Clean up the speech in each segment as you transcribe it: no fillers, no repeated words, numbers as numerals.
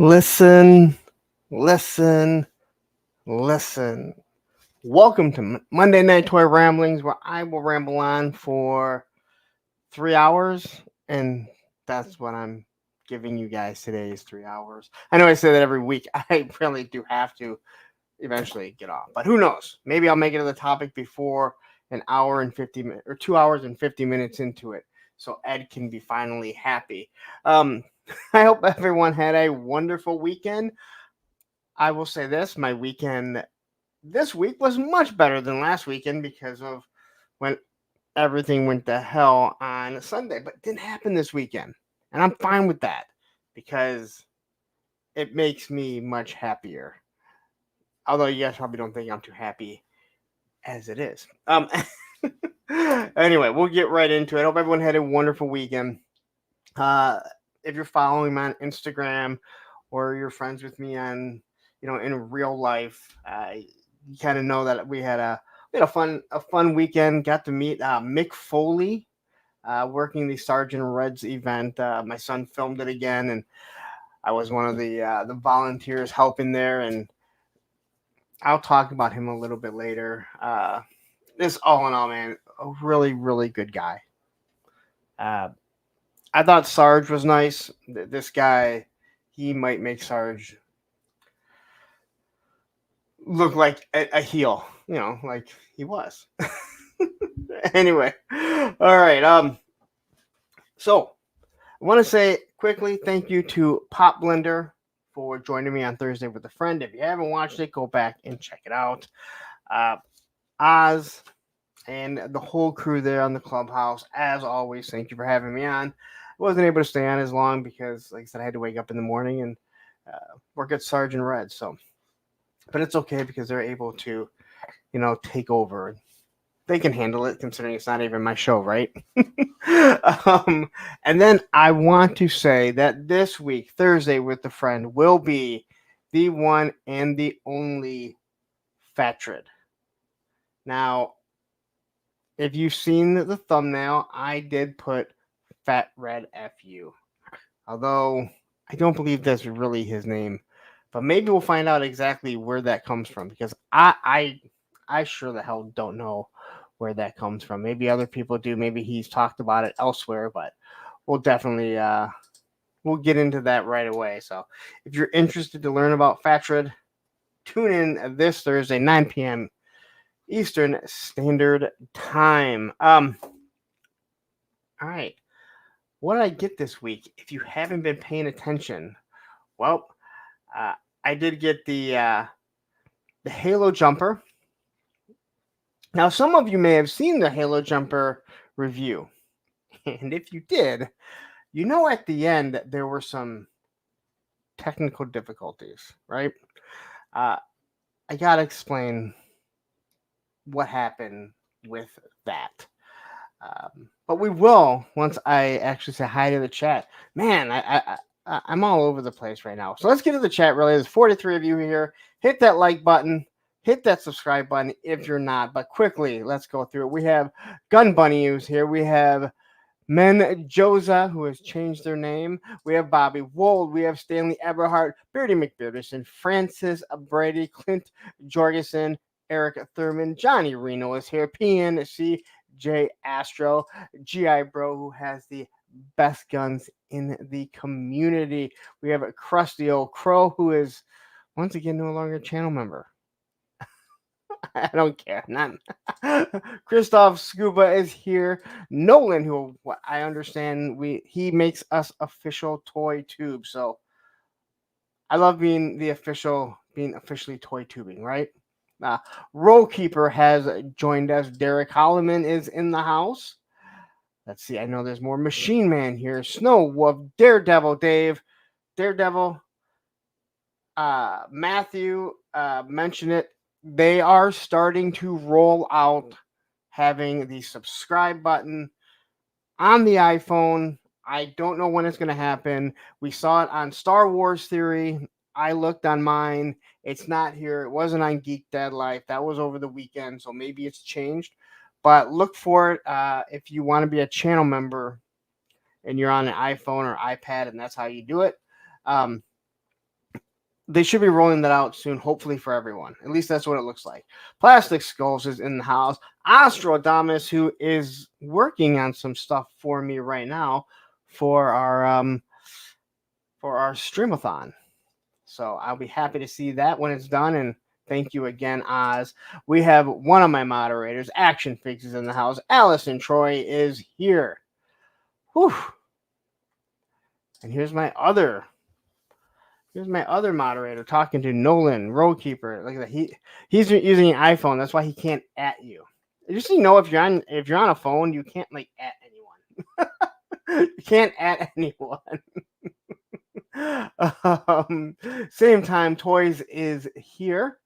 Listen. Welcome to Monday Night Toy Ramblings, where I will ramble on for 3 hours, and that's what I'm giving you guys today is 3 hours. I know I say that every week. I really do have to eventually get off, but who knows? Maybe I'll make it to the topic before an hour and 50 minutes or 2 hours and 50 minutes into it, so Ed can be finally happy. I hope everyone had a wonderful weekend. I will say this, my weekend this week was much better than last weekend because of when everything went to hell on Sunday, but it didn't happen this weekend. And I'm fine with that because it makes me much happier. Although you guys probably don't think I'm too happy as it is. Anyway, we'll get right into it. I hope everyone had a wonderful weekend. If you're following me on Instagram or you're friends with me on, in real life, you kind of know that we had a fun weekend. Got to meet Mick Foley, working the Sergeant Reds event. My son filmed it again, and I was one of the volunteers helping there. And I'll talk about him a little bit later. This all in all, man, a really, really good guy. I thought Sarge was nice. This guy, he might make Sarge look like a heel, like he was. Anyway, all right. So I want to say quickly thank you to Pop Blender for joining me on Thursday with a Friend. If you haven't watched it, go back and check it out. Oz and the whole crew there on the clubhouse, as always, thank you for having me on. I wasn't able to stay on as long because, like I said, I had to wake up in the morning and work at Sergeant Red. So, but it's okay because they're able to, take over. They can handle it considering it's not even my show, right? And then I want to say that this week, Thursday with the Friend, will be the one and the only Fatred. Now, if you've seen the thumbnail, I did put Fat Red FU. Although I don't believe that's really his name. But maybe we'll find out exactly where that comes from because I sure the hell don't know where that comes from. Maybe other people do. Maybe he's talked about it elsewhere, but we'll definitely we'll get into that right away. So if you're interested to learn about Fatred, tune in this Thursday, 9 p.m. Eastern Standard Time. All right. What did I get this week? If you haven't been paying attention, well, I did get the Halo Jumper. Now, some of you may have seen the Halo Jumper review. And if you did, at the end there were some technical difficulties, right? I got to explain what happened with that. But we will once I actually say hi to the chat. Man, I'm all over the place right now. So let's get to the chat really. There's 43 of you here. Hit that like button. Hit that subscribe button if you're not. But quickly, let's go through it. We have Gun Bunny who's here. We have Joza, who has changed their name. We have Bobby Wold. We have Stanley Eberhardt, Beardy McBearderson, Francis Brady, Clint Jorgensen, Eric Thurman, Johnny Reno is here, PNC J Astro, GI Bro, who has the best guns in the community. We have a Krusty Old Crow, who is once again no longer a channel member. I don't care. None. Christoph Scuba is here. Nolan, who I understand he makes us official toy tube. So I love being officially toy tubing, right? Roll Keeper has joined us. Derek Holloman is in the house. Let's see. I know there's more. Machine Man here. Snow Wolf, Daredevil Dave, Daredevil. Matthew mentioned it. They are starting to roll out having the subscribe button on the iPhone. I don't know when it's going to happen. We saw it on Star Wars Theory. I looked on mine. It's not here. It wasn't on Geek Dead Life. That was over the weekend, so maybe it's changed. But look for it if you want to be a channel member and you're on an iPhone or iPad, and that's how you do it. They should be rolling that out soon, hopefully for everyone. At least that's what it looks like. Plastic Skulls is in the house. Astrodamus, who is working on some stuff for me right now for our streamathon. So I'll be happy to see that when it's done. And thank you again, Oz. We have one of my moderators, Action Fix, is in the house. Allison Troy is here. Whew. And here's my other moderator talking to Nolan, Roadkeeper. Look at that. He's using an iPhone. That's why he can't at you. Just so you know, if you're on a phone, you can't at anyone. You can't at anyone. Same time, Toys is here.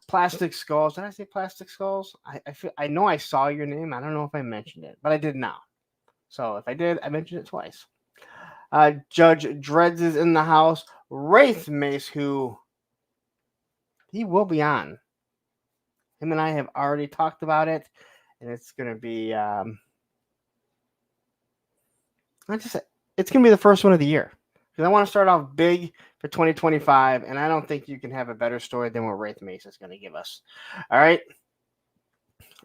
Plastic Skulls. Did I say Plastic Skulls? I know I saw your name. I don't know if I mentioned it, but I did now. So if I did, I mentioned it twice. Judge Dreads is in the house. Wraith Mace, who he will be on. Him and I have already talked about it, and it's gonna be it's gonna be the first one of the year because I want to start off big for 2025, and I don't think you can have a better story than what Wraith Mace is gonna give us. All right,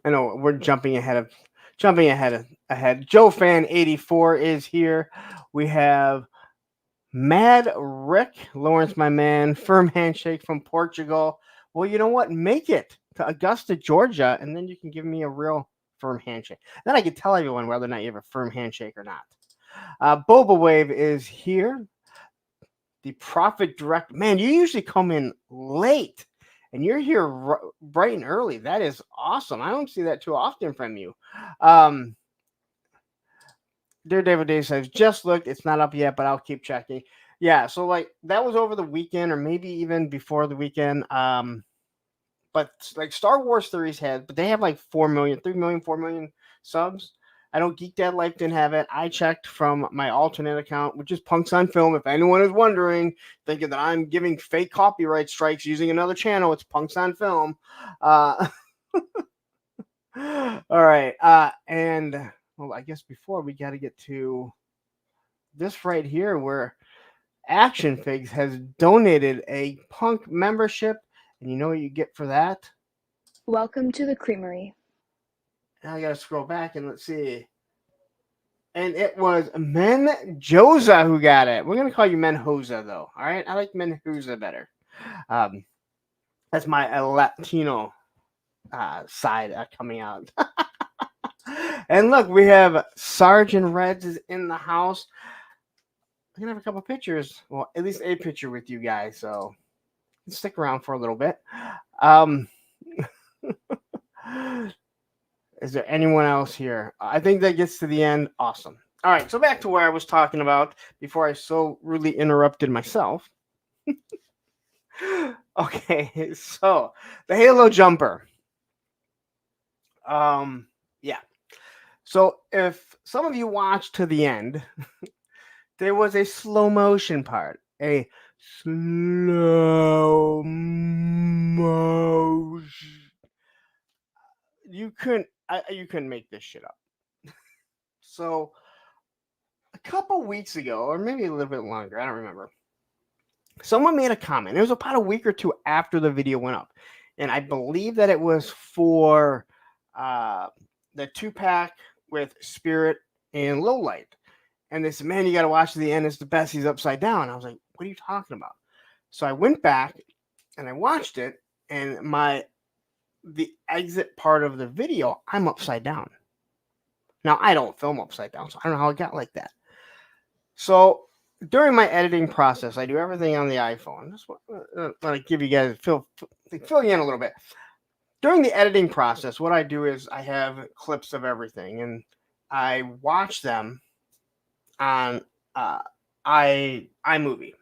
I know we're jumping ahead. Joe Fan 84 is here. We have Mad Rick, Lawrence, my man, firm handshake from Portugal. Well, you know what? Make it to Augusta, Georgia, and then you can give me a real firm handshake. Then I can tell everyone whether or not you have a firm handshake or not. Boba Wave is here. The Prophet Direct. Man, you usually come in late, and you're here bright and early. That is awesome. I don't see that too often from you. Daredevil Dave says, just looked. It's not up yet, but I'll keep checking. Yeah, so that was over the weekend or maybe even before the weekend. But Star Wars Theories but they have 4 million, 3 million, 4 million subs. I know Geek Dad Life didn't have it. I checked from my alternate account, which is Punks on Film. If anyone is wondering, thinking that I'm giving fake copyright strikes using another channel, it's Punks on Film. All right. And well, I guess before we got to get to this right here where Action Figs has donated a Punk membership. And you know what you get for that? Welcome to the Creamery. Now I got to scroll back and let's see. And it was Menjoza who got it. We're going to call you Menjoza, though. All right? I like Menjoza better. That's my Latino side coming out. And look, we have Sergeant Reds is in the house. I'm going to have a couple pictures. Well, at least a picture with you guys. So stick around for a little bit. Is there anyone else here? I think that gets to the end. Awesome. All right. So back to where I was talking about before I so rudely interrupted myself. Okay. So the Halo jumper. Yeah. So if some of you watched to the end, there was a slow motion part. A slow motion. You couldn't make this shit up. So a couple weeks ago, or maybe a little bit longer, I don't remember. Someone made a comment. It was about a week or two after the video went up, and I believe that it was for the 2-pack with Spirit and Lowlight. And they said, "Man, you got to watch to the end. It's the best. He's upside down." I was like, "What are you talking about?" So I went back and I watched it, and the exit part of the video, I'm upside down. Now I don't film upside down, so I don't know how it got like that. So during my editing process, I do everything on the iPhone. Just want to give you guys fill you in a little bit. During the editing process, what I do is I have clips of everything, and I watch them on iMovie.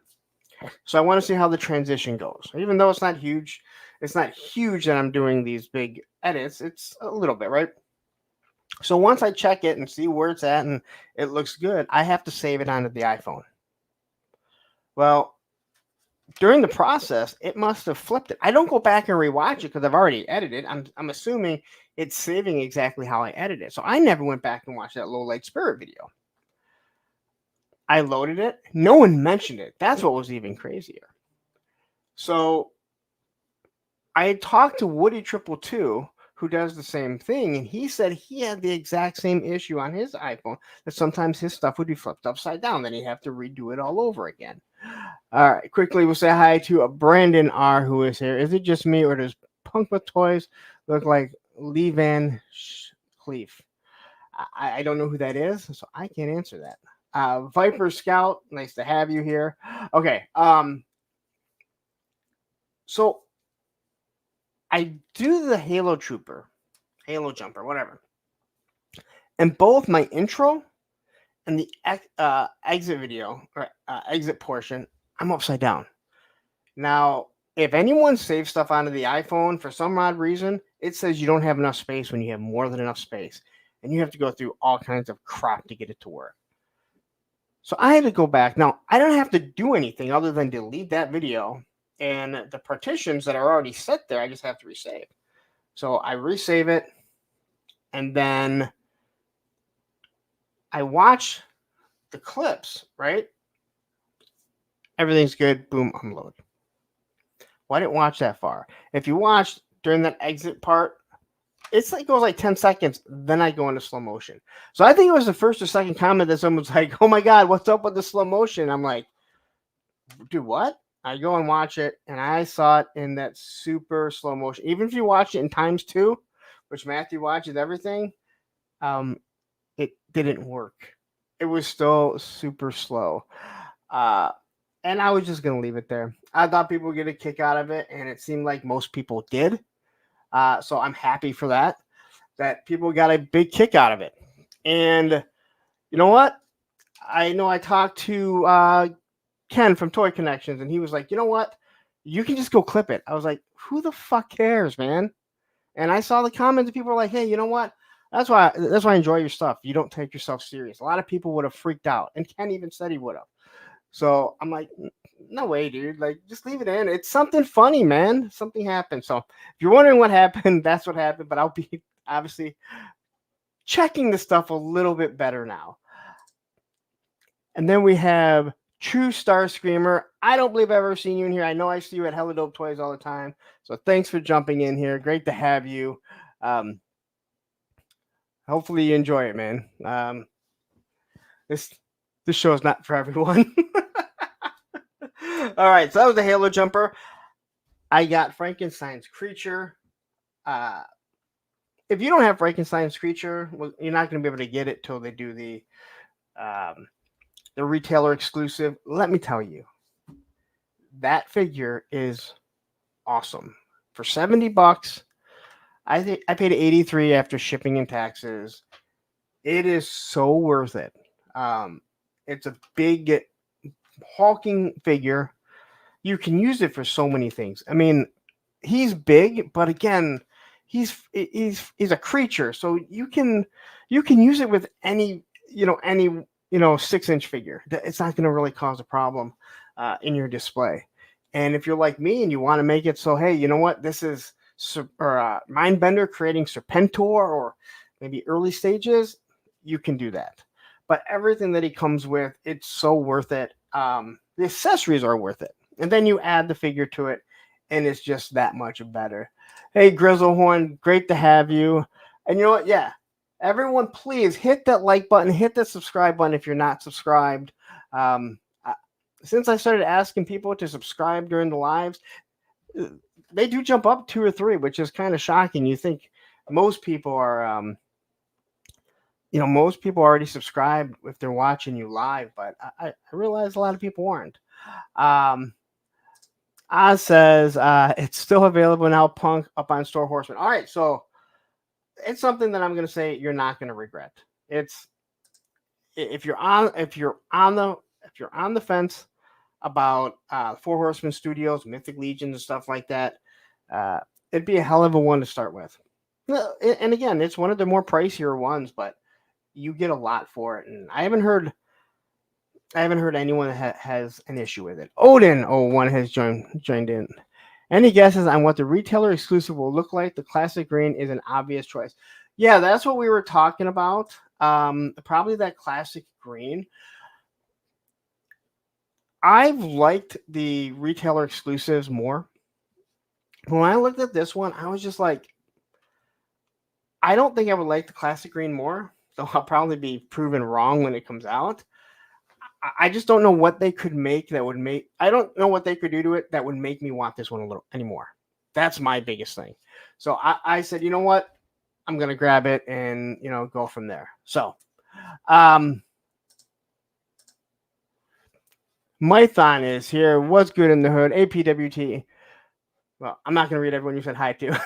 So I want to see how the transition goes. Even though it's not huge that I'm doing these big edits. It's a little bit, right? So once I check it and see where it's at and it looks good, I have to save it onto the iPhone. Well, during the process, it must have flipped it. I don't go back and rewatch it because I've already edited. I'm assuming it's saving exactly how I edited it. So I never went back and watched that Low Light Spirit video. I loaded it. No one mentioned it. That's what was even crazier. So I talked to Woody 222, who does the same thing, and he said he had the exact same issue on his iPhone, that sometimes his stuff would be flipped upside down. Then he'd have to redo it all over again. All right, quickly, we'll say hi to Brandon R., who is here. Is it just me, or does Punk with Toys look like Lee Van Cleef? I don't know who that is, so I can't answer that. Viper Scout, nice to have you here. Okay, so I do the Halo Jumper, whatever. And both my intro and the exit video, or exit portion, I'm upside down. Now, if anyone saves stuff onto the iPhone, for some odd reason, it says you don't have enough space when you have more than enough space. And you have to go through all kinds of crap to get it to work. So I had to go back. Now, I don't have to do anything other than delete that video. And the partitions that are already set there, I just have to resave. So I resave it. And then I watch the clips, right? Everything's good. Boom, unload. Well, I didn't watch that far. If you watched during that exit part, it's like goes like 10 seconds. Then I go into slow motion. So I think it was the first or second comment that someone's like, "Oh my God, what's up with the slow motion?" I'm like, "Dude, what?" I go and watch it, and I saw it in that super slow motion. Even if you watch it in ×2, which Matthew watches everything, it didn't work. It was still super slow. And I was just going to leave it there. I thought people would get a kick out of it, and it seemed like most people did. So I'm happy for that people got a big kick out of it. And you know what? I know I talked to Ken from Toy Connections, and he was like, "You know what? You can just go clip it." I was like, "Who the fuck cares, man?" And I saw the comments, and people were like, "Hey, you know what? That's why I enjoy your stuff. You don't take yourself serious." A lot of people would have freaked out, and Ken even said he would have. So I'm like, "No way, dude. Like, just leave it in. It's something funny, man. Something happened." So if you're wondering what happened, that's what happened. But I'll be obviously checking the stuff a little bit better now. And then we have True Star Screamer. I don't believe I've ever seen you in here. I know I see you at Hella Dope Toys all the time. So thanks for jumping in here. Great to have you. Hopefully you enjoy it, man. This show is not for everyone. All right, so that was the Halo Jumper. I got Frankenstein's Creature. If you don't have Frankenstein's Creature, well, you're not going to be able to get it till they do the retailer exclusive. Let me tell you, that figure is awesome. For $70, I think I paid $83 after shipping and taxes. It is so worth it. It's a big hulking figure. You can use it for so many things. I mean, he's big, but again, he's a creature, so you can use it with any 6-inch figure. It's not going to really cause a problem in your display. And if you're like me and you want to make it so, hey, you know what, this is Mindbender creating Serpentor or maybe early stages, you can do that. But everything that he comes with, it's so worth it. The accessories are worth it. And then you add the figure to it, and it's just that much better. Hey, Grizzlehorn, great to have you. And you know what? Yeah, everyone, please hit that like button, hit that subscribe button if you're not subscribed. Since I started asking people to subscribe during the lives, they do jump up 2 or 3, which is kind of shocking. You think most people are, most people already subscribed if they're watching you live, but I realize a lot of people aren't. Oz says it's still available now, Punk, up on Store Horseman. All right, so it's something that I'm going to say you're not going to regret. It's if you're on the fence about Four Horsemen Studios, Mythic Legions, and stuff like that, it'd be a hell of a one to start with. And again, it's one of the more pricier ones, but you get a lot for it. And I haven't heard anyone that has an issue with it. Odin01 has joined in. Any guesses on what the retailer exclusive will look like? The classic green is an obvious choice. Yeah, that's what we were talking about. Probably that classic green. I've liked the retailer exclusives more. When I looked at this one, I was just like, I don't think I would like the classic green more, though I'll probably be proven wrong when it comes out. I just don't know what they could make that would make. I don't know what they could do to it that would make me want this one a little anymore. That's my biggest thing. So I said, you know what? I'm gonna grab it and go from there. So, Mython is here. What's good in the hood? APWT. Well, I'm not gonna read everyone you said hi to.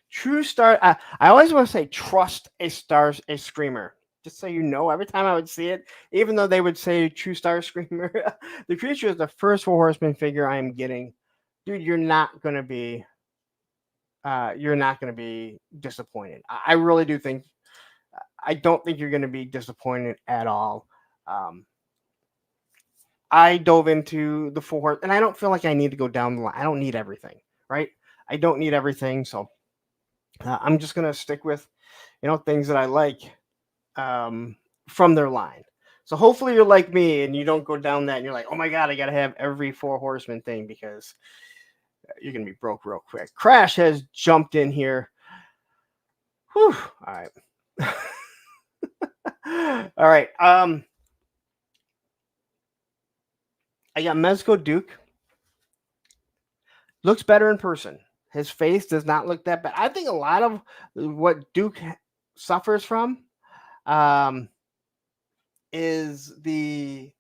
True Star. I always want to say trust a screamer. Just so you know, every time I would see it, even though they would say True Star Screamer, the creature is the first Four Horsemen figure I am getting. Dude, you're not gonna be disappointed. I really do think. I don't think you're gonna be disappointed at all. I dove into the Four Horsemen, and I don't feel like I need to go down the line. I don't need everything, right? I don't need everything, so I'm just gonna stick with things that I like from their line. So hopefully you're like me and you don't go down that and you're like, oh my god, I gotta have every Four Horsemen thing, because you're gonna be broke real quick. Crash has jumped in here. Whew. All right. All right. I got Mezco Duke. Looks better in person. His face does not look that bad. I think a lot of what Duke suffers from is the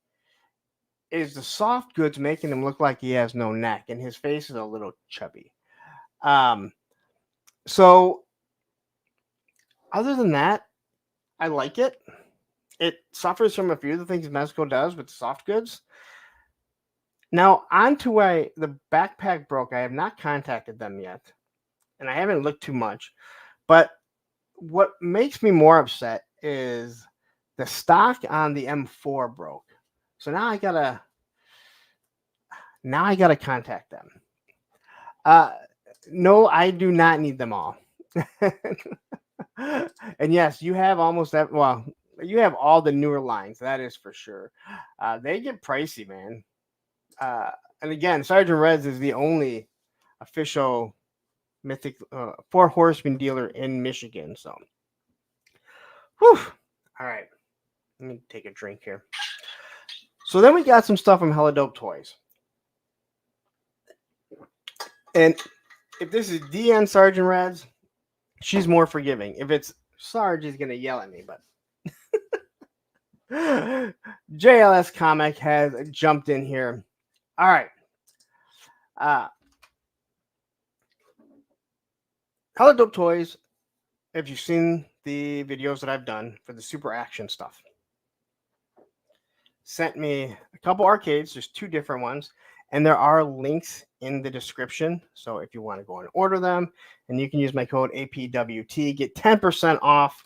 soft goods making him look like he has no neck, and his face is a little chubby. So other than that, I like it. It suffers from a few of the things Mezco does with soft goods. Now, on to why the backpack broke. I have not contacted them yet, and I haven't looked too much. But what makes me more upset is the stock on the M4 broke. So now I gotta contact them. No, I do not need them all. And yes, you have almost that. Well, you have all the newer lines. That is for sure. They get pricey, man. And again, Sergeant Reds is the only official Mythic Four Horsemen dealer in Michigan. So, whew. All right, let me take a drink here. So then we got some stuff from Hella Dope Toys. And if this is DN Sergeant Reds, she's more forgiving. If it's Sarge, he's gonna yell at me. But JLS Comic has jumped in here. All right. Hella Dope Toys, if you've seen the videos that I've done for the Super Action stuff, sent me a couple arcades. There's 2 different ones, and there are links in the description. So if you want to go and order them, and you can use my code APWT, get 10% off.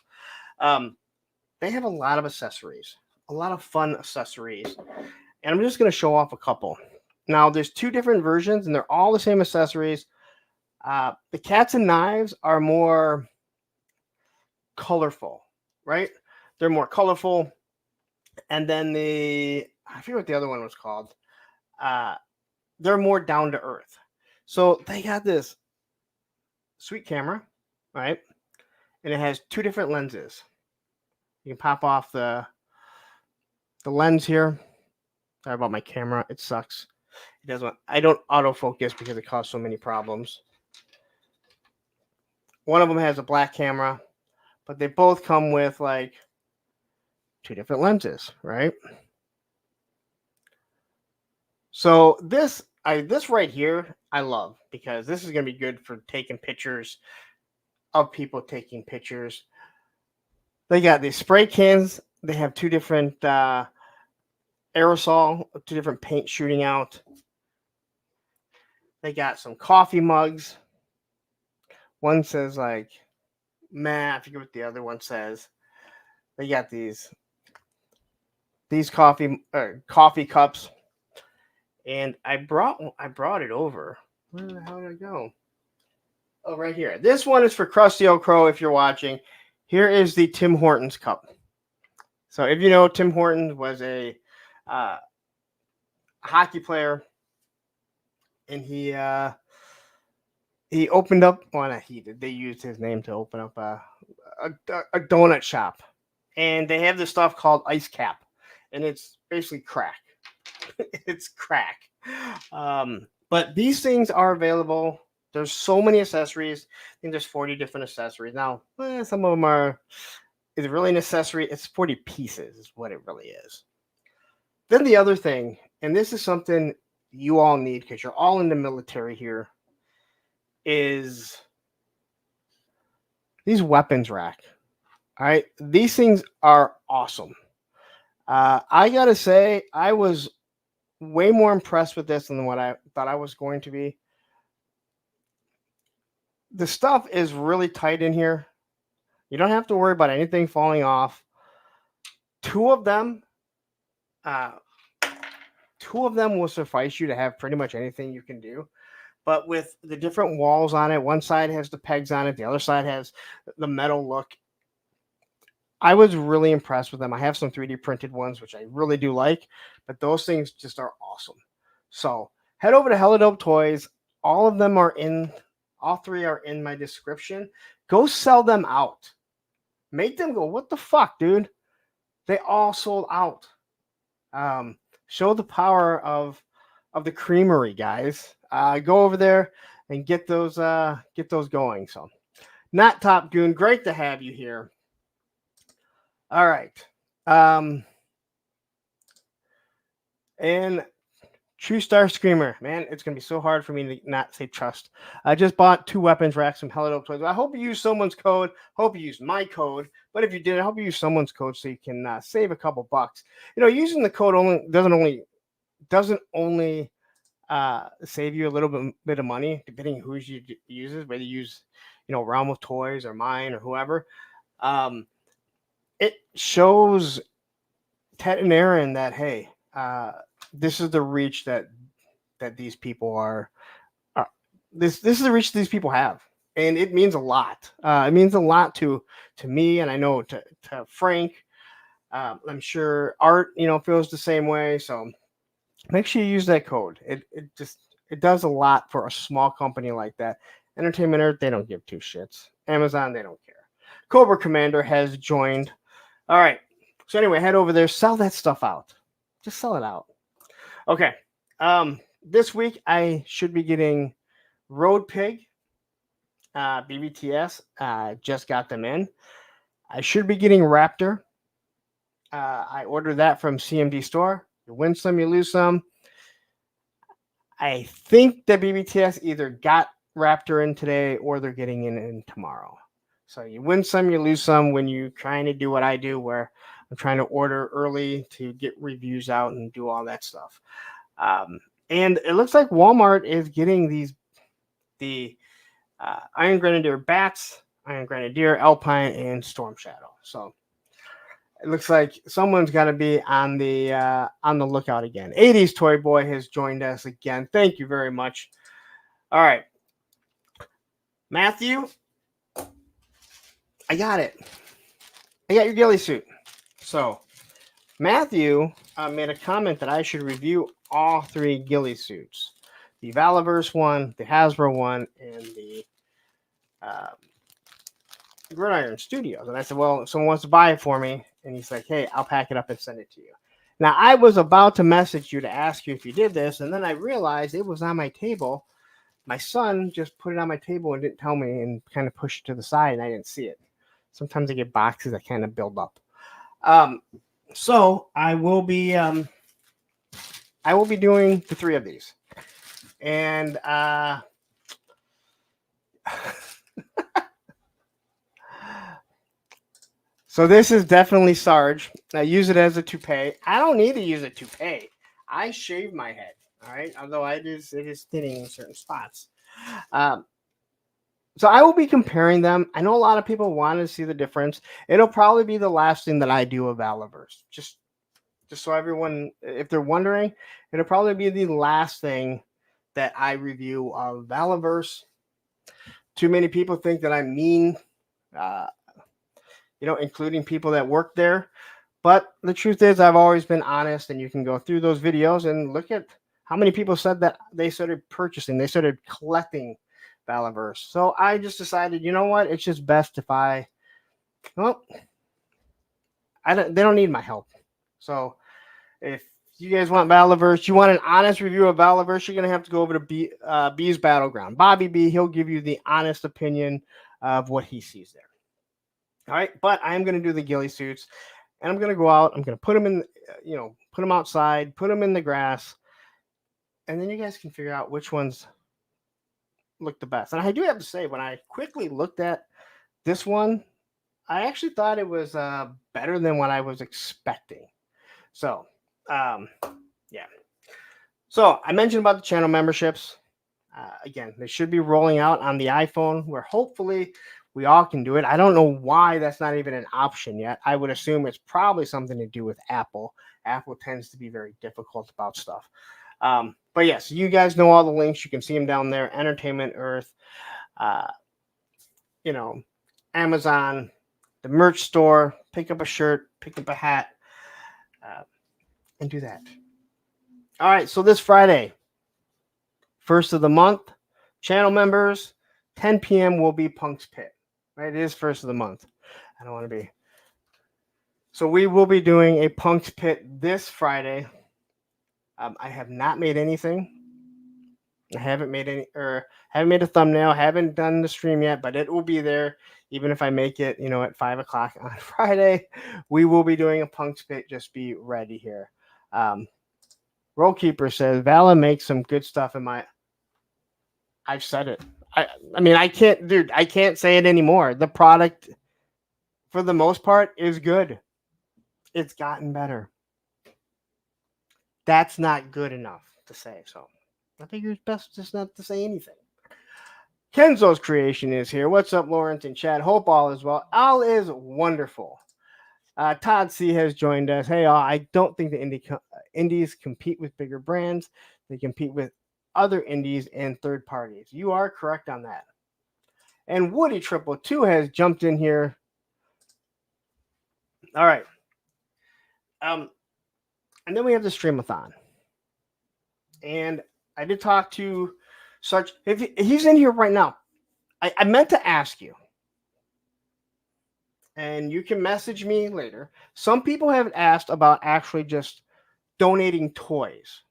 They have a lot of accessories, a lot of fun accessories, and I'm just going to show off a couple. Now, there's two different versions, and they're all the same accessories. The cats and knives are more colorful, right? They're more colorful, and then I forget what the other one was called. Uh, they're more down to earth. So they got this sweet camera, right? And it has two different lenses. You can pop off the lens here. Sorry about my camera. It sucks. It doesn't. I don't autofocus because it causes so many problems. One of them has a black camera, but they both come with like two different lenses, right? So this right here, I love because this is going to be good for taking pictures of people taking pictures. They got these spray cans. They have two different aerosol, two different paint shooting out. They got some coffee mugs. One says like, I forget what the other one says. They got these coffee cups, and I brought it over. Where the hell did I go? Oh, right here. This one is for Krusty Old Crow. If you're watching, here is the Tim Hortons cup. So if you know, Tim Hortons was a hockey player, and he opened up. Well, not he did. They used his name to open up a donut shop, and they have this stuff called Ice Cap, and it's basically crack. It's crack. But these things are available. There's so many accessories. I think there's 40 different accessories. Now, some of them are. Is it really an accessory? It's 40 pieces, is what it really is. Then the other thing, and this is something you all need because you're all in the military here, is these weapons rack. All right, these things are awesome. I gotta say, I was way more impressed with this than what I thought I was going to be. The stuff is really tight in here. You don't have to worry about anything falling off. Two of them will suffice you to have pretty much anything you can do. But with the different walls on it, one side has the pegs on it, the other side has the metal look. I was really impressed with them. I have some 3D printed ones, which I really do like, but those things just are awesome. So head over to Helidope Toys. All three are in my description. Go sell them out. Make them go, what the fuck, dude? They all sold out. Show the power of the creamery, guys. Go over there and get those going. So, not Top Goon, great to have you here. All right. And True Star Screamer, man, it's gonna be so hard for me to not say trust. I just bought 2 weapons racks from Helidope Toys. I hope you use someone's code. Hope you use my code. But if you didn't, I hope you use someone's code so you can save a couple bucks. You know, using the code doesn't only save you a little bit of money, depending who you uses, whether you use, Realm of Toys or mine or whoever. It shows Ted and Aaron that, hey, this is the reach that these people are. This is the reach these people have, and it means a lot. It means a lot to me, and I know to Frank. I'm sure Art, feels the same way. So make sure you use that code. It does a lot for a small company like that. Entertainment Earth, they don't give two shits. Amazon, they don't care. Cobra Commander has joined. All right. So anyway, head over there, sell that stuff out. Just sell it out. Okay. This week I should be getting Road Pig, BBTS. Just got them in. I should be getting Raptor. I ordered that from CMD Store. You win some, you lose some. I think that BBTS either got Raptor in today or they're getting in tomorrow. So you win some, you lose some when you're trying to do what I do, where I'm trying to order early to get reviews out and do all that stuff. And it looks like Walmart is getting the Iron Grenadier bats. Iron Grenadier, Alpine, and Storm Shadow. So it looks like someone's got to be on the lookout again. 80s Toy Boy has joined us again. Thank you very much. All right, Matthew, I got it. I got your ghillie suit. So Matthew made a comment that I should review all three ghillie suits: the Valaverse one, the Hasbro one, and the Gridiron Studios. And I said, well, if someone wants to buy it for me, and he's like, hey, I'll pack it up and send it to you. Now, I was about to message you to ask you if you did this, and then I realized it was on my table. My son just put it on my table and didn't tell me, and kind of pushed it to the side, and I didn't see it. Sometimes I get boxes that kind of build up. So I will be doing the three of these, and so this is definitely Sarge. I use it as a toupee. I don't need to use a toupee. I shave my head. All right, although it is thinning in certain spots. So I will be comparing them. I know a lot of people want to see the difference. It'll probably be the last thing that I do of Valaverse. Just so everyone, if they're wondering, it'll probably be the last thing that I review of Valaverse. Too many people think that I'm mean, including people that work there. But the truth is, I've always been honest, and you can go through those videos and look at how many people said that they started purchasing, they started collecting Valaverse. So I just decided, you know what? It's just best if they don't need my help. So if you guys want Valaverse, you want an honest review of Valaverse, you're going to have to go over to B's Battleground. Bobby B, he'll give you the honest opinion of what he sees there. All right, but I'm going to do the ghillie suits, and I'm going to go out. I'm going to put them in, put them outside, put them in the grass, and then you guys can figure out which ones look the best. And I do have to say, when I quickly looked at this one, I actually thought it was better than what I was expecting. So, yeah. So I mentioned about the channel memberships. Again, they should be rolling out on the iPhone, where hopefully we all can do it. I don't know why that's not even an option yet. I would assume it's probably something to do with Apple. Apple tends to be very difficult about stuff. But yes, you guys know all the links. You can see them down there. Entertainment Earth, Amazon, the merch store. Pick up a shirt, pick up a hat, and do that. All right, so this Friday, first of the month, channel members, 10 p.m. will be Punk's Pit. Right, it is first of the month. I don't want to be. So we will be doing a Punk's Pit this Friday. I have not made anything. I haven't made a thumbnail. Haven't done the stream yet, but it will be there. Even if I make it, at 5 o'clock on Friday, we will be doing a Punk's Pit. Just be ready here. Roll Keeper says Vala makes some good stuff in my. I've said it. I mean, I can't say it anymore. The product, for the most part, is good. It's gotten better. That's not good enough to say. So I figure it's best just not to say anything. Kenzo's Creation is here. What's up, Lawrence and Chad? Hope all is well. All is wonderful. Todd C has joined us. Hey, all. I don't think the indies compete with bigger brands. They compete with other indies and third parties. You are correct on that. And Woody 222 has jumped in here. All right. And then we have the Streamathon. And I did talk to Sarge. He's in here right now. I meant to ask you. And you can message me later. Some people have asked about actually just donating toys.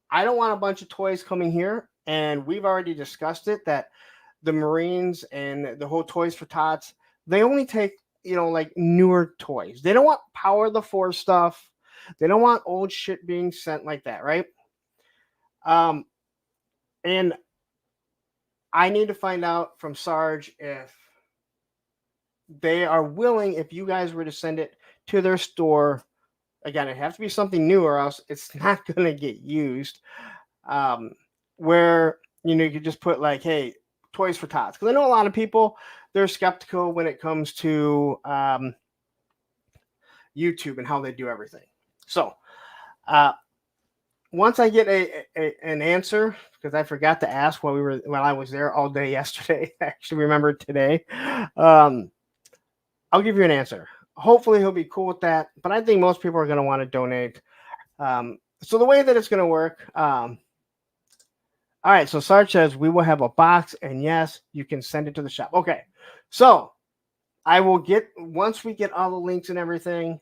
I don't want a bunch of toys coming here. And we've already discussed it, that the Marines and the whole Toys for Tots, they only take, like newer toys. They don't want Power of the Force stuff. They don't want old shit being sent like that, right? And I need to find out from Sarge if they are willing, if you guys were to send it to their store. Again, it has to be something new, or else it's not going to get used. Where, you could just put like, hey, Toys for Tots, because I know a lot of people, they're skeptical when it comes to YouTube and how they do everything. So once I get an answer, because I forgot to ask while I was there all day yesterday, I actually remembered today. I'll give you an answer. Hopefully he'll be cool with that, but I think most people are going to want to donate. So the way that it's going to work, all right, so Sarge says we will have a box, and yes, you can send it to the shop. Okay, so I will once we get all the links and everything,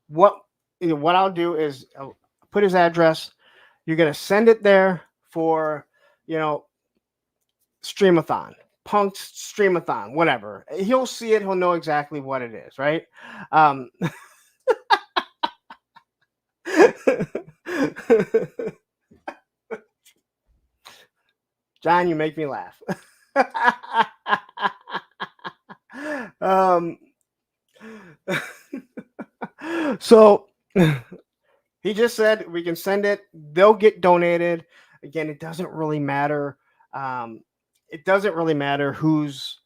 what I'll do is I'll put his address. You're going to send it there for, Streamathon. Punk's Streamathon, whatever. He'll see it. He'll know exactly what it is, right? John, you make me laugh. So he just said we can send it. They'll get donated. Again, it doesn't really matter. It doesn't really matter who's,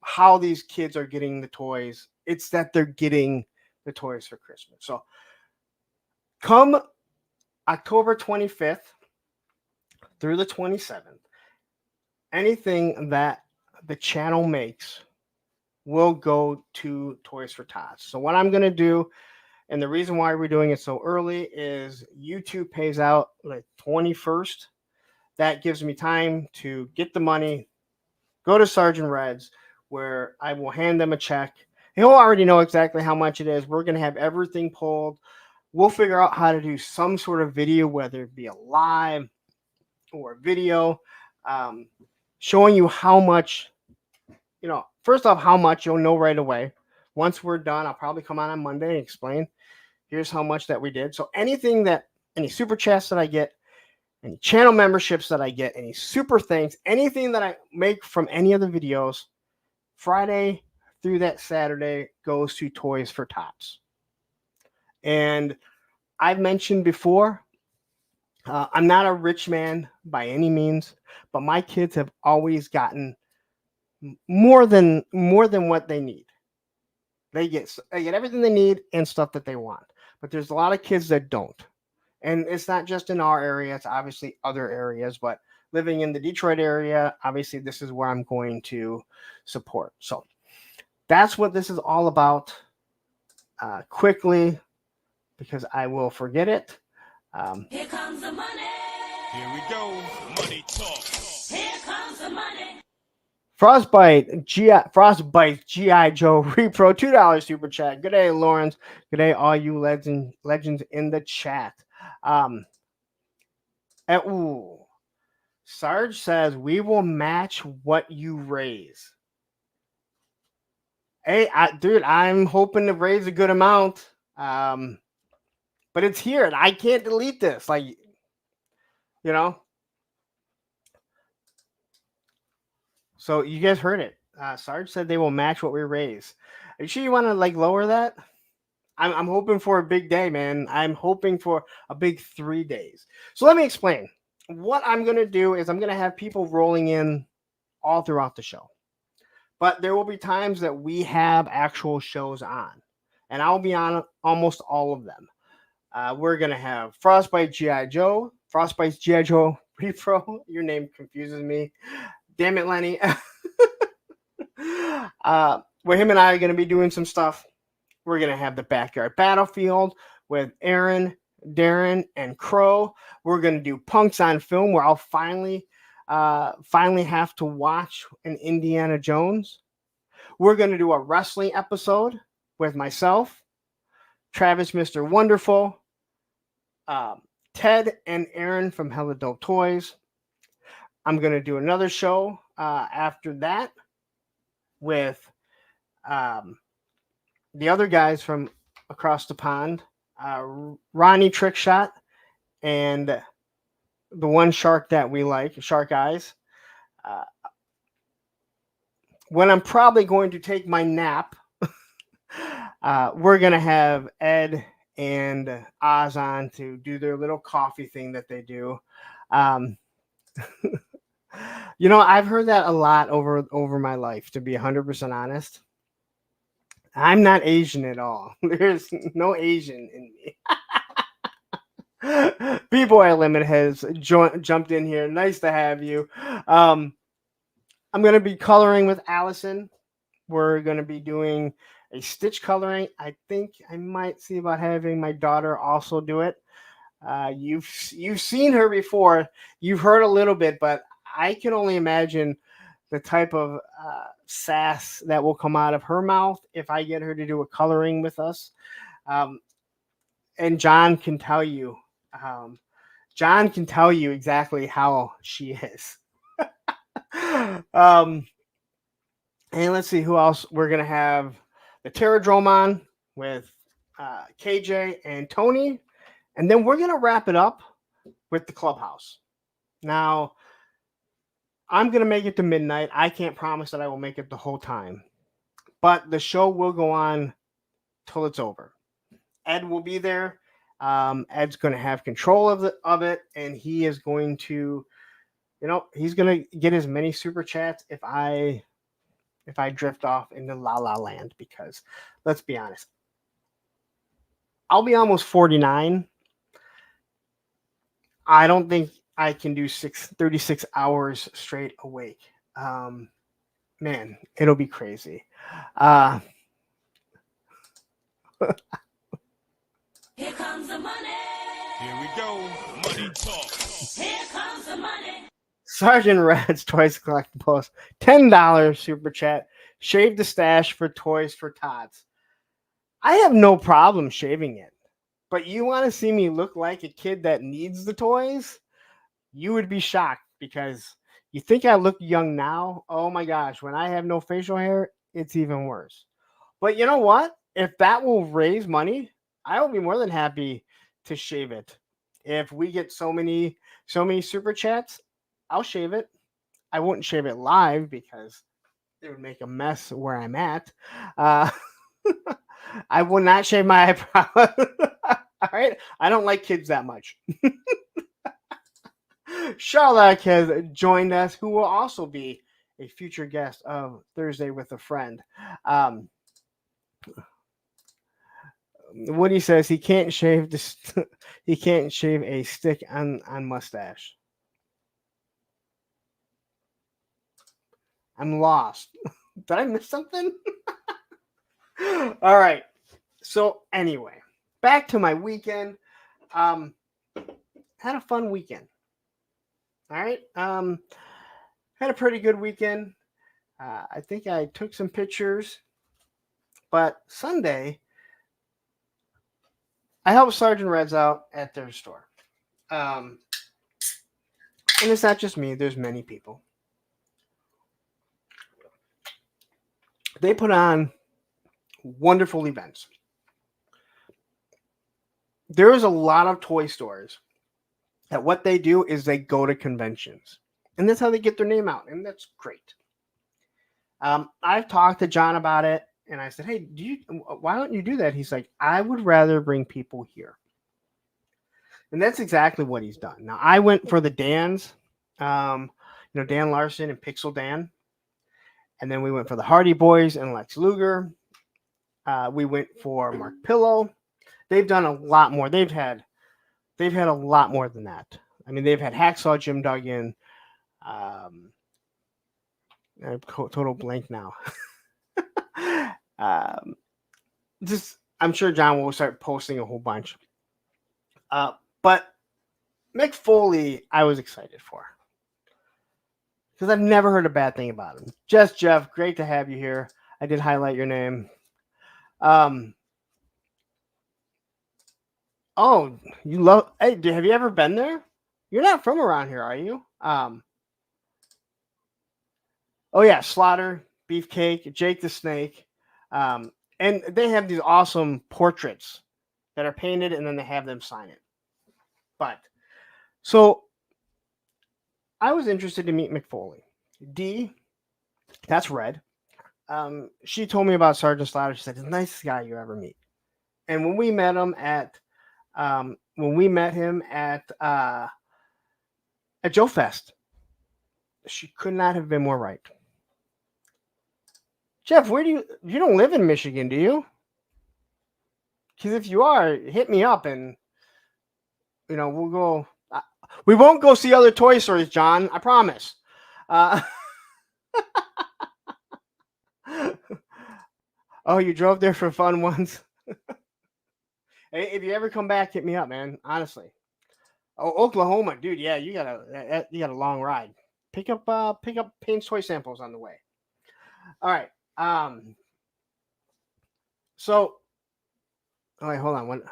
how these kids are getting the toys. It's that they're getting the toys for Christmas. So come October 25th through the 27th, anything that the channel makes will go to Toys for Tots. So what I'm going to do, and the reason why we're doing it so early, is YouTube pays out like 21st. That gives me time to get the money, go to Sergeant Red's, where I will hand them a check. He'll already know exactly how much it is. We're going to have everything pulled. We'll figure out how to do some sort of video, whether it be a live or a video, showing you how much, first off, how much you'll know right away. Once we're done, I'll probably come on Monday and explain, here's how much that we did. So any super chats that I get, any channel memberships that I get, any super things, anything that I make from any of the videos, Friday through that Saturday goes to Toys for Tots. And I've mentioned before, I'm not a rich man by any means, but my kids have always gotten more than what they need. They get everything they need and stuff that they want. But there's a lot of kids that don't. And it's not just in our area, it's obviously other areas, but living in the Detroit area, obviously this is where I'm going to support. So that's what this is all about. Quickly, because I will forget it. Here comes the money. Here we go. Money talk. Here comes the money. Frostbite GI Joe Repro $2 super chat. Good day, Lawrence. Good day, all you legends in the chat. Sarge says we will match what you raise. Hey, dude, I'm hoping to raise a good amount. But it's here. I can't delete this. So you guys heard it. Sarge said they will match what we raise. Are you sure you want to lower that? I'm hoping for a big day, man. I'm hoping for a big 3 days. So let me explain. What I'm going to do is I'm going to have people rolling in all throughout the show. But there will be times that we have actual shows on. And I'll be on almost all of them. We're going to have Frostbite G.I. Joe. Frostbite's G.I. Joe Repro. Your name confuses me. Damn it, Lenny. Where him and I are going to be doing some stuff. We're going to have the Backyard Battlefield with Aaron, Darren, and Crow. We're going to do Punks on Film, where I'll finally have to watch an Indiana Jones. We're going to do a wrestling episode with myself, Travis, Mr. Wonderful, Ted, and Aaron from Hella Dope Toys. I'm going to do another show after that with the other guys from across the pond, Ronnie Trickshot, and the one shark that we like, Shark Eyes. When I'm probably going to take my nap, we're going to have Ed and Oz on to do their little coffee thing that they do. You know, I've heard that a lot over my life, to be 100% honest. I'm not Asian at all. There's no Asian in me. B-Boy Limit has jumped in here. Nice to have you. Um, I'm going to be coloring with Allison. We're going to be doing a stitch coloring. I think I might see about having my daughter also do it. You've seen her before. You've heard a little bit, but I can only imagine the type of sass that will come out of her mouth if I get her to do a coloring with us. Um, and John can tell you. Um, John can tell you exactly how she is. um, and let's see who else we're gonna have. The Terradrome on with KJ and Tony, and then we're gonna wrap it up with the clubhouse. Now, I'm gonna make it to midnight. I can't promise that I will make it the whole time, but the show will go on till it's over. Ed will be there. Ed's going to have control of it, and he is going to, he's going to get as many super chats if I drift off into La La Land, because let's be honest, I'll be almost 49. I don't think I can do 36 hours straight awake. Man, it'll be crazy. Here comes the money. Here we go. Money talk. Here comes the money. Sergeant Red's Toys Collectibles, $10 super chat. Shave the stash for toys for Tots. I have no problem shaving it, but you want to see me look like a kid that needs the toys? You would be shocked, because you think I look young now. Oh my gosh, when I have no facial hair, it's even worse. But you know what? If that will raise money, I will be more than happy to shave it. If we get so many super chats, I'll shave it. I wouldn't shave it live because it would make a mess where I'm at. Uh, I will not shave my eyebrow. All right. I don't like kids that much. Charlotte has joined us, who will also be a future guest of Thursday with a Friend. Woody says he can't shave he can't shave a stick on mustache. I'm lost. Did I miss something? All right. So anyway, back to my weekend. Had a fun weekend. All right. Had a pretty good weekend. I think I took some pictures, but Sunday I helped Sergeant Reds out at their store. And it's not just me. There's many people. They put on wonderful events. There is a lot of toy stores that what they do is they go to conventions, and that's how they get their name out, and that's great. I've talked to John about it, and I said, "Hey, why don't you do that?" He's like, "I would rather bring people here," and that's exactly what he's done. Now, I went for the Dans, Dan Larson and Pixel Dan, and then we went for the Hardy Boys and Lex Luger. We went for Mark Pillow. They've done a lot more. They've had a lot more than that. I mean, they've had Hacksaw Jim Duggan. Total blank now. I'm sure John will start posting a whole bunch. But Mick Foley, I was excited for, because I've never heard a bad thing about him. Jeff, great to have you here. I did highlight your name. Oh, you love? Hey, have you ever been there? You're not from around here, are you? Oh yeah, Slaughter, Beefcake, Jake the Snake, and they have these awesome portraits that are painted, and then they have them sign it. But so I was interested to meet McFoley. D, that's Red. She told me about Sergeant Slaughter. She said, "The nicest guy you ever meet." And when we met him at Joe Fest, She could not have been more right. Jeff, where you don't live in Michigan, do you? Because if you are, hit me up and we'll go. We won't go see other Toy Stories, John. I promise. Oh, you drove there for fun once. Hey, if you ever come back, hit me up, man. Honestly. Oh, Oklahoma, dude. Yeah, you got a long ride. Pick up Payne's toy samples on the way. All right. So, all right, hold on. The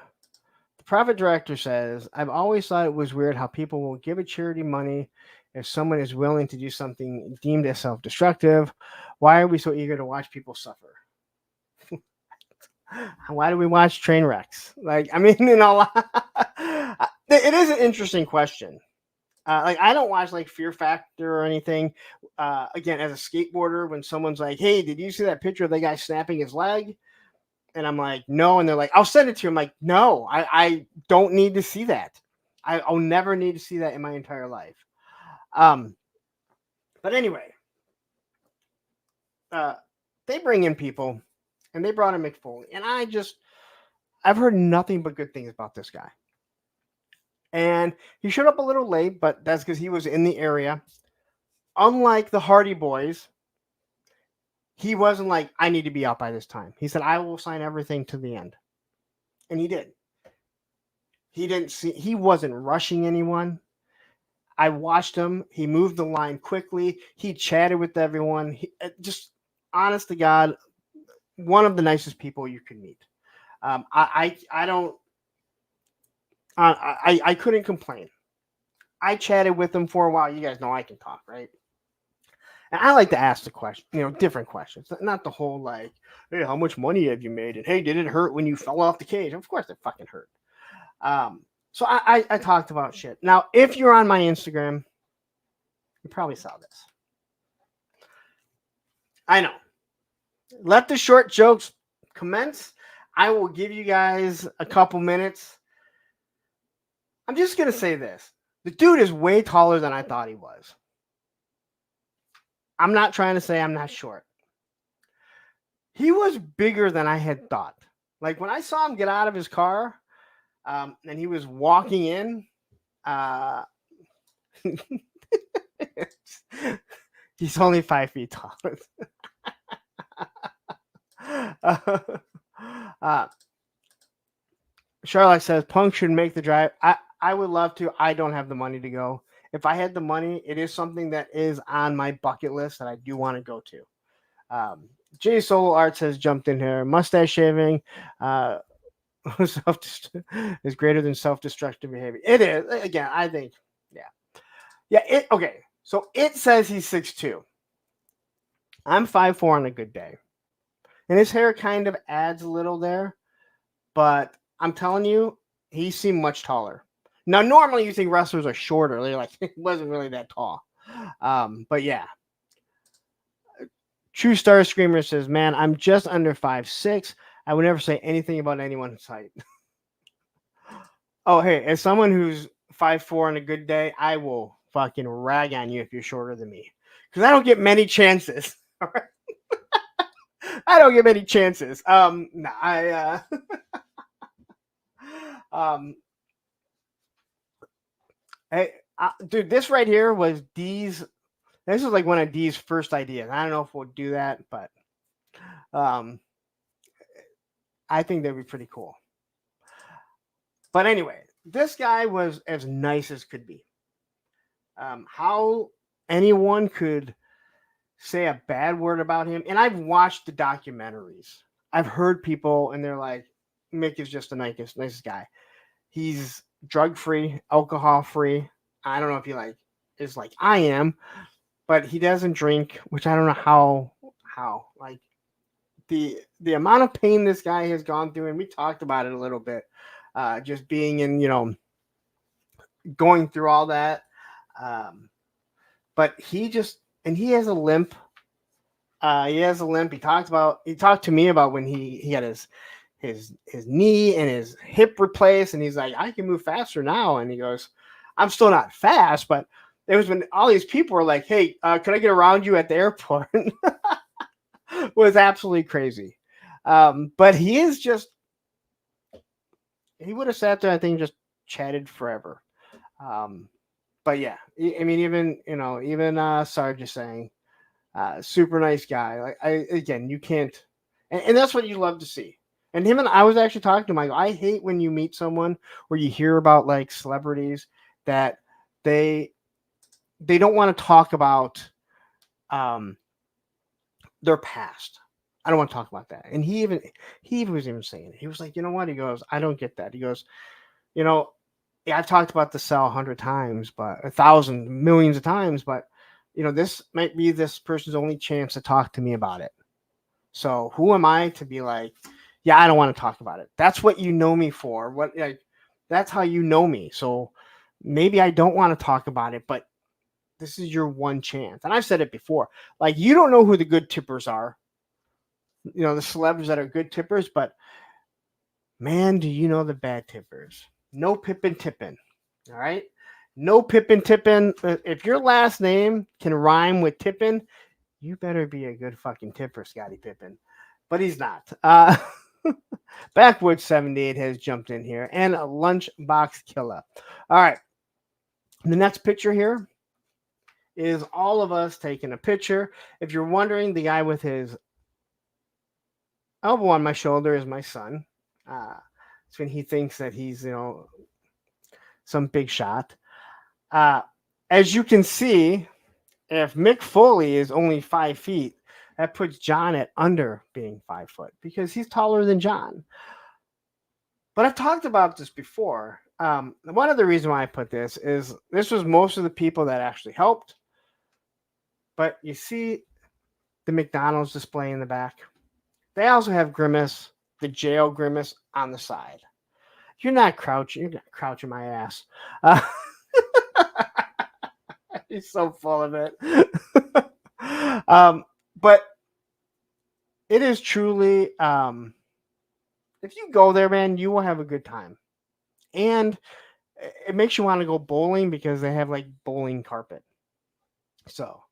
Profit Director says, I've always thought it was weird how people will give a charity money if someone is willing to do something deemed as self-destructive. Why are we so eager to watch people suffer? Why do we watch train wrecks? Like, I mean, it is an interesting question. Like, I don't watch like Fear Factor or anything. Again, as a skateboarder, when someone's like, "Hey, did you see that picture of the guy snapping his leg?" And I'm like, "No," and they're like, "I'll send it to you." I'm like, "No, I don't need to see that. I'll never need to see that in my entire life." But anyway, they bring in people, and they brought in Mick Foley, and I've heard nothing but good things about this guy. And he showed up a little late, but that's because he was in the area. Unlike the Hardy Boys, he wasn't like, I need to be out by this time. He said, I will sign everything to the end. And he did. He wasn't rushing anyone. I watched him. He moved the line quickly. He chatted with everyone. Just honest to God, one of the nicest people you could meet. I couldn't complain. I chatted with him for a while. You guys know I can talk, right? And I like to ask the question, different questions, not the whole like, hey, how much money have you made? And hey, did it hurt when you fell off the cage? Of course it fucking hurt. So I talked about shit. Now, if you're on my Instagram, you probably saw this. I know. Let the short jokes commence. I will give you guys a couple minutes. I'm just going to say this. The dude is way taller than I thought he was. I'm not trying to say I'm not short. He was bigger than I had thought. Like when I saw him get out of his car and he was walking in, he's only 5 feet tall. Charlotte says Punk should make the drive. I would love to. I don't have the money to go. If I had the money, it is something that is on my bucket list that I do want to go to. Jay Solo Arts has jumped in here. Mustache shaving is greater than self-destructive behavior. It is. Again, I think, yeah. Okay. So it says he's 6'2". I'm 5'4" on a good day. And his hair kind of adds a little there. But I'm telling you, he seemed much taller. Now, normally you think wrestlers are shorter. They're like, he wasn't really that tall. But yeah. True Star Screamer says, man, I'm just under 5'6". I would never say anything about anyone's height. Oh, hey, as someone who's 5'4" on a good day, I will fucking rag on you if you're shorter than me. Because I don't get many chances. I don't get many chances. Hey, dude, this right here was Dee's. This is like one of Dee's first ideas. I don't know if we'll do that, but I think that'd be pretty cool. But anyway, this guy was as nice as could be. How anyone could say a bad word about him, and I've watched the documentaries. I've heard people, and they're like, Mick is just the nicest guy. He's drug-free, alcohol-free. I don't know if he is like I am, but he doesn't drink, which I don't know how. Like the amount of pain this guy has gone through, and we talked about it a little bit, just being in, going through all that. But he has a limp. He talked to me about when he had his knee and his hip replaced, and he's like, I can move faster now. And he goes, I'm still not fast, but it was when all these people were like, "Hey, can I get around you at the airport?" Was absolutely crazy. But he is just, he would have sat there, I think, just chatted forever. Um, but yeah, I mean, even Sarge is saying, super nice guy. Like, again, you can't, and that's what you love to see. And him and I was actually talking to him. I hate when you meet someone where you hear about like celebrities that they they don't want to talk about um their past. I don't want to talk about that. And he was even saying it. He was like, you know what? He goes, I don't get that. He goes, you know, yeah, I've talked about the cell 100 times, but 1,000, millions of times, but this might be this person's only chance to talk to me about it. So who am I to be like, yeah, I don't want to talk about it. That's what you know me for. That's how you know me. So maybe I don't want to talk about it, but this is your one chance. And I've said it before. Like, you don't know who the good tippers are. The celebs that are good tippers, but man, do you know the bad tippers? No Pippin tipping. All right? No Pippin tipping. If your last name can rhyme with tipping, you better be a good fucking tipper, Scottie Pippen. But he's not. Backwoods 78 has jumped in here, and a lunchbox killer. All right. The next picture here is all of us taking a picture. If you're wondering, the guy with his elbow on my shoulder is my son. It's when he thinks that he's, some big shot. As you can see, if Mick Foley is only 5 feet, that puts John at under being 5 foot because he's taller than John. But I've talked about this before. One of the reasons why I put this is this was most of the people that actually helped. But you see the McDonald's display in the back. They also have Grimace, the jail Grimace, on the side. You're not crouching my ass. He's so full of it. But it is truly, if you go there, man, you will have a good time. And it makes you want to go bowling because they have like bowling carpet. So,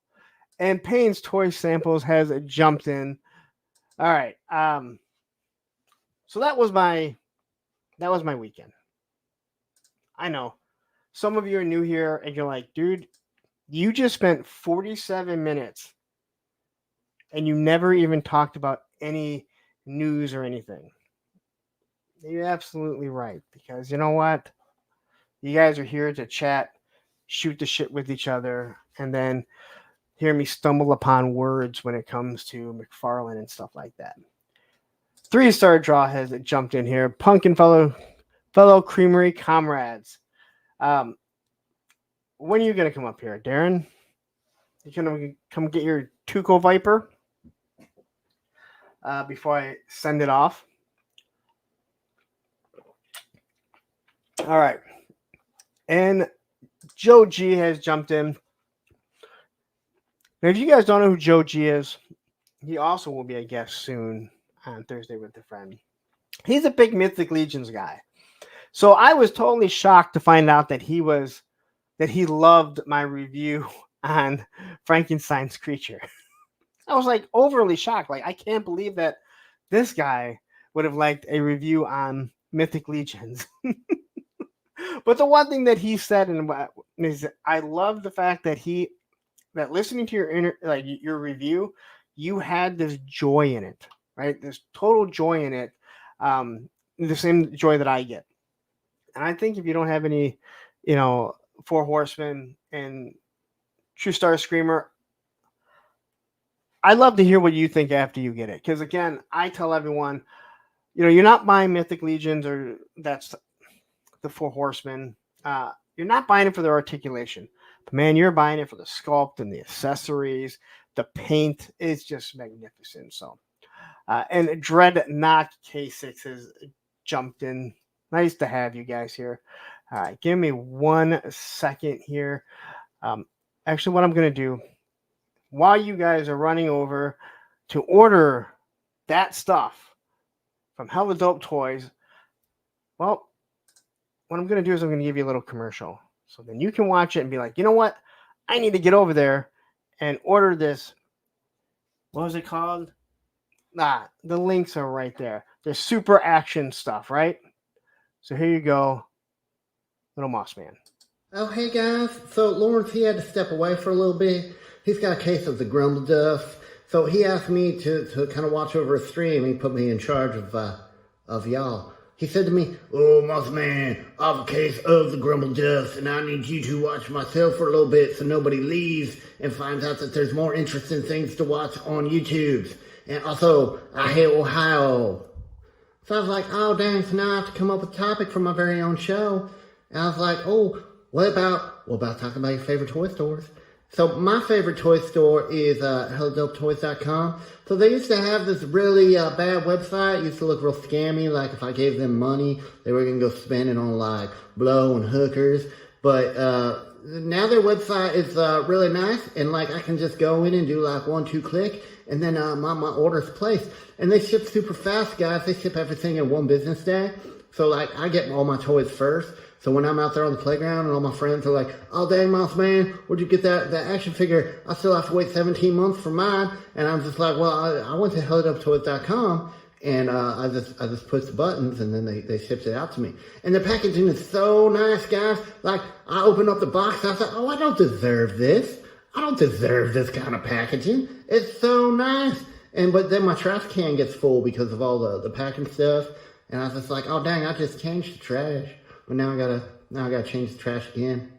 and Payne's Toy Samples has jumped in. All right. So that was my weekend. I know some of you are new here and you're like, dude, you just spent 47 minutes and you never even talked about any news or anything. You're absolutely right, because you know what? You guys are here to chat, shoot the shit with each other, and then hear me stumble upon words when it comes to McFarlane and stuff like that. 3-star draw has jumped in here. Punk and fellow Creamery comrades. When are you going to come up here, Darren? You going to come get your Tuco Viper before I send it off? All right. And Joe G has jumped in. Now, if you guys don't know who Joe G is, he also will be a guest soon on Thursday with a Friend. He's a big Mythic Legions guy. So I was totally shocked to find out that he loved my review on Frankenstein's Creature. I was like overly shocked. Like, I can't believe that this guy would have liked a review on Mythic Legions. But the one thing that he said is, I love the fact that listening to your review, you had this joy in it, right? There's total joy in it. The same joy that I get. And I think if you don't have any, Four Horsemen and True Star Screamer, I'd love to hear what you think after you get it. Because again, I tell everyone, you're not buying Mythic Legions or that's the Four Horsemen. You're not buying it for their articulation. But man, you're buying it for the sculpt and the accessories. The paint is just magnificent. So, and Dread Knock K6 has jumped in. Nice to have you guys here. All right, give me 1 second here. Actually, what I'm going to do, while you guys are running over to order that stuff from Hella Dope Toys, well, what I'm going to do is I'm going to give you a little commercial. So then you can watch it and be like, you know what? I need to get over there and order this. What was it called? The links are right there. There's super action stuff, right? So here you go, little Moss Man. Oh, hey guys. So Lawrence, he had to step away for a little bit. He's got a case of the grumble dust. So he asked me to kind of watch over a stream. He put me in charge of y'all. He said to me, "Oh, Moss Man, I have a case of the grumble dust, and I need you to watch myself for a little bit so nobody leaves and finds out that there's more interesting things to watch on YouTube. And also, I hate Ohio." So I was like, oh, dang, so now I have to come up with a topic for my very own show. And I was like, oh, what about talking about your favorite toy stores? So my favorite toy store is HelloDopeToys.com. So they used to have this really bad website. It used to look real scammy. Like if I gave them money, they were going to go spend it on like blow and hookers. But now their website is really nice. And like I can just go in and do like 1-2 click. And then my order's placed. And they ship super fast, guys. They ship everything in 1 business day. So like I get all my toys first. So when I'm out there on the playground and all my friends are like, oh, dang, Moss Man, where'd you get that action figure? I still have to wait 17 months for mine. And I'm just like, well, I went to HelloDopeToys.com and I just pushed the buttons and then they shipped it out to me. And the packaging is so nice, guys. Like, I opened up the box. I thought, oh, I don't deserve this. I don't deserve this kind of packaging. It's so nice. But then my trash can gets full because of all the packing stuff. And I was just like, oh, dang, I just changed the trash. But now I gotta change the trash again.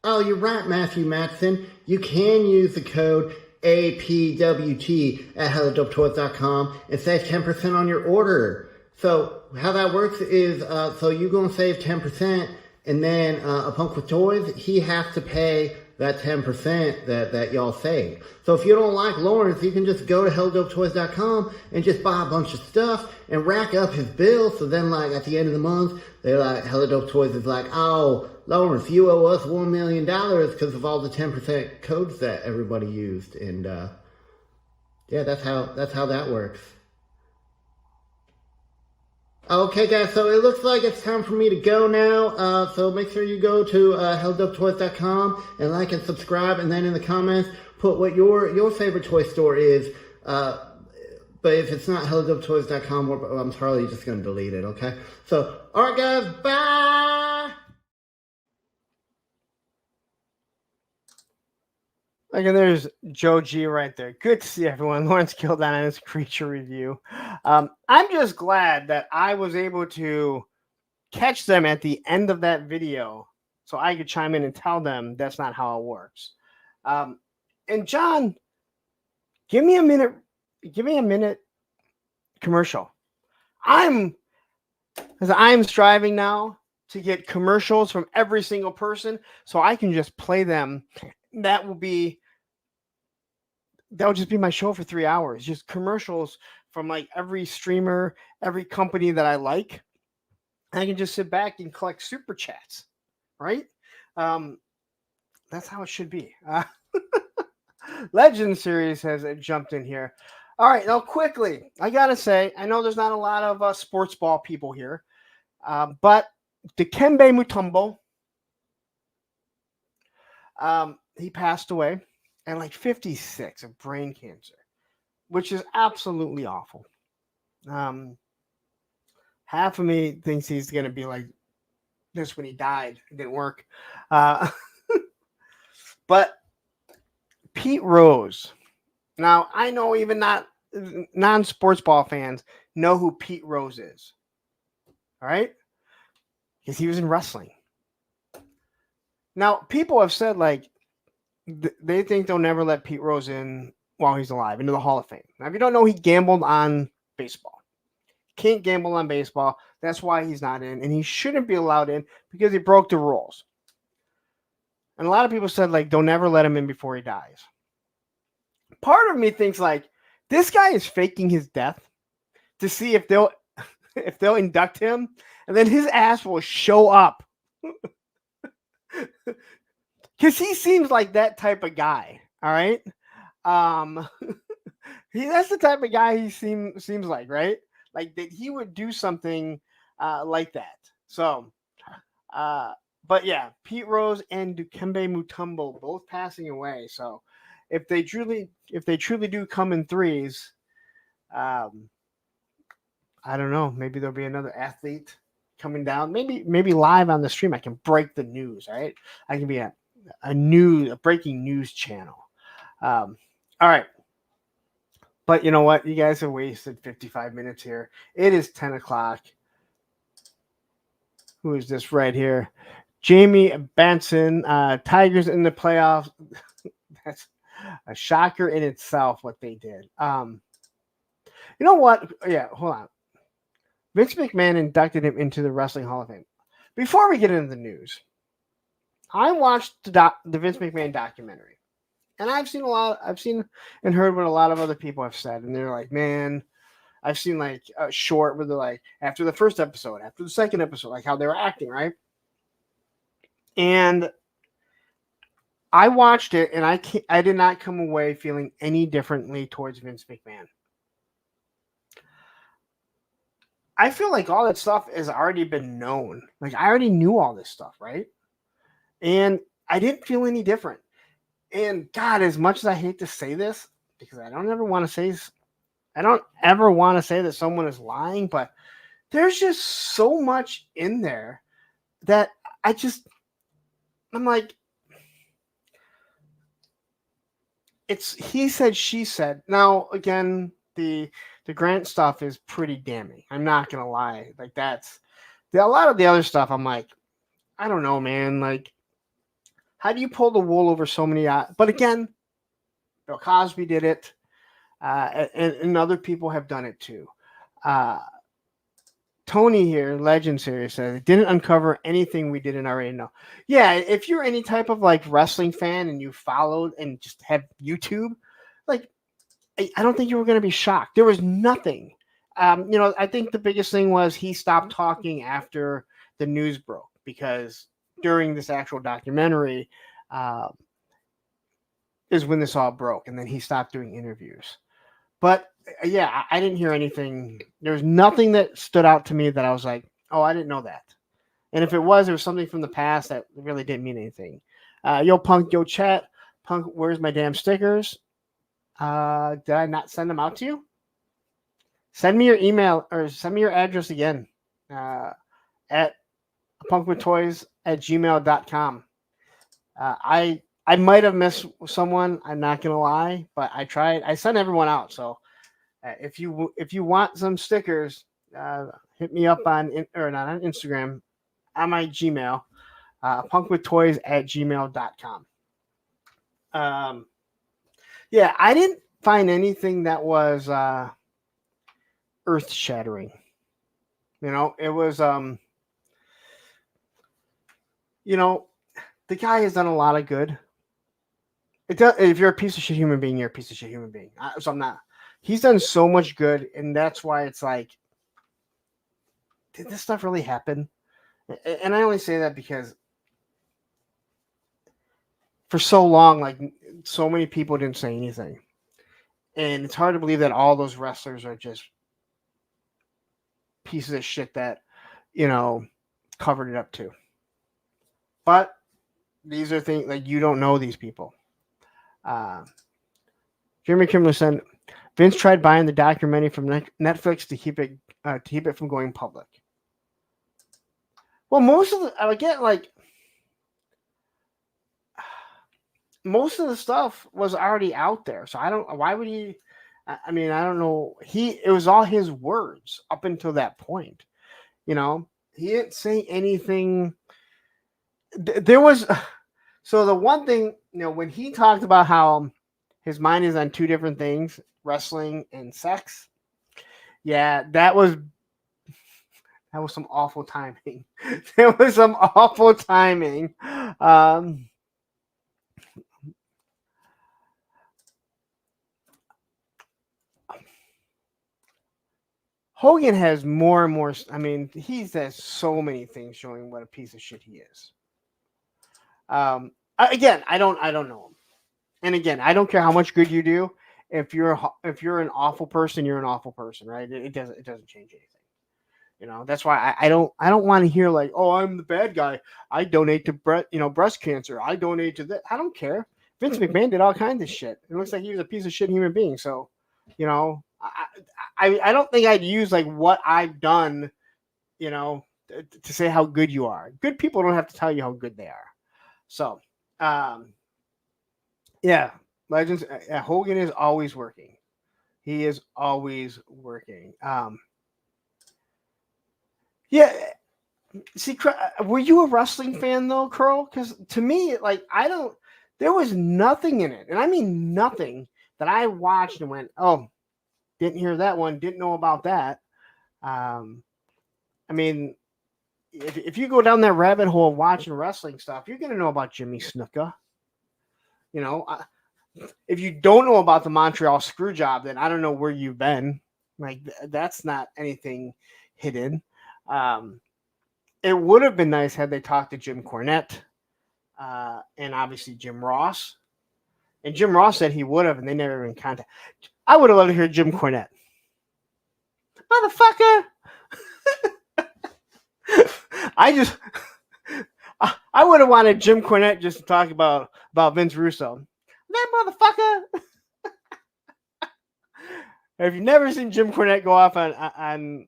Oh, you're right, Matthew Matson. You can use the code APWT at HelloDopeToys.com and save 10% on your order. So how that works is, so you're gonna save 10%, and then a Punk with Toys, he has to pay that 10% that y'all saved. So if you don't like Lawrence, you can just go to HelloDopeToys.com and just buy a bunch of stuff and rack up his bill. So then like at the end of the month, they're like, Hello Dope Toys is like, oh, Lawrence, you owe us $1 million because of all the 10% codes that everybody used. And yeah, that's how that works. Okay, guys, so it looks like it's time for me to go now. So make sure you go to HelloDopeToys.com and like and subscribe. And then in the comments, put what your favorite toy store is. But if it's not HelloDopeToys.com, I'm probably just going to delete it, okay? So, all right, guys, bye! Like, and there's Joe G right there. Good to see everyone. Lawrence Kildown on his creature review. I'm just glad that I was able to catch them at the end of that video so I could chime in and tell them that's not how it works. And John, give me a minute commercial. I'm striving now to get commercials from every single person so I can just play them. That will just be my show for 3 hours. Just commercials from like every streamer, every company that I like. I can just sit back and collect super chats, right? That's how it should be. Legend Series has jumped in here. All right, now quickly, I gotta say, I know there's not a lot of sports ball people here, but Dikembe Mutombo, he passed away at like 56 of brain cancer, which is absolutely awful. Half of me thinks he's going to be like this when he died. It didn't work. But Pete Rose. Now, I know even not non-sports ball fans know who Pete Rose is. All right? Because he was in wrestling. Now, people have said, like, they think they'll never let Pete Rose in while he's alive into the Hall of Fame. Now, if you don't know, he gambled on baseball. Can't gamble on baseball. That's why he's not in. And he shouldn't be allowed in because he broke the rules. And a lot of people said, like, they'll never let him in before he dies. Part of me thinks, like, this guy is faking his death to see if they'll induct him, and then his ass will show up. Because he seems like that type of guy, all right? That's the type of guy he seems like, right? Like that he would do something like that. So But yeah, Pete Rose and Dikembe Mutombo both passing away. So if they truly do come in threes, um, I don't know. Maybe there'll be another athlete coming down. Maybe live on the stream I can break the news. Right, I can be a breaking news channel. All right. But you know what? You guys have wasted 55 minutes here. It is 10 o'clock. Who is this right here? Jamie Benson. Tigers in the playoffs. That's a shocker in itself what they did. You know what? Yeah, hold on. Vince McMahon inducted him into the Wrestling Hall of Fame. Before we get into the news, I watched the Vince McMahon documentary. And I've seen and heard what a lot of other people have said. And they're like, man, I've seen like a short where they're like, after the first episode, after the second episode, like how they were acting, right? And I watched it and I did not come away feeling any differently towards Vince McMahon. I feel like all that stuff has already been known. Like I already knew all this stuff, right? And I didn't feel any different. And God, as much as I hate to say this, because I don't ever want to say that someone is lying, but there's just so much in there that I'm like, it's he said, she said. Now, again, the Grant stuff is pretty damning. I'm not gonna lie. Like a lot of the other stuff. I'm like, I don't know, man. Like, how do you pull the wool over so many? But again, Bill Cosby did it, and other people have done it too. Tony here, Legend Series, says it didn't uncover anything we didn't already know. Yeah, if you're any type of like wrestling fan and you followed and just have YouTube, like I don't think you were going to be shocked. There was nothing. I think the biggest thing was he stopped talking after the news broke because during this actual documentary is when this all broke, and then he stopped doing interviews. But yeah, I didn't hear anything. There was nothing that stood out to me that I was like, oh, I didn't know that. And if it was something from the past that really didn't mean anything. Yo, Punk, yo, chat. Punk, where's my damn stickers? Did I not send them out to you? Send me your email or send me your address again at punkwithtoys@gmail.com. I might have missed someone. I'm not gonna lie, but I tried. I sent everyone out. So if you want some stickers, hit me up not on Instagram, on my Gmail, punkwithtoys@gmail.com. Yeah, I didn't find anything that was earth shattering. It was the guy has done a lot of good. It does. If you're a piece of shit human being, you're a piece of shit human being. So I'm not. He's done so much good, and that's why it's like, did this stuff really happen? And I only say that because for so long, like so many people didn't say anything, and it's hard to believe that all those wrestlers are just pieces of shit that covered it up too. But these are things like you don't know these people. Jeremy Kimler said Vince tried buying the documentary from Netflix to keep it from going public. Well, most of the stuff was already out there, so I don't. Why would he? I mean, I don't know. It was all his words up until that point. He didn't say anything. There was. So the one thing, when he talked about how his mind is on two different things, wrestling and sex. Yeah, that was some awful timing. There was some awful timing. Hogan has more and more. I mean, he has so many things showing what a piece of shit he is. Again, I don't know him, and again, I don't care how much good you do. If you're an awful person, you're an awful person, right? It doesn't change anything. That's why I don't want to hear like, oh, I'm the bad guy. I donate to breast cancer. I donate to that. I don't care. Vince McMahon did all kinds of shit. It looks like he was a piece of shit human being. So, I don't think I'd use like what I've done, to say how good you are. Good people don't have to tell you how good they are. So, yeah, Legends. Hogan is always working. He is always working. Yeah. See, were you a wrestling fan though, Curl? Because to me, like, there was nothing in it, and I mean nothing that I watched and went, oh, didn't hear that one, didn't know about that. I mean, if you go down that rabbit hole watching wrestling stuff, you're gonna know about Jimmy Snuka. If you don't know about the Montreal Screwjob, then I don't know where you've been. Like, that's not anything hidden. It would have been nice had they talked to Jim Cornette and obviously Jim Ross. And Jim Ross said he would have, and they never even contacted. I would have loved to hear Jim Cornette. Motherfucker! I would have wanted Jim Cornette just to talk about Vince Russo. That motherfucker! If you've never seen Jim Cornette go off on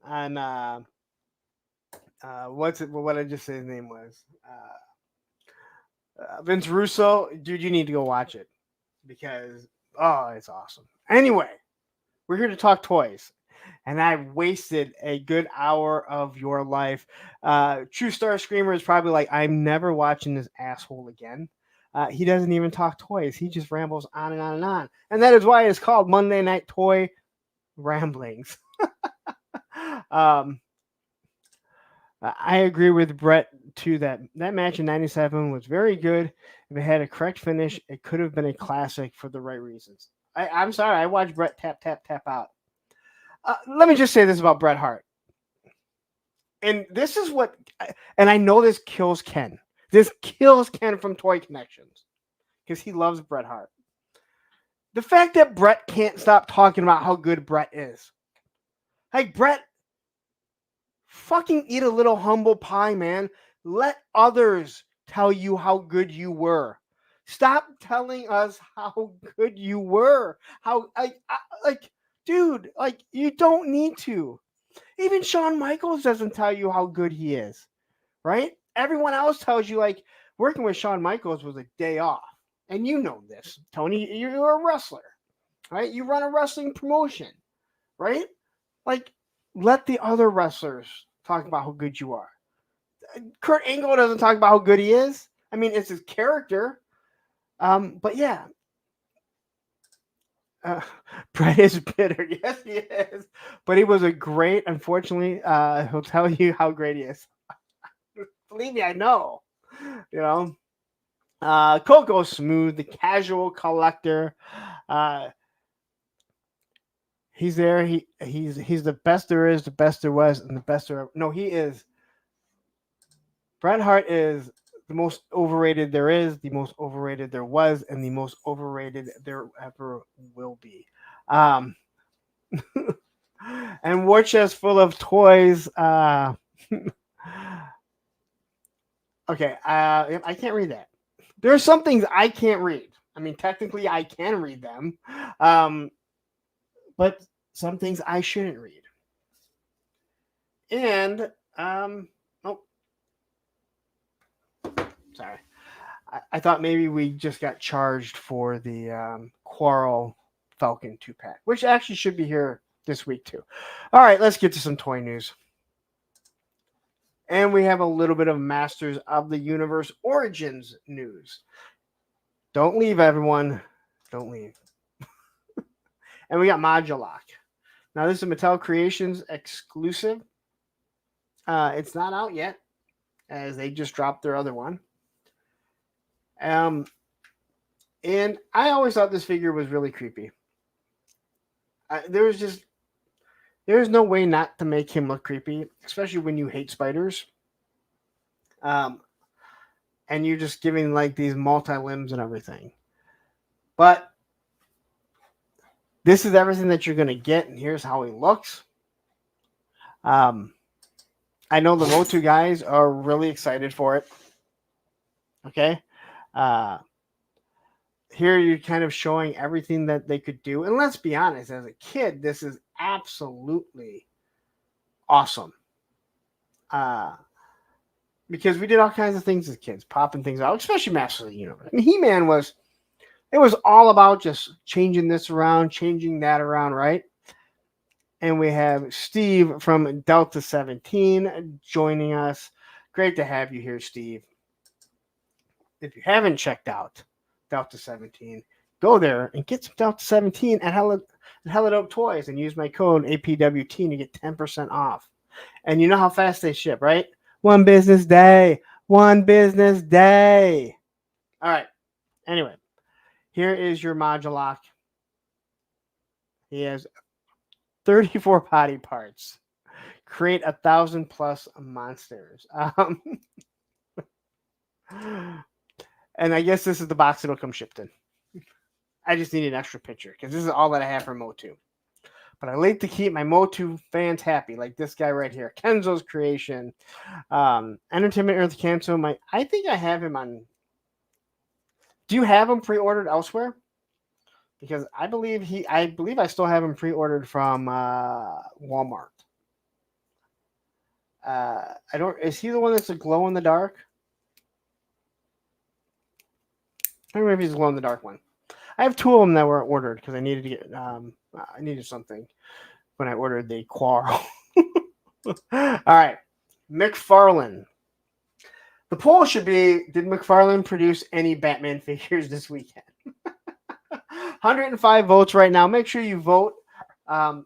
what I just said his name was, Vince Russo, dude, you need to go watch it because it's awesome. Anyway, we're here to talk toys, and I wasted a good hour of your life. True Star Screamer is probably like, I'm never watching this asshole again. He doesn't even talk toys. He just rambles on and on and on, and that is why it's called Monday Night Toy Ramblings. I agree with Brett too that match in '97 was very good. If it had a correct finish, it could have been a classic for the right reasons. I'm sorry, I watched Brett tap out. Let me just say this about Bret Hart, and this is what, and I know this kills Ken. This kills Ken from Toy Connections because he loves Bret Hart. The fact that Bret can't stop talking about how good Bret is. Like, Bret, fucking eat a little humble pie, man. Let others tell you how good you were. Stop telling us how good you were. Dude, like, you don't need to. Even Shawn Michaels doesn't tell you how good he is, right? Everyone else tells you, like, working with Shawn Michaels was a day off. And you know this, Tony. You're a wrestler, right? You run a wrestling promotion, right? Like, let the other wrestlers talk about how good you are. Kurt Angle doesn't talk about how good he is. I mean, it's his character. But yeah. Bret is bitter. Yes, he is. But he was a great, unfortunately, he'll tell you how great he is. Believe me, I know. Coco Smooth, the casual collector. He's there. He's the best there is, the best there was, and the best there ever. No, he is. Bret Hart is the most overrated there is, the most overrated there was, and the most overrated there ever will be. And War Chest full of toys. Okay, I can't read that. There are some things I can't read. I mean, technically, I can read them, but some things I shouldn't read. And sorry, I thought maybe we just got charged for the Quarrel Falcon 2-pack, which actually should be here this week too. All right, let's get to some toy news. And we have a little bit of Masters of the Universe Origins news. Don't leave, everyone. Don't leave. And we got Modulok. Now, this is a Mattel Creations exclusive. It's not out yet, as they just dropped their other one. And I always thought this figure was really creepy. There's no way not to make him look creepy, especially when you hate spiders. And you're just giving like these multi-limbs and everything. But this is everything that you're going to get, and here's how he looks. I know the Motu guys are really excited for it. Okay. Here you're kind of showing everything that they could do. And let's be honest, as a kid, this is absolutely awesome. Because we did all kinds of things as kids, popping things out, especially Masters of the Universe. I mean, He-Man was all about just changing this around, changing that around, right? And we have Steve from Delta 17 joining us. Great to have you here, Steve. If you haven't checked out Delta 17, go there and get some Delta 17 at Hella Toys and use my code APWT to get 10% off. And you know how fast they ship, right? One business day. One business day. All right. Anyway, here is your Modulock. He has 34 body parts. Create 1,000+ monsters. And I guess this is the box that'll come shipped in. I just need an extra picture because this is all that I have for Motu. But I like to keep my Motu fans happy, like this guy right here, Kenzo's creation. Entertainment Earth Kenzo. I think I have him on. Do you have him pre-ordered elsewhere? Because I believe I still have him pre-ordered from Walmart. I don't. Is he the one that's a glow in the dark? I don't know if he's a glow in the dark one. I have two of them that were ordered because I needed to get. I needed something when I ordered the Quarrel. All right, McFarlane. The poll should be: did McFarlane produce any Batman figures this weekend? 105 votes right now. Make sure you vote. Only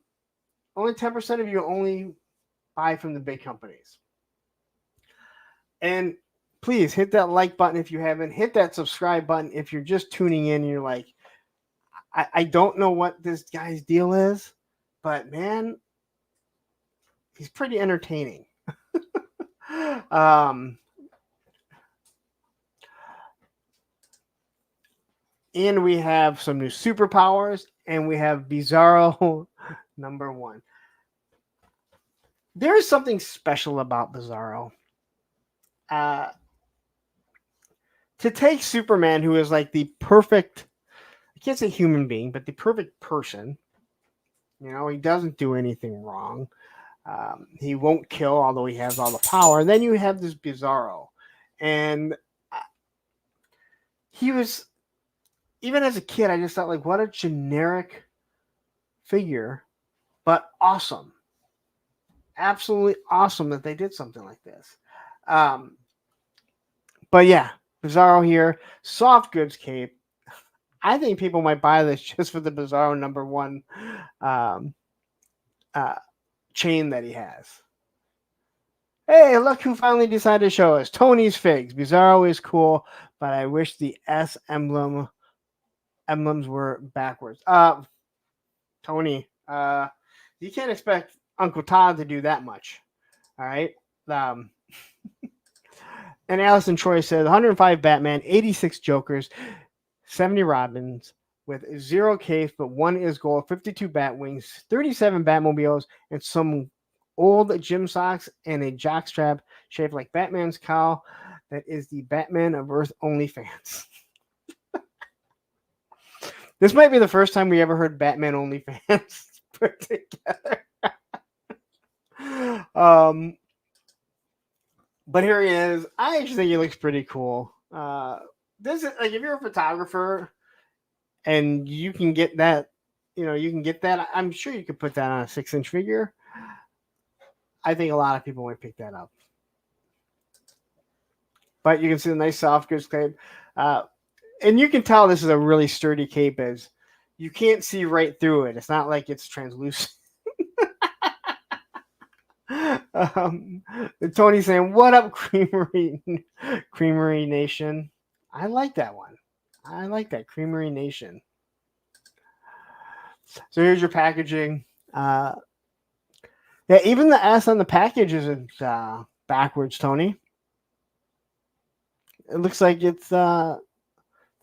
10% of you only buy from the big companies. And please hit that like button if you haven't. Hit that subscribe button if you're just tuning in and you're like, I don't know what this guy's deal is, but man, he's pretty entertaining. And we have some new superpowers, and we have Bizarro #1. There is something special about Bizarro. To take Superman, who is like the perfect, I can't say human being, but the perfect person. You know, he doesn't do anything wrong. He won't kill, although he has all the power. And then you have this Bizarro. And he was, even as a kid, I just thought, like, what a generic figure, but awesome. Absolutely awesome that they did something like this. But yeah, Bizarro here, soft goods cape. I think people might buy this just for the Bizarro #1 chain that he has. Hey, look who finally decided to show us. Tony's Figs. Bizarro is cool, but I wish the S emblems were backwards. Tony, you can't expect Uncle Todd to do that much. All right. And Allison Troy says 105 Batman, 86 Jokers, 70 Robins with 0 capes, but 1 is gold, 52 Batwings, 37 Batmobiles, and some old gym socks and a jockstrap shaped like Batman's cowl. That is the Batman of Earth OnlyFans. This might be the first time we ever heard Batman OnlyFans put together. But here he is. I actually think he looks pretty cool. This is like, if you're a photographer and you can get that, I'm sure you could put that on a 6-inch figure. I think a lot of people might pick that up. But you can see the nice soft goods cape. And you can tell this is a really sturdy cape, as you can't see right through it. It's not like it's translucent. Tony's saying, "What up, Creamery Nation?" I like that one. I like that, Creamery Nation. So here's your packaging. Yeah, even the S on the package isn't backwards, Tony. It looks like it's the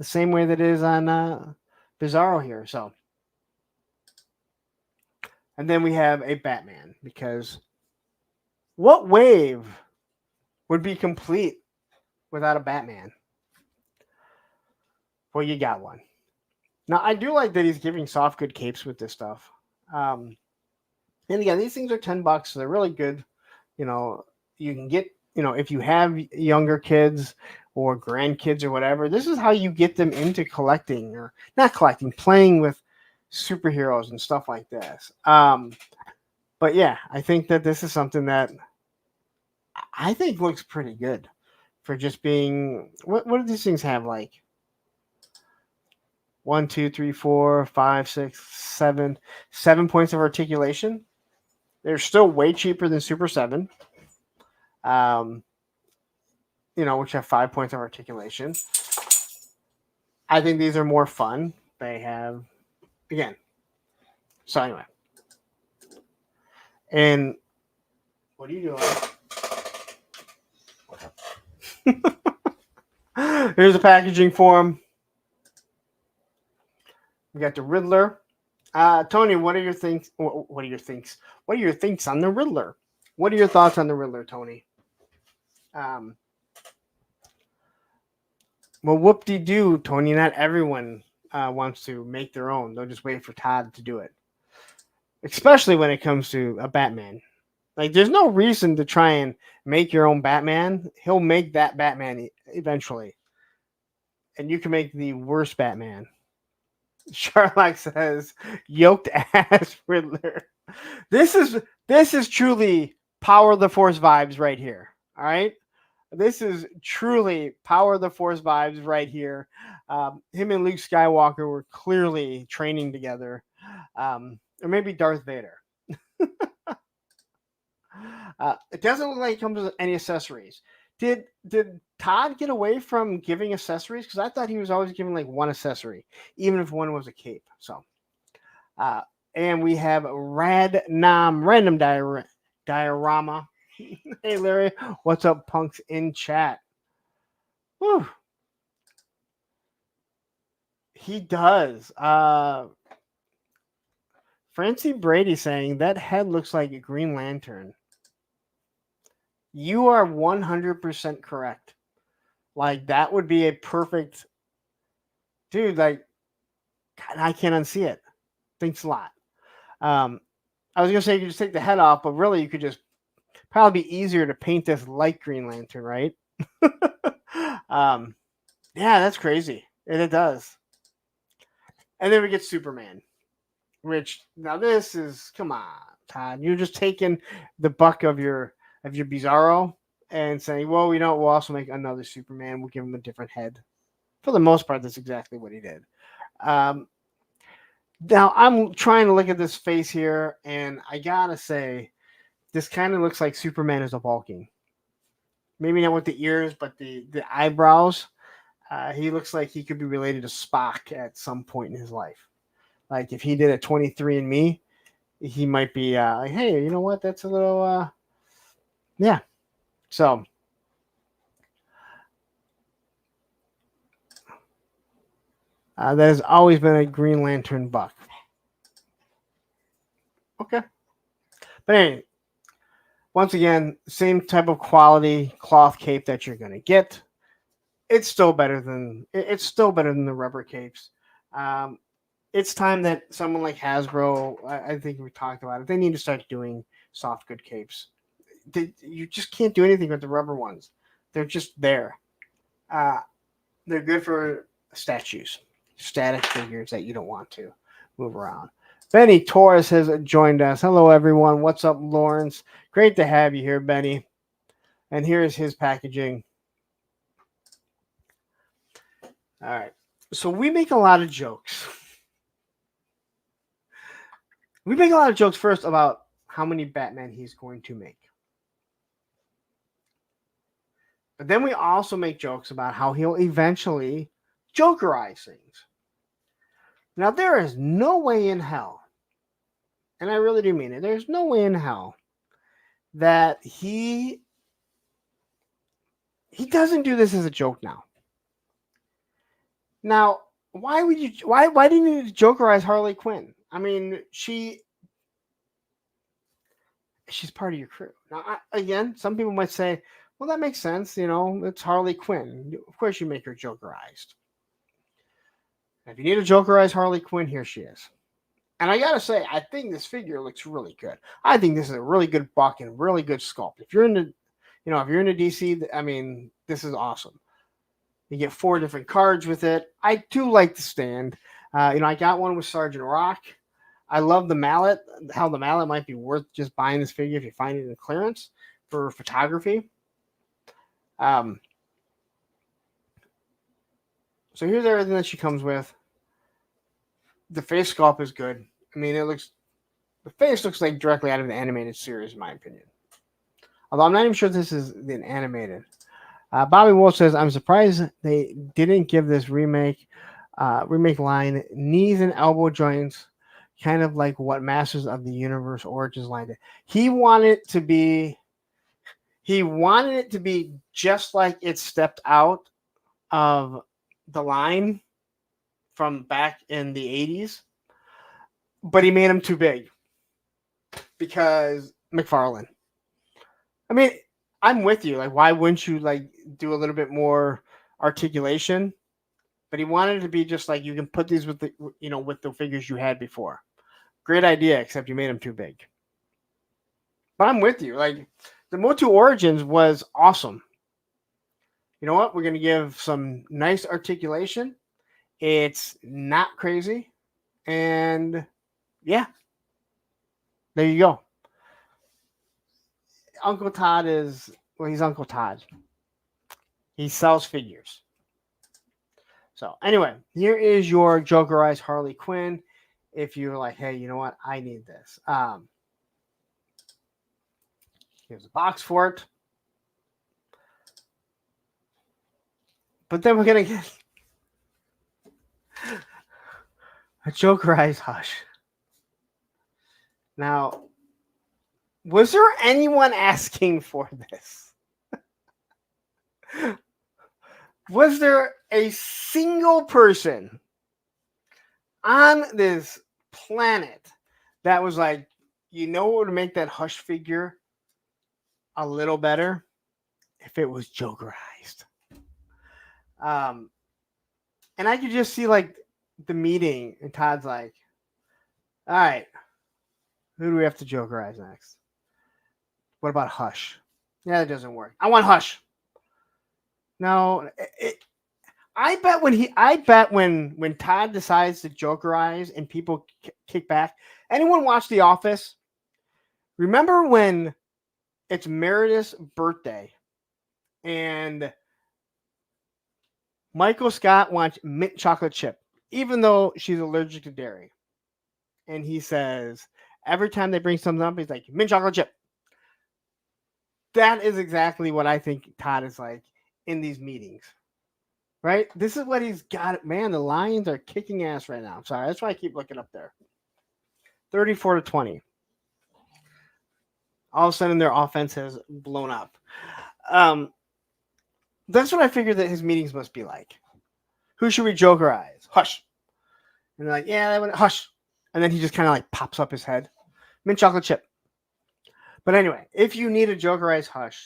same way that it is on Bizarro here. So, and then we have a Batman, because What wave would be complete without a Batman? Well, you got one. Now, I do like that he's giving soft good capes with this stuff. And again, these things are $10, so they're really good. You know, you can get, if you have younger kids or grandkids or whatever, this is how you get them into collecting, or not collecting, playing with superheroes and stuff like this. But yeah, I think that this is something that I think looks pretty good for just being. What do these things have, like? 1, 2, 3, 4, 5, 6, 7, 7 points of articulation. They're still way cheaper than Super 7. Which have 5 points of articulation. I think these are more fun. They have, again. So anyway. And what are you doing? Here's the packaging for them. We got the Riddler. Tony, what are your things? What are your things? What are your things on the Riddler? What are your thoughts on the Riddler, Tony? Well, whoop-de-doo, Tony. Not everyone wants to make their own. They'll just wait for Todd to do it. Especially when it comes to a Batman. Like, there's no reason to try and make your own Batman. He'll make that Batman eventually. And you can make the worst Batman. Sherlock says, yoked ass Riddler. This is truly Power of the Force vibes right here. All right? This is truly Power of the Force vibes right here. Him and Luke Skywalker were clearly training together. Or maybe Darth Vader. It doesn't look like it comes with any accessories. Did Todd get away from giving accessories? Because I thought he was always giving like one accessory, even if one was a cape. So, and we have random diorama. Hey Larry, what's up, punks in chat? Whew. He does. Francie Brady saying that head looks like a Green Lantern. You are 100% correct. Like, that would be a perfect... Dude, like, God, I can't unsee it. Thanks a lot. I was going to say you could just take the head off, but really you could just... Probably be easier to paint this like Green Lantern, right? Yeah, that's crazy. And it does. And then we get Superman. Which, now this is... Come on, Todd. You're just taking the buck of your Bizarro and saying, well, we'll also make another Superman. We'll give him a different head. For the most part, that's exactly what he did. Now, I'm trying to look at this face here, and I gotta say, this kind of looks like Superman is evolving. Maybe not with the ears, but the eyebrows. He looks like he could be related to Spock at some point in his life. Like, if he did a 23andMe, he might be like, hey, you know what? That's a little... Yeah. So that has always been a Green Lantern buck. Okay. But anyway, once again, same type of quality cloth cape that you're going to get. It's still better than the rubber capes. It's time that someone like Hasbro, I think we talked about it, they need to start doing soft good capes. You just can't do anything with the rubber ones. They're just there. They're good for statues, static figures that you don't want to move around. Benny Torres has joined us. Hello, everyone. What's up, Lawrence? Great to have you here, Benny. And here's his packaging. All right. So we make a lot of jokes. We make a lot of jokes first about how many Batman he's going to make. But then we also make jokes about how he'll eventually Jokerize things. Now, there is no way in hell, and I really do mean it, there's no way in hell that he doesn't do this as a joke now. Now, why didn't you Jokerize Harley Quinn? I mean, she's part of your crew. Now, again, some people might say, well, that makes sense. It's Harley Quinn. Of course, you make her Jokerized. If you need a Jokerized Harley Quinn, here she is. And I gotta say, I think this figure looks really good. I think this is a really good buck and really good sculpt. If you're into DC, I mean, this is awesome. You get 4 different cards with it. I do like the stand. I got one with Sergeant Rock. I love the mallet. How the mallet might be worth just buying this figure if you find it in clearance for photography. So here's everything that she comes with. The face sculpt is good. I mean, the face looks like directly out of the animated series, in my opinion. Although I'm not even sure this is an animated. Bobby Wolf says, I'm surprised they didn't give this remake line knees and elbow joints, kind of like what Masters of the Universe Origins line did. He wanted it to be just like it stepped out of the line from back in the 80s, but he made them too big because McFarlane. I mean, I'm with you. Like, why wouldn't you do a little bit more articulation? But he wanted it to be just like you can put these with the figures you had before. Great idea, except you made them too big. But I'm with you. Like, the Motu Origins was awesome. You know what? We're going to give some nice articulation. It's not crazy. And yeah, there you go. Uncle Todd he's Uncle Todd. He sells figures. So anyway, here is your Jokerized Harley Quinn. If you're like, hey, you know what? I need this. Here's a box for it. But then we're going to get a Jokerized Hush. Now, was there anyone asking for this? Was there a single person on this planet that was like, what would make that Hush figure a little better? If it was Jokerized. And I could just see the meeting, and Todd's like, all right, who do we have to Jokerize next? What about Hush? Yeah, that doesn't work. I want Hush. No, I bet when Todd decides to Jokerize and people kick back. Anyone watch The Office? Remember when it's Meredith's birthday and Michael Scott wants mint chocolate chip, even though she's allergic to dairy. And he says, every time they bring something up, he's like, mint chocolate chip. That is exactly what I think Todd is like in these meetings. Right? This is what he's got. Man, the Lions are kicking ass right now. I'm sorry. That's why I keep looking up there. 34-20. All of a sudden, their offense has blown up. That's what I figured that his meetings must be like. Who should we Jokerize? Hush. And they're like, yeah, that would Hush. And then he just kind of pops up his head. Mint chocolate chip. But anyway, if you need a Jokerized Hush,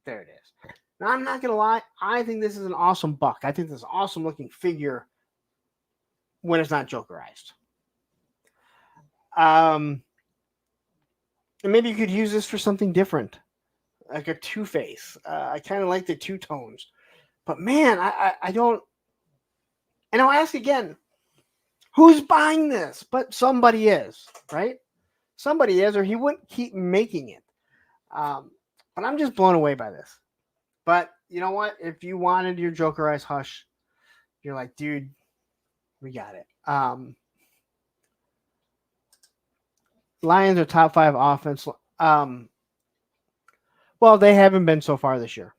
there it is. Now, I'm not going to lie. I think this is an awesome buck. I think this is an awesome looking figure when it's not Jokerized. And maybe you could use this for something different, like a Two-Face. I kind of like the two tones. But man, I don't. And I'll ask again, who's buying this? But somebody is, right? Somebody is, or he wouldn't keep making it. But I'm just blown away by this. But you know what? If you wanted your Jokerized Hush, you're like, dude, we got it. Lions are top 5 offense. Well, they haven't been so far this year.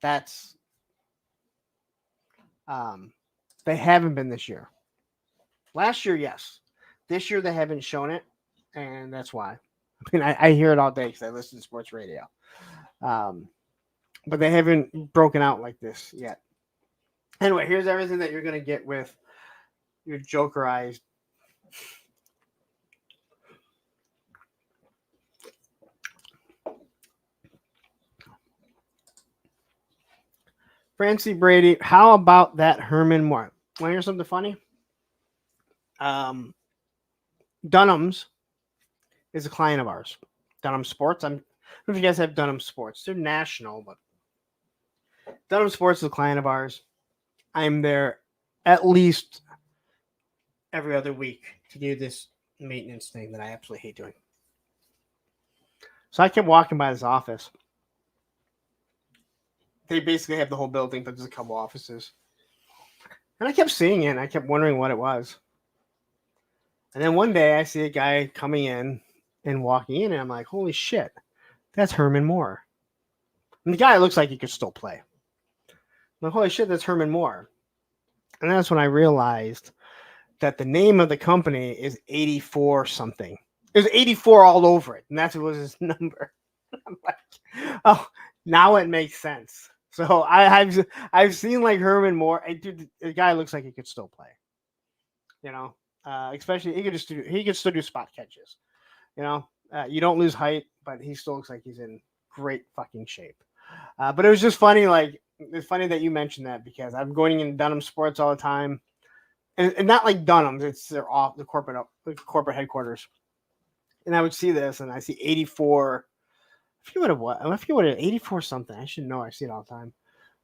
That's they haven't been this year. Last year, yes. This year they haven't shown it, and that's why. I mean, I hear it all day because I listen to sports radio. But they haven't broken out like this yet. Anyway, here's everything that you're going to get with your Jokerized Francie Brady, how about that Herman Moore? Want to hear something funny? Dunham's is a client of ours. Dunham Sports. I don't know if you guys have Dunham Sports. They're national, but Dunham Sports is a client of ours. I'm there at least every other week to do this maintenance thing that I absolutely hate doing. So I kept walking by this office. They basically have the whole building, but there's a couple offices. And I kept seeing it, and I kept wondering what it was. And then one day I see a guy coming in and walking in, and I'm like, holy shit, that's Herman Moore. And the guy looks like he could still play. I'm like, holy shit, that's Herman Moore. And that's when I realized that the name of the company is 84 something. There's 84 all over it, and that's what was his number. I'm like, oh, now it makes sense. So I've seen like Herman Moore. Dude, the guy looks like he could still play. You know, especially he could still do spot catches. You know, you don't lose height, but he still looks like he's in great fucking shape. But it was just funny. Like it's funny that you mentioned that because I'm going in Dunham Sports all the time, and not like Dunham's. It's their off the corporate headquarters. And I would see this, and I see 84. I forget what it was. I forget what it 84 something. I should know. I see it all the time.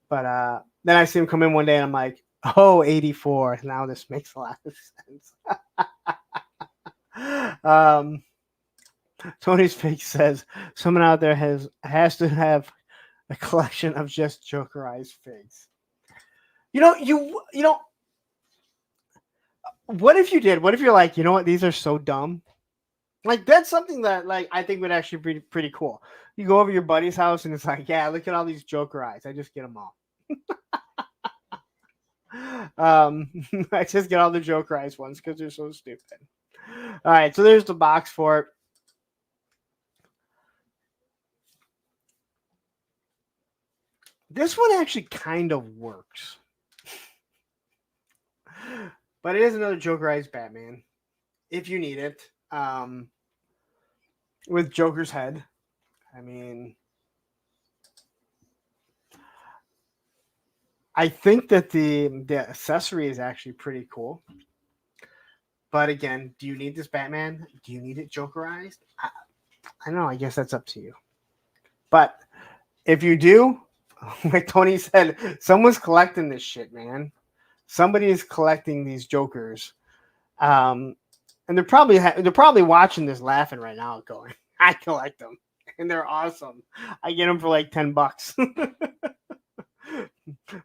But then I see him come in one day, and I'm like, oh, 84. Now this makes a lot of sense. Tony's Fake says someone out there has to have a collection of just Jokerized figs. You know. What if you did? What if you're like, you know what? These are so dumb. Like that's something that like I think would actually be pretty cool. You go over your buddy's house and it's like, yeah, look at all these Jokerized. I just get them all. I just get all the Jokerized ones because they're so stupid. All right, so there's the box for it. This one actually kind of works. But it is another Jokerized Batman. If you need it. With Joker's head. I mean, I think that the accessory is actually pretty cool. But again, do you need this Batman? Do you need it Jokerized? I don't know. I guess that's up to you. But if you do, like Tony said, someone's collecting this shit, man. Somebody is collecting these Jokers. And they're probably watching this laughing right now going, I collect them. And they're awesome. I get them for like $10.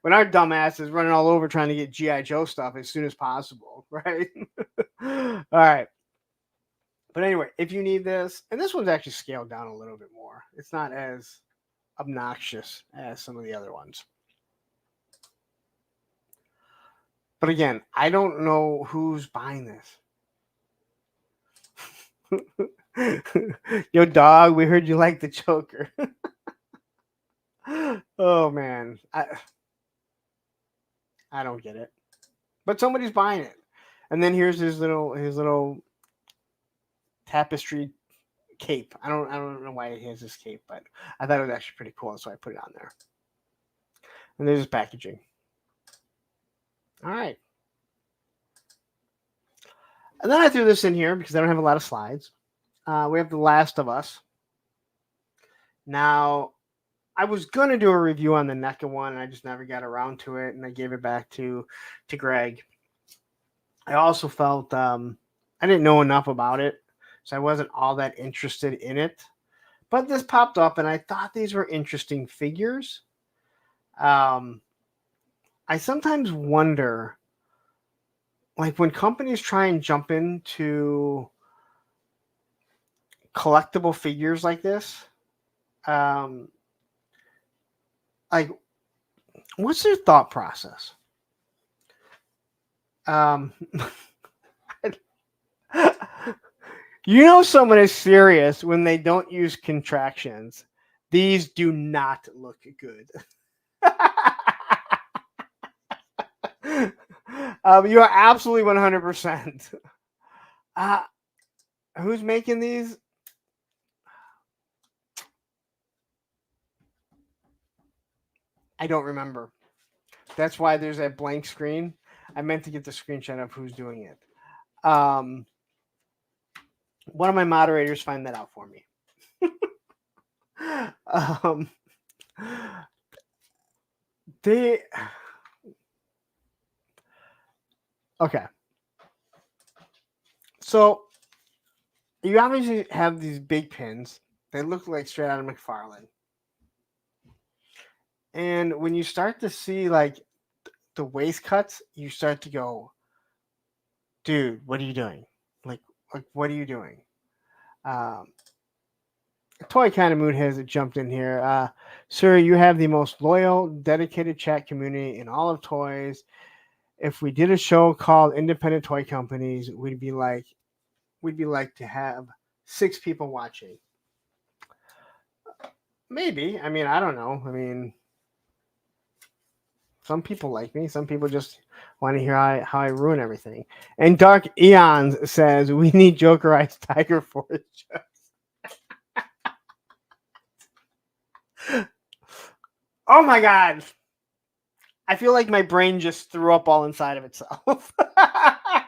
When our dumbass is running all over trying to get G.I. Joe stuff as soon as possible, right? All right. But anyway, if you need this, and this one's actually scaled down a little bit more. It's not as obnoxious as some of the other ones. But again, I don't know who's buying this. Yo, dog, we heard you like the Joker. Oh man, I don't get it, but somebody's buying it. And then here's his little tapestry cape. I don't know why he has this cape, but I thought it was actually pretty cool, so I put it on there. And there's his packaging. All right. And then I threw this in here because I don't have a lot of slides. We have The Last of Us. Now, I was going to do a review on the NECA one, and I just never got around to it, and I gave it back to Greg. I also felt I didn't know enough about it, so I wasn't all that interested in it. But this popped up, and I thought these were interesting figures. I sometimes wonder, like when companies try and jump into collectible figures like this, like what's their thought process? You know someone is serious when they don't use contractions. These do not look good. You are absolutely 100%. Who's making these? I don't remember. That's why there's that blank screen. I meant to get the screenshot of who's doing it. One of my moderators find that out for me. um, they okay. So you obviously have these big pins. They look like straight out of McFarlane. And when you start to see like the waist cuts, you start to go, dude, what are you doing? Like what are you doing? Toy Kind of Mood has jumped in here. Sir, you have the most loyal, dedicated chat community in all of toys. If we did a show called Independent Toy Companies, we'd be like to have 6 people watching. Maybe. I mean, I don't know. I mean, some people like me. Some people just want to hear how I ruin everything. And Dark Eons says we need Jokerized Tiger Force. Oh my god! I feel like my brain just threw up all inside of itself. I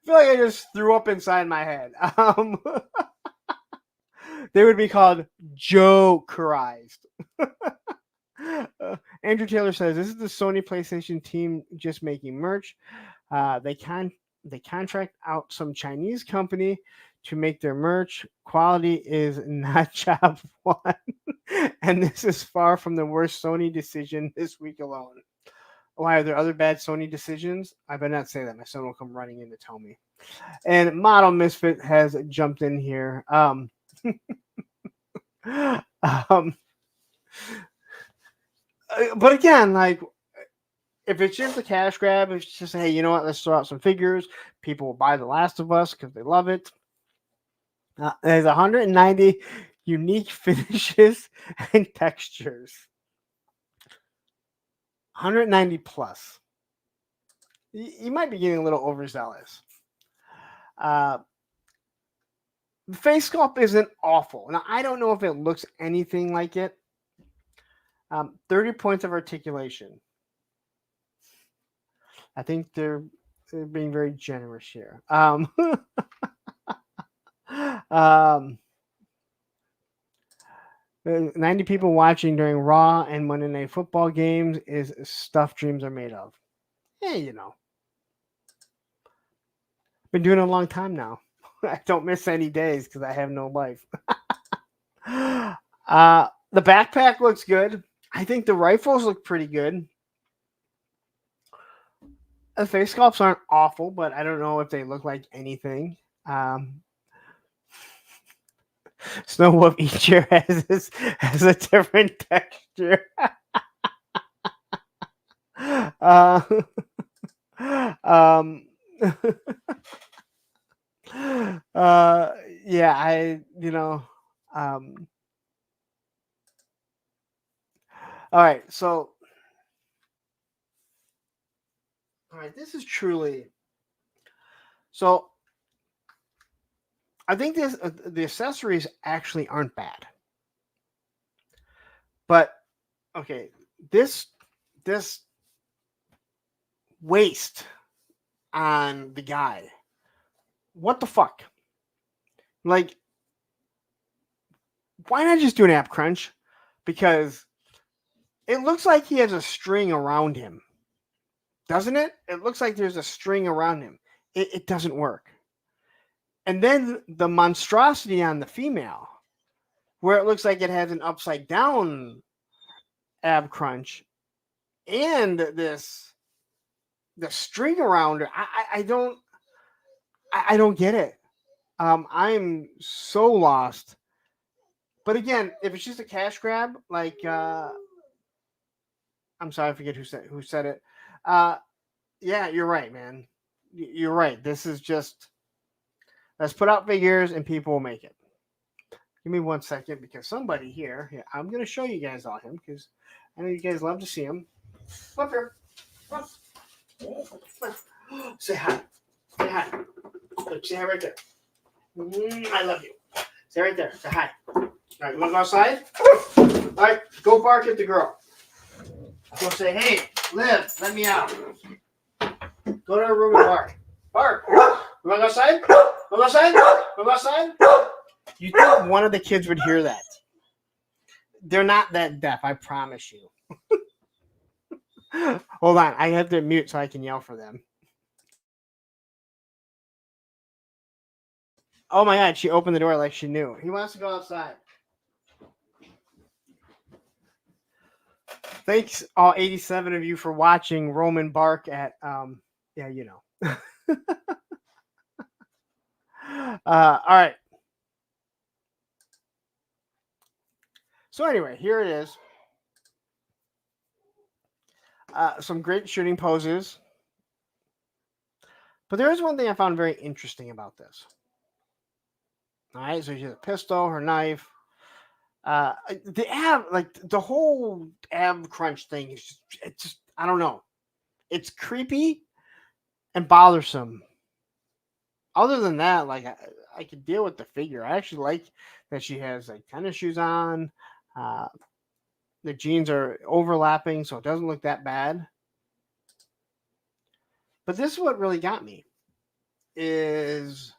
feel like I just threw up inside my head. They would be called Jokerized. Andrew Taylor says this is the Sony PlayStation team just making merch. They contract out some Chinese company to make their merch. Quality is not job one, and this is far from the worst Sony decision this week alone. Why are there other bad Sony decisions? I better not say that. My son will come running in to tell me. And Model Misfit has jumped in here. But again, like, if it's just a cash grab, it's just, hey, you know what? Let's throw out some figures. People will buy The Last of Us because they love it. There's 190 unique finishes and textures. 190 plus. You might be getting a little overzealous. The face sculpt isn't awful. Now, I don't know if it looks anything like it. 30 points of articulation. I think they're being very generous here. 90 people watching during Raw and Monday Night Football games is stuff dreams are made of. Hey, you know. Been doing it a long time now. I don't miss any days because I have no life. The backpack looks good. I think the rifles look pretty good. The face sculpts aren't awful, but I don't know if they look like anything. Snow Wolf each year has a different texture. Yeah, all right, so all right, this is truly so I think the accessories actually aren't bad. But okay, this waist on the guy. What the fuck? Like, why not just do an app crunch? Because it looks like he has a string around him. Doesn't it? It looks like there's a string around him. It doesn't work. And then the monstrosity on the female, where it looks like it has an upside down ab crunch, and the string around her. I don't get it. I'm so lost. But again, if it's just a cash grab, like I'm sorry, I forget who said it. Yeah, you're right, man. You're right. This is just, let's put out figures and people will make it. Give me 1 second because somebody here, I'm going to show you guys all him because I know you guys love to see him. Come up here. Come on. Say hi. Say hi. Look, say hi right there. I love you. Say right there. Say hi. All right, you want to go outside? All right, go bark at the girl. Go say, hey, Liv, let me out. Go to our room and bark. Bark. You want to go outside? Go outside? Go outside? You think one of the kids would hear that? They're not that deaf, I promise you. Hold on, I have to mute so I can yell for them. Oh my God, she opened the door like she knew. He wants to go outside. Thanks, all 87 of you, for watching Roman bark at, yeah, you know. All right. So anyway, here it is. Some great shooting poses. But there is one thing I found very interesting about this. All right, so she has a pistol, her knife. The ab, like the whole ab crunch thing is just, it's just, I don't know. It's creepy and bothersome. Other than that, like I could deal with the figure. I actually like that she has like tennis shoes on. The jeans are overlapping, so it doesn't look that bad. But this is what really got me is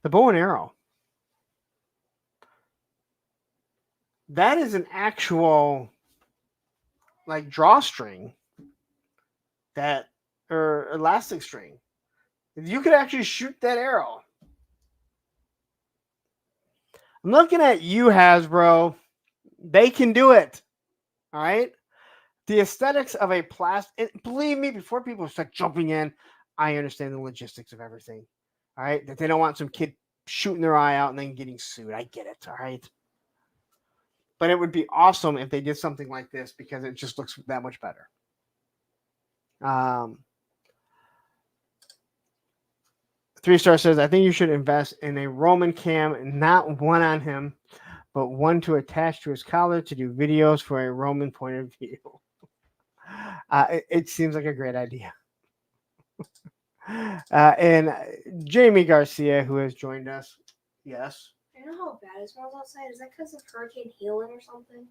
the bow and arrow. That is an actual like drawstring that or elastic string. You could actually shoot that arrow. I'm looking at you, Hasbro. They can do it. All right. The aesthetics of a plastic. Believe me, before people start jumping in, I understand the logistics of everything. All right. That they don't want some kid shooting their eye out and then getting sued. I get it. All right. But it would be awesome if they did something like this because it just looks that much better. 3-star says, I think you should invest in a Roman cam, not one on him, but one to attach to his collar to do videos for a Roman point of view. It seems like a great idea. And Jamie Garcia, who has joined us. Yes. I know how bad it smells outside. Is that because of Hurricane Helen or something?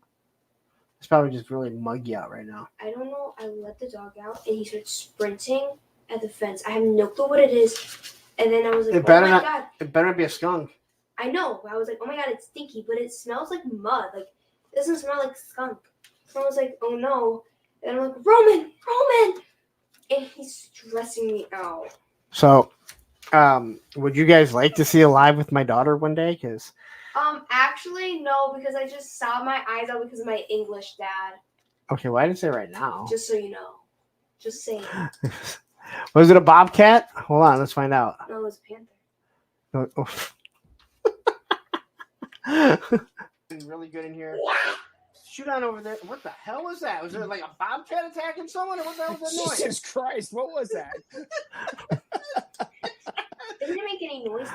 It's probably just really muggy out right now. I don't know. I let the dog out and he started sprinting at the fence. I have no clue what it is. And then I was like, oh my God. It better not be a skunk. I know. I was like, oh my God, it's stinky. But it smells like mud. Like, it doesn't smell like skunk. So I was like, oh no. And I'm like, Roman! And he's stressing me out. So, would you guys like to see a live with my daughter one day? Because actually, no, because I just saw my eyes out because of my English dad. okay, well, I didn't say right now. Just so you know. Just saying. Was it a bobcat? Hold on, let's find out. No, it was a panther. Really good in here. Shoot on over there. What the hell was that? Was there like a bobcat attacking someone? Or what the hell was that noise? Jesus Christ, what was that? It didn't make any noise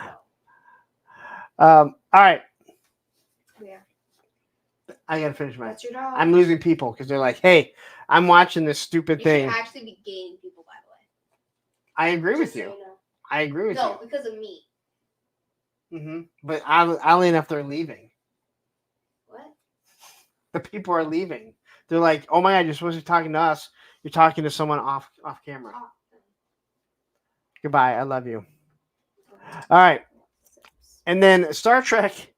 though. All right. Yeah. I gotta finish my. That's your dog. I'm losing people because they're like, "Hey, I'm watching this stupid you thing." should actually be gaining people, by the way. I agree with Just so you. know. I agree with No, because of me. you. But oddly enough, they're leaving. What? The people are leaving. They're like, "Oh my God, you're supposed to be talking to us. You're talking to someone off camera." Oh. Goodbye. I love you. All right. And then Star Trek,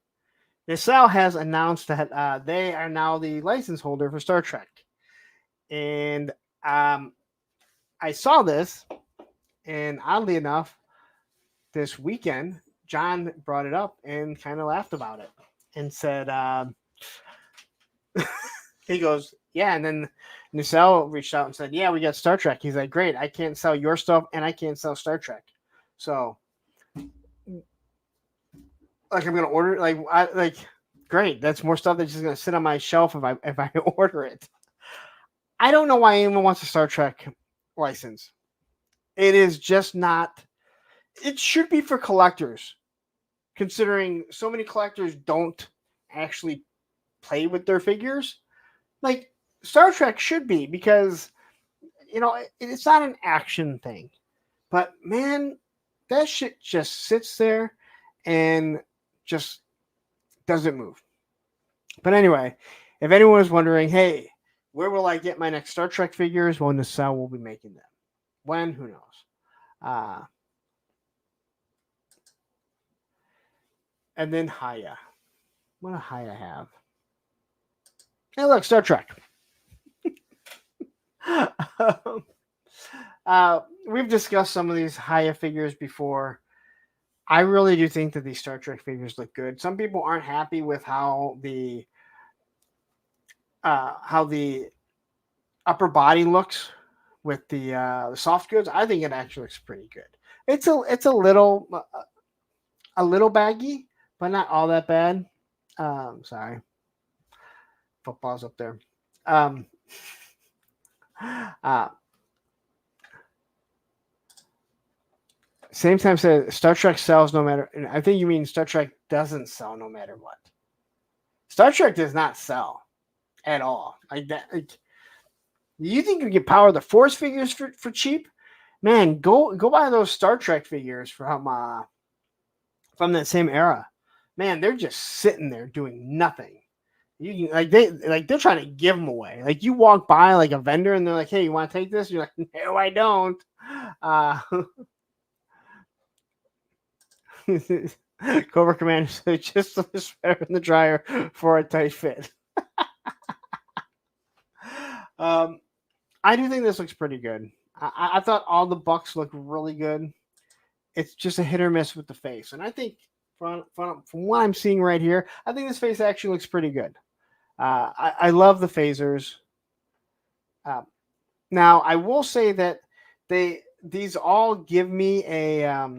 Nacelle has announced that they are now the license holder for Star Trek. And I saw this, and oddly enough, this weekend, John brought it up and kind of laughed about it and said, he goes, yeah. And then Nacelle reached out and said, yeah, we got Star Trek. He's like, great. I can't sell your stuff and I can't sell Star Trek. So, like, I'm going to order, great. That's more stuff that's just going to sit on my shelf if I order it. I don't know why anyone wants a Star Trek license. It is just not, it should be for collectors, considering so many collectors don't actually play with their figures. Like, Star Trek should be, because, you know, it's not an action thing. But, man, that shit just sits there and just doesn't move. But anyway, if anyone is wondering, hey, where will I get my next Star Trek figures? Well, Nacelle will be making them. When? Who knows? And then Haya. What do Haya have? Hey, look, Star Trek. We've discussed some of these Haya figures before. I really do think that these Star Trek figures look good. Some people aren't happy with how the upper body looks with the soft goods. I think it actually looks pretty good. It's a little baggy, but not all that bad. Sorry, football's up there. Same time said Star Trek sells no matter. And I think you mean Star Trek doesn't sell no matter what. Star Trek does not sell at all. Like that. Like, you think you can power the Force figures for cheap? Man, go buy those Star Trek figures from that same era. Man, they're just sitting there doing nothing. You can, they're trying to give them away. Like you walk by like a vendor and they're like, "Hey, you want to take this?" You're like, "No, I don't." Cobra Commander said just a sweater in the dryer for a tight fit. I do think this looks pretty good. I thought all the Bucks look really good. It's just a hit or miss with the face, and I think from what I'm seeing right here, I think this face actually looks pretty good. I love the phasers. Now I will say that these all give me a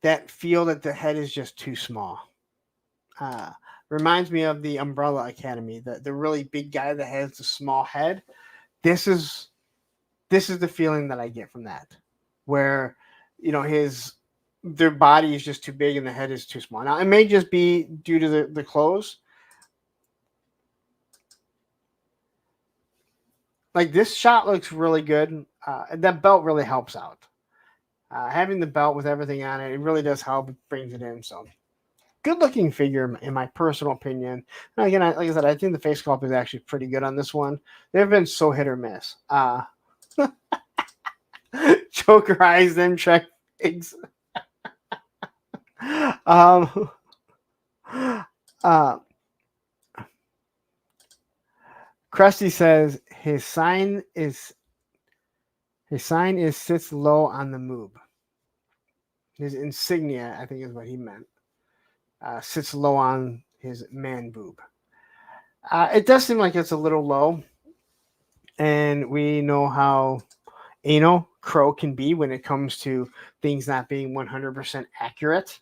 that feel that the head is just too small. Reminds me of the Umbrella Academy, the really big guy that has the small head. This is the feeling that I get from that, where their body is just too big and the head is too small. Now it may just be due to the clothes. Like this shot looks really good. And that belt really helps out. Having the belt with everything on it, it really does help. It brings it in. So good looking figure in my personal opinion. And again, like I said, I think the face sculpt is actually pretty good on this one. They've been so hit or miss. Jokerized them Trek pigs. Krusty says his sign is sits low on the moob. His insignia, I think, is what he meant. Sits low on his man boob. It does seem like it's a little low, and we know how anal Crow can be when it comes to things not being 100% accurate.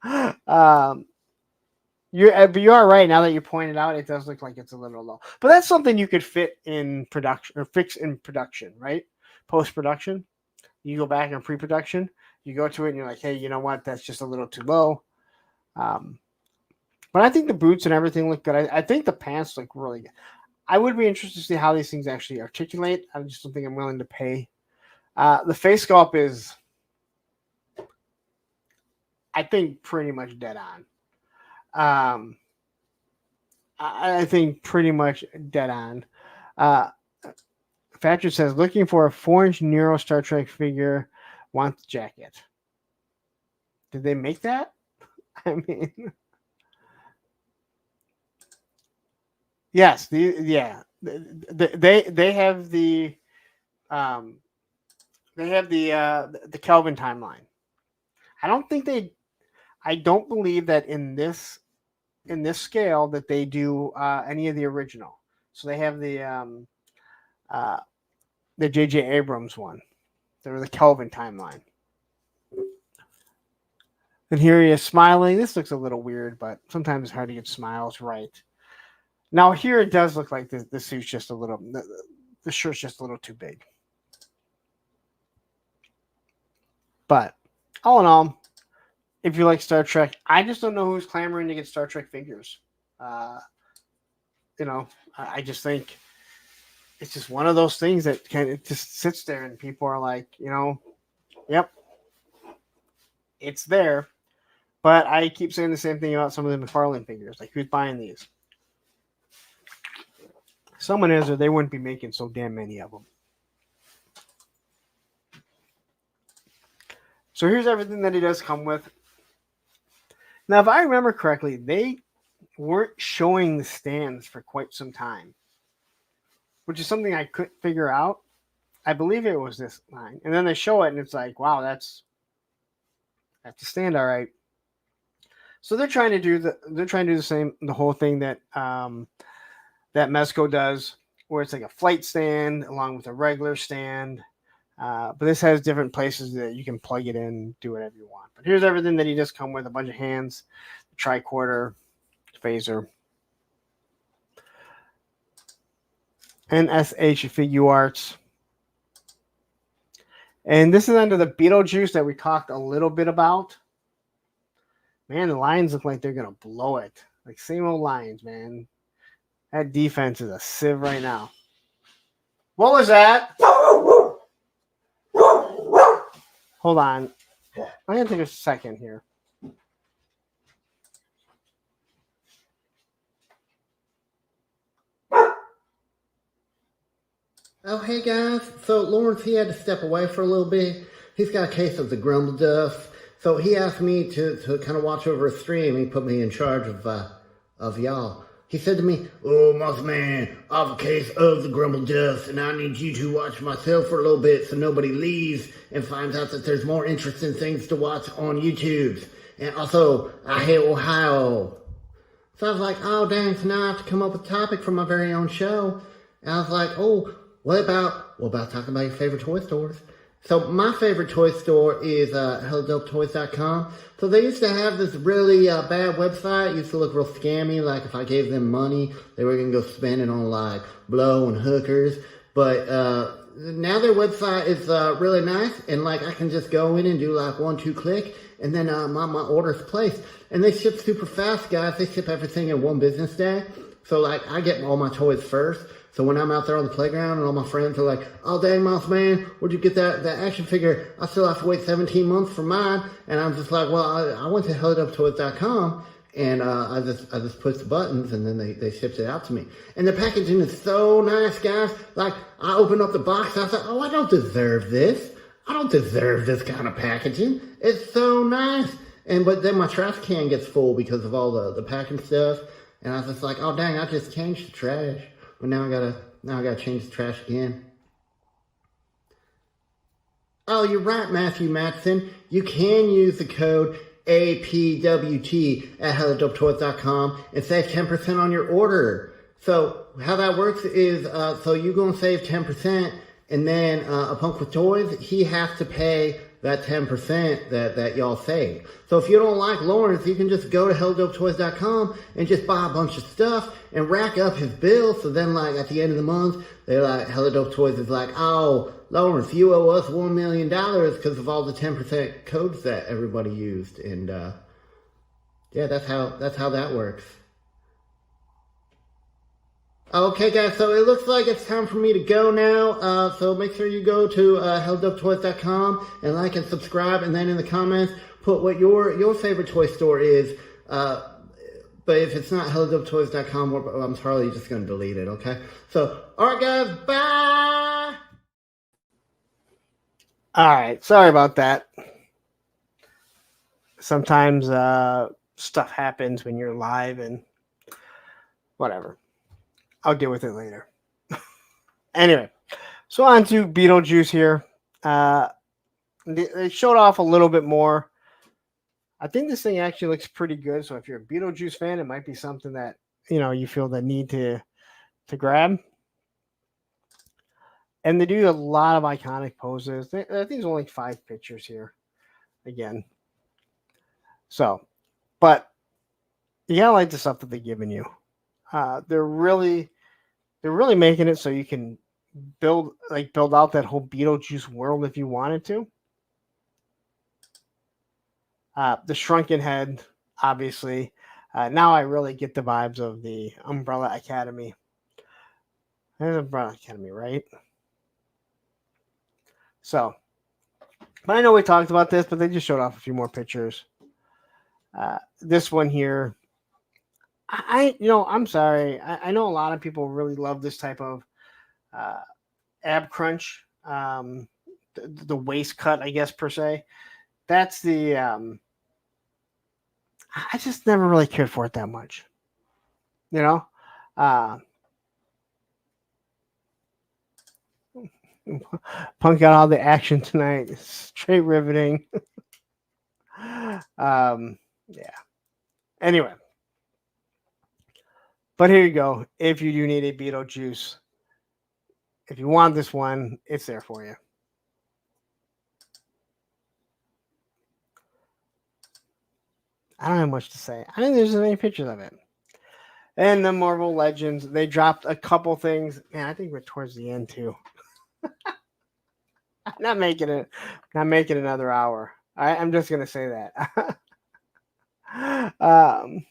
You are right. Now that you pointed out, it does look like it's a little low, but that's something you could fit in production or fix in production, right? Post production, you go back in pre-production, you go to it and you're like, hey, you know what? That's just a little too low. But I think the boots and everything look good. I think the pants look really good. I would be interested to see how these things actually articulate. I just don't think I'm willing to pay. The face sculpt is, I think, pretty much dead on. I think pretty much dead on. Thatcher says, looking for a 4-inch Nero Star Trek figure, want the jacket. Did they make that? I mean, yes, they have the Kelvin timeline. I don't believe that in this scale that they do any of the original. So they have the J.J. Abrams one. They're the Kelvin timeline. And here he is smiling. This looks a little weird, but sometimes it's hard to get smiles right. Now here it does look like the suit's just a little, the shirt's just a little too big. But all in all, if you like Star Trek, I just don't know who's clamoring to get Star Trek figures. I just think it's just one of those things that it just sits there and people are like, yep, it's there. But I keep saying the same thing about some of the McFarlane figures. Like, who's buying these? Someone is, or they wouldn't be making so damn many of them. So here's everything that he does come with. Now, if I remember correctly, they weren't showing the stands for quite some time, which is something I couldn't figure out. I believe it was this line. And then they show it, and it's like, wow, that's the stand, all right. So they're trying to do the whole thing that that Mezco does, where it's like a flight stand along with a regular stand. But this has different places that you can plug it in, do whatever you want. But here's everything that he does come with: a bunch of hands, tricorder, phaser, and SH Figure Arts. And this is under the Beetlejuice that we talked a little bit about. Man, the Lions look like they're going to blow it. Like, same old Lions, man. That defense is a sieve right now. What was that? Hold on. I'm going to take a second here. Oh, hey guys. So Lawrence, he had to step away for a little bit. He's got a case of the grumble dust. So he asked me to kind of watch over a stream. He put me in charge of y'all. He said to me, "Oh, Moss Man, I have a case of the grumble dust, and I need you to watch myself for a little bit so nobody leaves and finds out that there's more interesting things to watch on YouTube. And also, I hate Ohio." So I was like, oh, dang, so now I have to come up with a topic for my very own show. And I was like, oh, what about talking about your favorite toy stores? So my favorite toy store is HelloDopeToys.com. So they used to have this really bad website. It used to look real scammy. Like if I gave them money, they were going to go spend it on like blow and hookers. But now their website is really nice. And like I can just go in and do like 1-2 click. And then my order's placed. And they ship super fast, guys. They ship everything in one business day. So like I get all my toys first. So when I'm out there on the playground and all my friends are like, oh, dang, Moss Man, where'd you get that action figure? I still have to wait 17 months for mine. And I'm just like, well, I went to HelloDopeToys.com and I just pushed the buttons and then they shipped it out to me. And the packaging is so nice, guys. Like, I opened up the box. I thought, oh, I don't deserve this. I don't deserve this kind of packaging. It's so nice. But then my trash can gets full because of all the packing stuff. And I was just like, oh, dang, I just changed the trash. But now I gotta change the trash again. Oh, you're right, Matthew Matson. You can use the code APWT at HelloDopeToys.com and save 10% on your order. So how that works is, so you're gonna save 10%, and then a Punk with Toys, he has to pay that 10% that y'all saved. So if you don't like Lawrence, you can just go to HelloDopeToys.com and just buy a bunch of stuff and rack up his bill. So then like at the end of the month, they're like, Hello Dope Toys is like, oh, Lawrence, you owe us $1 million because of all the 10% codes that everybody used. And yeah, that's how that works. Okay, guys, so it looks like it's time for me to go now. So make sure you go to HelloDopeToys.com and like and subscribe. And then in the comments, put what your favorite toy store is. But if it's not HelloDopeToys.com, I'm probably just going to delete it, okay? So, all right, guys, bye! All right, sorry about that. Sometimes stuff happens when you're live and whatever. I'll deal with it later. Anyway, so on to Beetlejuice here. They showed off a little bit more. I think this thing actually looks pretty good. So if you're a Beetlejuice fan, it might be something that you feel the need to grab. And they do a lot of iconic poses. I think there's only 5 pictures here. Again. So, but you gotta like the stuff that they're giving you. They're really making it so you can build out that whole Beetlejuice world if you wanted to. The shrunken head, obviously. Now I really get the vibes of the Umbrella Academy. There's Umbrella Academy, right? So, but I know we talked about this, but they just showed off a few more pictures. This one here, I'm sorry. I know a lot of people really love this type of uh, ab crunch, the waist cut, I guess, per se. That's the I just never really cared for it that much. You know, uh, Punk got all the action tonight. Straight riveting. Yeah. Anyway, but here you go. If you do need a Beetlejuice, if you want this one, it's there for you. I don't have much to say. I think there's any pictures of it. And the Marvel Legends, they dropped a couple things. Man, I think we're towards the end too. not making it, not making another hour. I'm just gonna say that. um,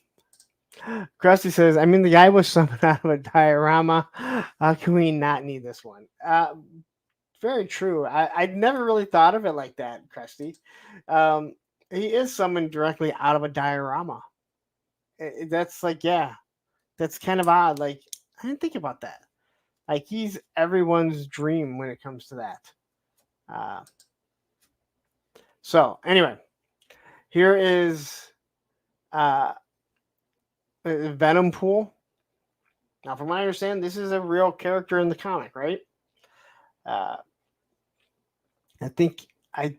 Krusty says, I mean, the guy was summoned out of a diorama. How can we not need this one? Very true. I'd never really thought of it like that, Krusty. He is summoned directly out of a diorama. That's like, yeah, that's kind of odd. Like, I didn't think about that. Like, he's everyone's dream when it comes to that. So, anyway, here is Venom Pool. Now, from what I understand, this is a real character in the comic, right? I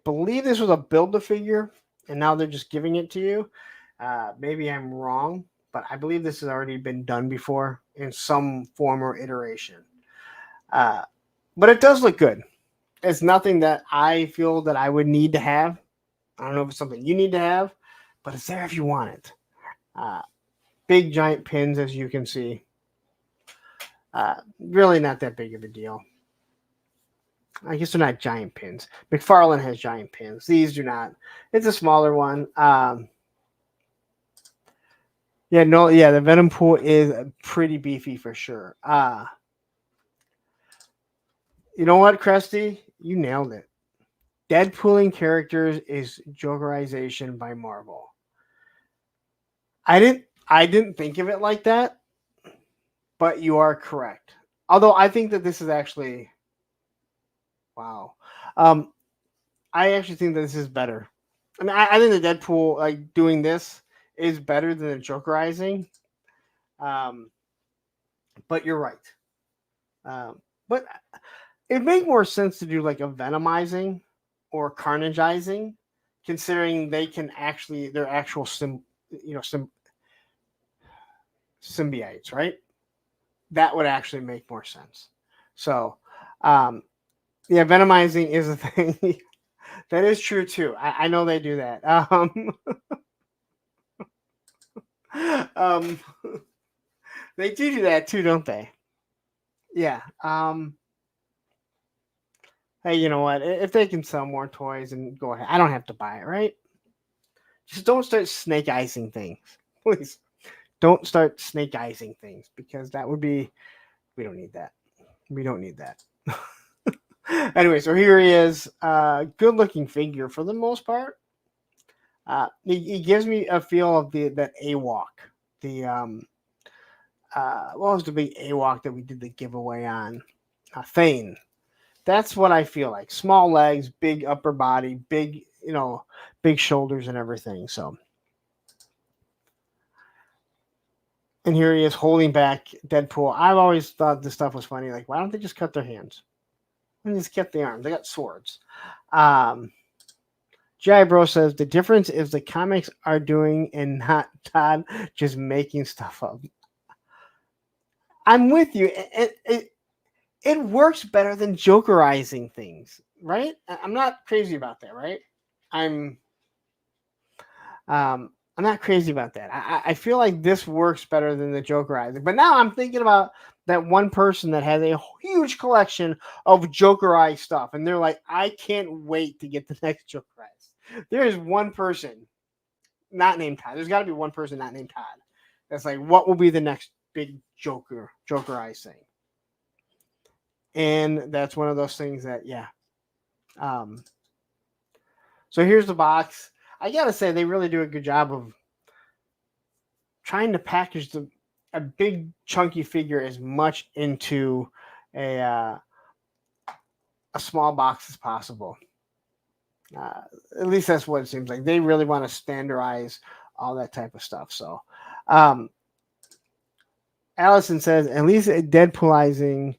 believe this was a Build-A-Figure, and now they're just giving it to you. Maybe I'm wrong, but I believe this has already been done before in some form or iteration. But it does look good. It's nothing that I feel that I would need to have. I don't know if it's something you need to have, but it's there if you want it. Big giant pins, as you can see. Really not that big of a deal. I guess they're not giant pins. McFarlane has giant pins. These do not. It's a smaller one. The Venom Pool is pretty beefy for sure. You know what, Krusty? You nailed it. Deadpooling characters is Jokerization by Marvel. I didn't think of it like that, but you are correct. Although I think that this is actually wow. I actually think that this is better. I mean, I think the Deadpool like doing this is better than the Jokerizing. But you're right. But it makes more sense to do like a Venomizing or Carnageizing, considering they can actually they're actual symbiotes, right? That would actually make more sense. So, Venomizing is a thing. That is true too. I know they do that. They do that too, don't they? Yeah. Hey, you know what? If they can sell more toys, and go ahead. I don't have to buy it, right? Just don't start snake icing things, please. Don't start snake icing things because that would be. We don't need that. We don't need that. Anyway, so here he is. Good looking figure for the most part. He gives me a feel of that AWOC. The what was the big AWOC that we did the giveaway on? Thane. That's what I feel like. Small legs, big upper body, big big shoulders and everything. So, and here he is holding back Deadpool. I've always thought this stuff was funny. Like, why don't they just cut their hands? Why don't they just cut the arms? They got swords. G.I. Bro says the difference is the comics are doing and not Todd just making stuff up. I'm with you. It works better than Jokerizing things, right? I'm not crazy about that, right? I'm not crazy about that. I feel like this works better than the Jokerizing. But now I'm thinking about that one person that has a huge collection of Jokerized stuff, and they're like, I can't wait to get the next Jokerized. There is one person not named Todd. There's got to be one person not named Todd. That's like, what will be the next big Jokerized thing? And that's one of those things that, yeah. So here's the box. I gotta say, they really do a good job of trying to package a big chunky figure as much into a small box as possible. At least that's what it seems like. They really want to standardize all that type of stuff. So, Allison says, at least Deadpoolizing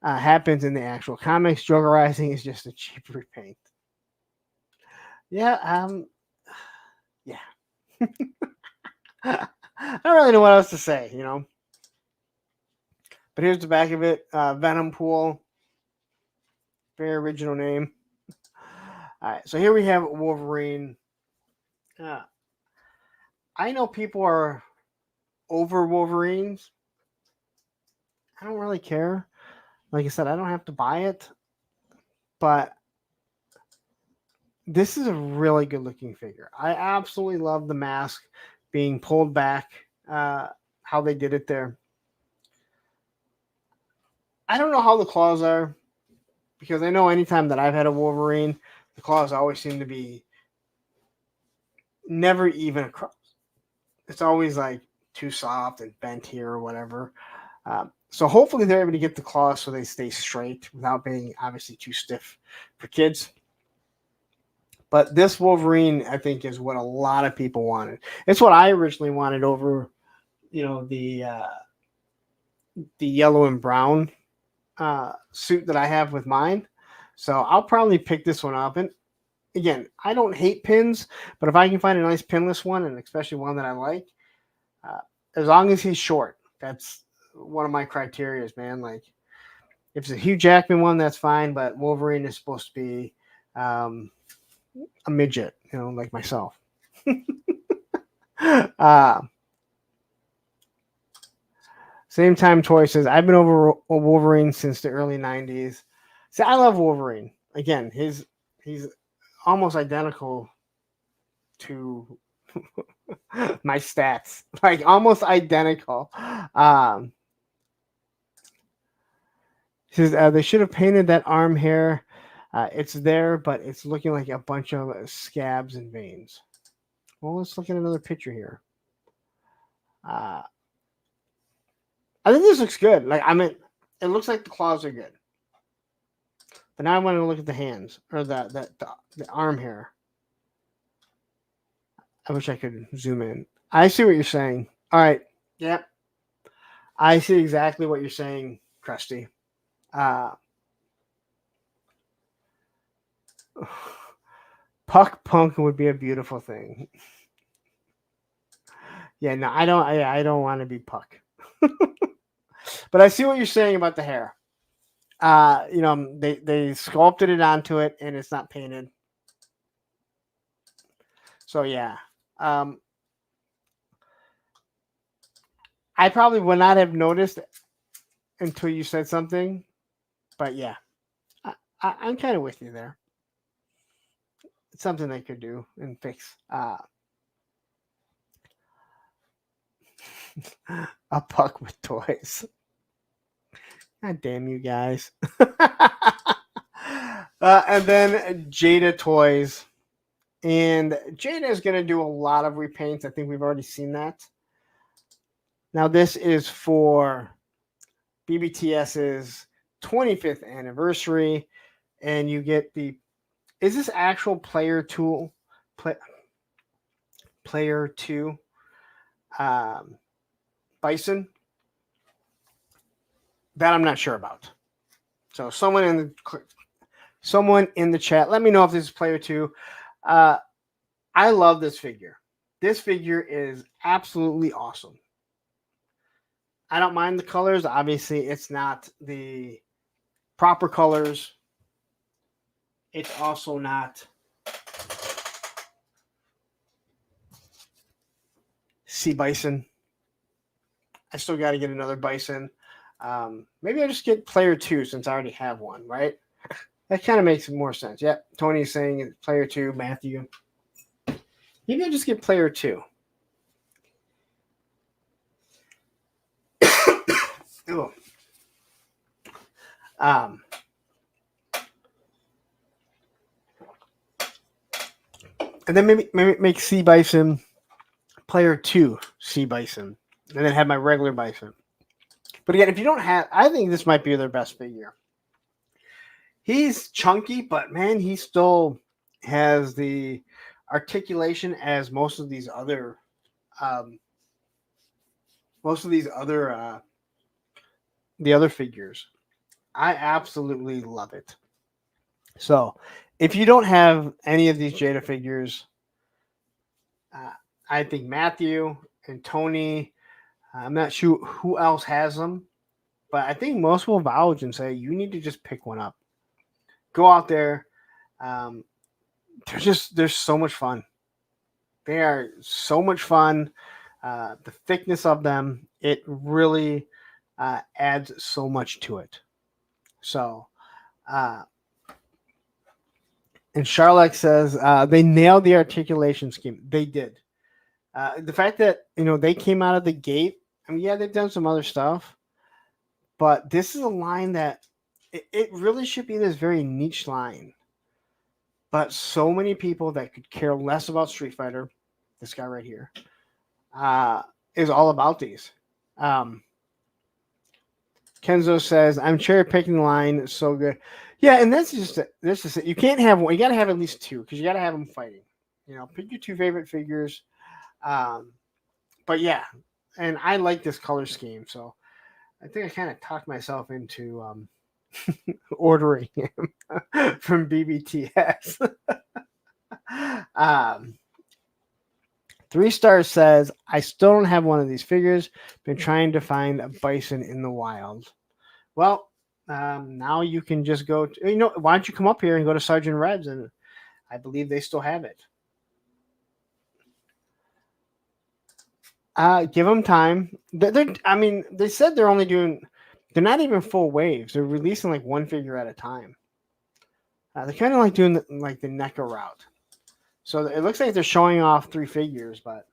happens in the actual comics. Jokerizing is just a cheap repaint. Yeah, yeah. I don't really know what else to say, you know. But here's the back of it. Venom Pool. Very original name. All right, so here we have Wolverine. I know people are over Wolverines. I don't really care. Like I said, I don't have to buy it. But this is a really good looking figure. I absolutely love the mask being pulled back, how they did it there. I don't know how the claws are, because I know anytime that I've had a Wolverine, the claws always seem to be never even across. It's always like too soft and bent here or whatever. So hopefully they're able to get the claws so they stay straight without being obviously too stiff for kids. But this Wolverine, I think, is what a lot of people wanted. It's what I originally wanted over, you know, the yellow and brown suit that I have with mine. So I'll probably pick this one up. And again, I don't hate pins, but if I can find a nice pinless one, and especially one that I like, as long as he's short, that's one of my criterias, man. Like, if it's a Hugh Jackman one, that's fine, but Wolverine is supposed to be a midget, you know, like myself. Same time Toy says, I've been over Wolverine since the early 90s. See, I love Wolverine. Again, he's almost identical to my stats. Like, almost identical. He says, they should have painted that arm hair. It's there, but it's looking like a bunch of scabs and veins. Well, let's look at another picture here. I think this looks good. Like, I mean, it looks like the claws are good. But now I want to look at the hands or the arm hair. I wish I could zoom in. I see what you're saying. All right. Yep. I see exactly what you're saying, Krusty. Puck Punk would be a beautiful thing. Yeah, no, I don't want to be Puck. But I see what you're saying about the hair. You know, they sculpted it onto it and it's not painted. So yeah. I probably would not have noticed until you said something. But yeah. I'm kind of with you there. It's something they could do and fix. A Puck with toys. God damn you guys. And then Jada Toys. And Jada is going to do a lot of repaints. I think we've already seen that. Now, this is for BBTS's 25th anniversary. And you get the... Is this actual Player 2? Player 2 Bison? That I'm not sure about. So someone in the chat, let me know if this is Player 2. I love this figure. This figure is absolutely awesome. I don't mind the colors. Obviously, it's not the proper colors. It's also not Sea Bison. I still got to get another Bison. Maybe I just get Player 2 since I already have one, right? That kind of makes more sense. Yep, Tony's saying Player 2, Matthew. Maybe I just get Player 2. Ooh. And then maybe make Sea Bison Player 2 Sea Bison, and then have my regular Bison. But again, if you don't have, I think this might be their best figure. He's chunky, but man, he still has the articulation as most of these other the other figures. I absolutely love it. So, if you don't have any of these Jada figures, I think Matthew and Tony, I'm not sure who else has them, but I think most will vouch and say you need to just pick one up. Go out there. They're so much fun. They are so much fun. The thickness of them, it really adds so much to it. So, and Charlotte says they nailed the articulation scheme. They did. The fact that they came out of the gate. I mean, yeah, they've done some other stuff, but this is a line that it really should be this very niche line. But so many people that could care less about Street Fighter, this guy right here, is all about these. Kenzo says, "I'm cherry picking the line. It's so good." Yeah, and this is it. You can't have one. You got to have at least two because you got to have them fighting. Pick your two favorite figures. But yeah, and I like this color scheme, so I think I kind of talked myself into ordering him from BBTS. 3 stars says, I still don't have one of these figures. Been trying to find a bison in the wild. Well, now you can just go why don't you come up here and go to Sergeant Red's, and I believe they still have it. Give them time. They said they're not even full waves. They're releasing like one figure at a time. They're kind of like doing the NECA route. So it looks like they're showing off 3 figures, but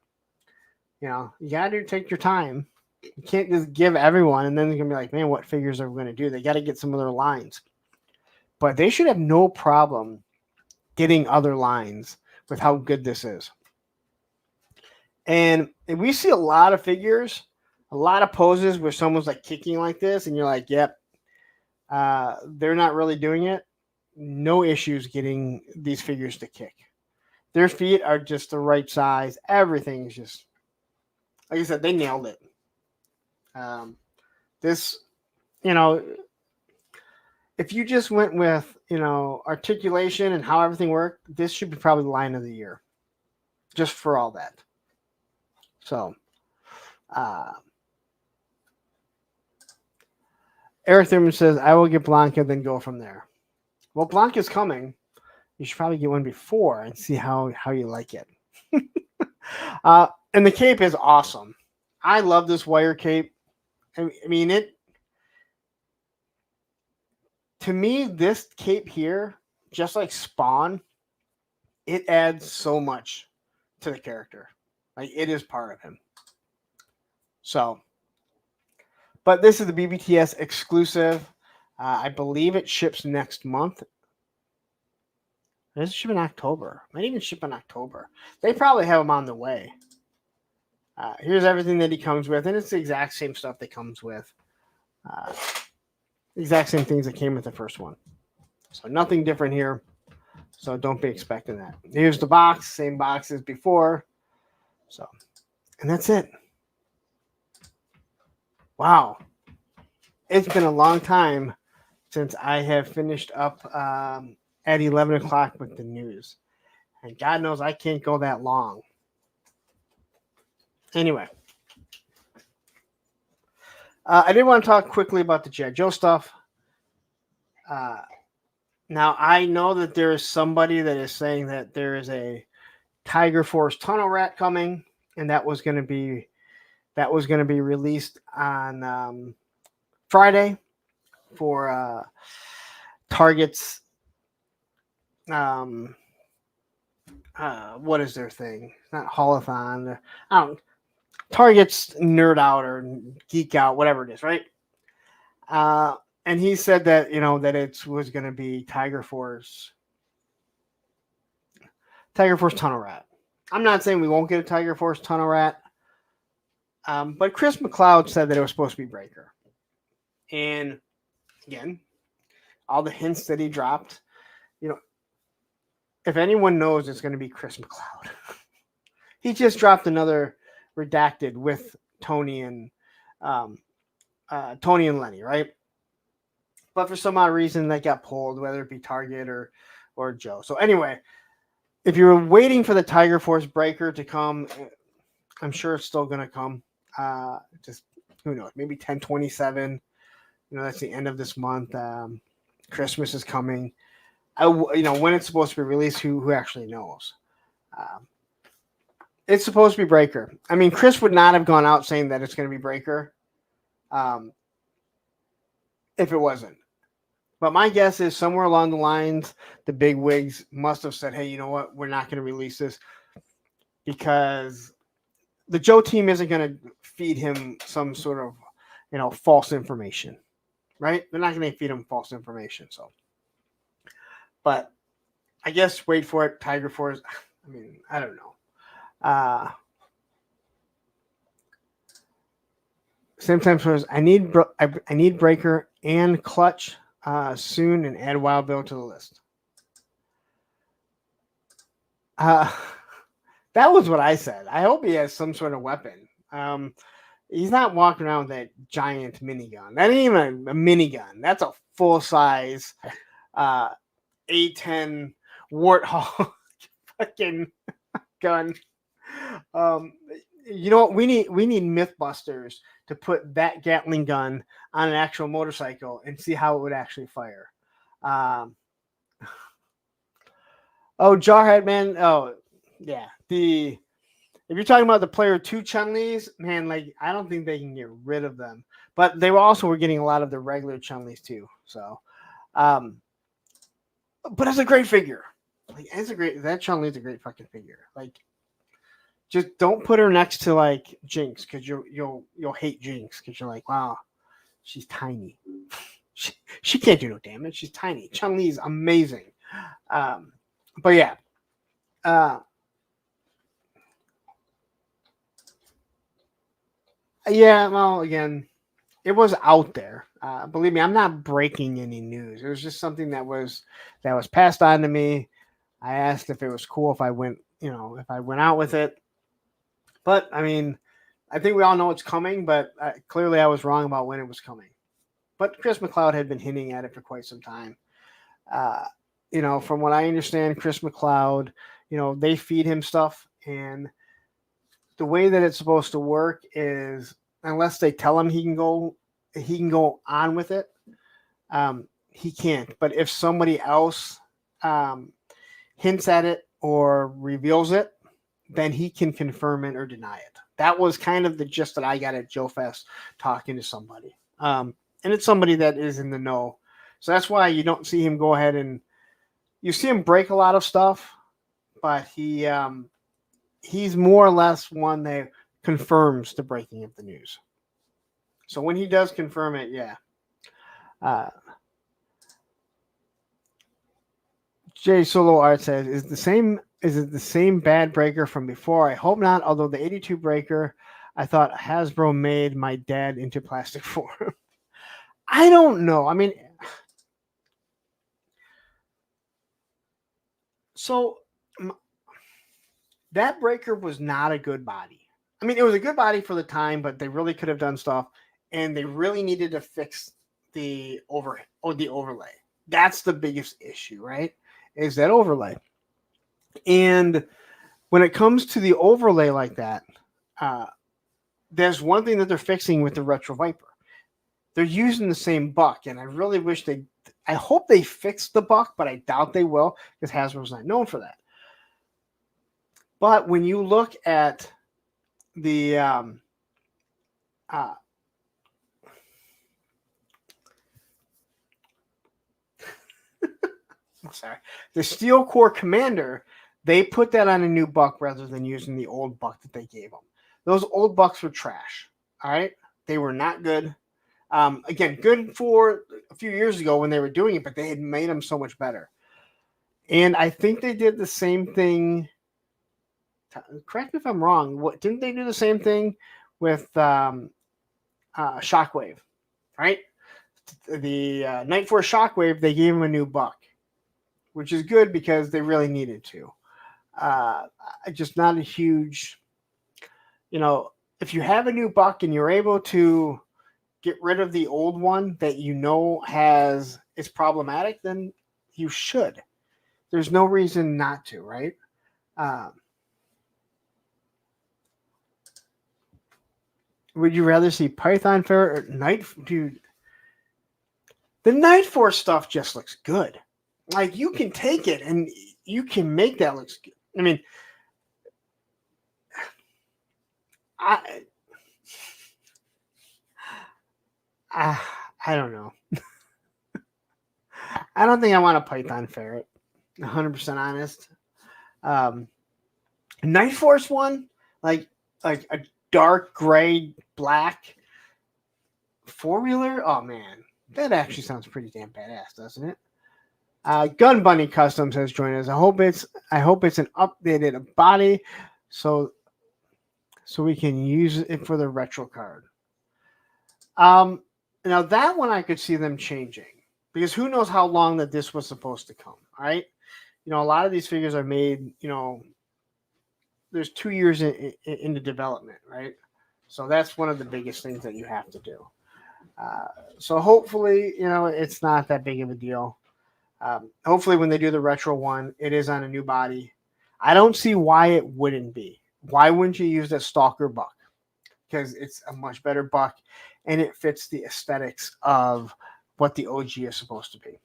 you got to take your time. You can't just give everyone, and then they're gonna be like, man, what figures are we gonna do? They got to get some other lines, but they should have no problem getting other lines with how good this is. And we see a lot of figures, a lot of poses where someone's like kicking like this, and you're like, yep, they're not really doing it. No issues getting these figures to kick. Their feet are just the right size. Everything's just, like I said, they nailed it. This, if you just went with, articulation and how everything worked, this should be probably the line of the year. Just for all that. So, Eric Thurman says, I will get Blanca, then go from there. Well, Blanca's coming. You should probably get one before and see how you like it. And the cape is awesome. I love this wire cape. I mean, to me, this cape here, just like Spawn, it adds so much to the character. Like, it is part of him. So, but this is the BBTS exclusive. I believe it ships next month. Does it ship in October? Might even ship in October. They probably have them on the way. Here's everything that he comes with, and it's the exact same stuff that comes with. Exact same things that came with the first one. So nothing different here. So don't be expecting that. Here's the box, same box as before. So, and that's it. Wow. It's been a long time since I have finished up at 11 o'clock with the news. And God knows I can't go that long. Anyway. I did want to talk quickly about the G.I. Joe stuff. Now, I know that there is somebody that is saying that there is a Tiger Force Tunnel Rat coming, and that was going to be released on Friday for Target's what is their thing? It's not Haulathon. Target's Nerd Out or Geek Out, whatever it is, right? And he said that that it was going to be Tiger Force Tunnel Rat. I'm not saying we won't get a Tiger Force Tunnel Rat, but Chris McLeod said that it was supposed to be Breaker. And again, all the hints that he dropped, if anyone knows, it's going to be Chris McLeod. He just dropped another redacted with Tony and Lenny, right? But for some odd reason, that got pulled, whether it be Target or Joe. So anyway, if you're waiting for the Tiger Force Breaker to come, I'm sure it's still going to come. Just who knows? Maybe 10/27. That's the end of this month. Christmas is coming. When it's supposed to be released, who actually knows? It's supposed to be Breaker. I mean, Chris would not have gone out saying that it's going to be Breaker if it wasn't. But my guess is somewhere along the lines, the big wigs must have said, hey, you know what? We're not going to release this because the Joe team isn't going to feed him some sort of, false information, right? They're not going to feed him false information. So, but I guess wait for it. Tiger Force. I mean, I don't know. Sometimes I need Breaker and Clutch soon and add Wild Bill to the list. That was what I said. I hope he has some sort of weapon. He's not walking around with that giant minigun. That ain't even a minigun. That's a full size A10 Warthog fucking gun. You know what? We need Mythbusters to put that Gatling gun on an actual motorcycle and see how it would actually fire. Jarhead, man. Oh, yeah. If you're talking about the player 2 Chun-Li's, man, like I don't think they can get rid of them. But they were getting a lot of the regular Chun-Li's too. So, but it's a great figure. Like that Chun-Li's a great fucking figure. Like, just don't put her next to like Jinx because you'll hate Jinx because you're like, wow, she's tiny. She can't do no damage. She's tiny. Chun-Li's amazing. But yeah. Yeah, well, again, it was out there. Believe me, I'm not breaking any news. It was just something that was passed on to me. I asked if it was cool if I went out with it. But I mean, I think we all know it's coming, but clearly I was wrong about when it was coming. But Chris McLeod had been hinting at it for quite some time. From what I understand, Chris McLeod, they feed him stuff, and the way that it's supposed to work is unless they tell him he can go on with it, he can't. But if somebody else hints at it or reveals it, then he can confirm it or deny it. That was kind of the gist that I got at Joe Fest talking to somebody. And it's somebody that is in the know. So that's why you don't see him go ahead and you see him break a lot of stuff, but he's more or less one that confirms the breaking of the news. So when he does confirm it, yeah. J Solo Art says, is it the same bad breaker from before? I hope not, although the 82 breaker I thought Hasbro made my dad into plastic form. I don't know. I mean, so that breaker was not a good body. I mean, it was a good body for the time, but they really could have done stuff, and they really needed to fix the overlay. That's the biggest issue, right? Is that overlay. And when it comes to the overlay like that, there's one thing that they're fixing with the Retro Viper. They're using the same buck, and I really wish I hope they fix the buck, but I doubt they will because Hasbro's not known for that. But when you look at the the Steel Core Commander, they put that on a new buck rather than using the old buck that they gave them. Those old bucks were trash. All right, they were not good. Again, good for a few years ago when they were doing it, but they had made them so much better. And I think they did the same thing correct me if I'm wrong. What didn't they do the same thing with Shockwave, right? The Night Force Shockwave, they gave him a new buck, which is good because they really needed to. Just not a huge, if you have a new buck and you're able to get rid of the old one that is problematic, then you should. There's no reason not to, right? Would you rather see Python Ferret or Night? Dude, the Night Force stuff just looks good. Like, you can take it and you can make that look good. I mean, I don't know. I don't think I want a Python Ferret. 100% honest. Night Force one, like a dark gray black four-wheeler. Oh man, that actually sounds pretty damn badass, doesn't it? Gun Bunny Customs has joined us. I hope it's an updated body, so we can use it for the retro card. Now that one I could see them changing, because who knows how long that this was supposed to come, right? A lot of these figures are made, there's 2 years into development, right? So that's one of the biggest things that you have to do. So hopefully, it's not that big of a deal. Hopefully when they do the retro one, it is on a new body. I don't see why it wouldn't be. Why wouldn't you use that Stalker buck? Because it's a much better buck and it fits the aesthetics of what the OG is supposed to be.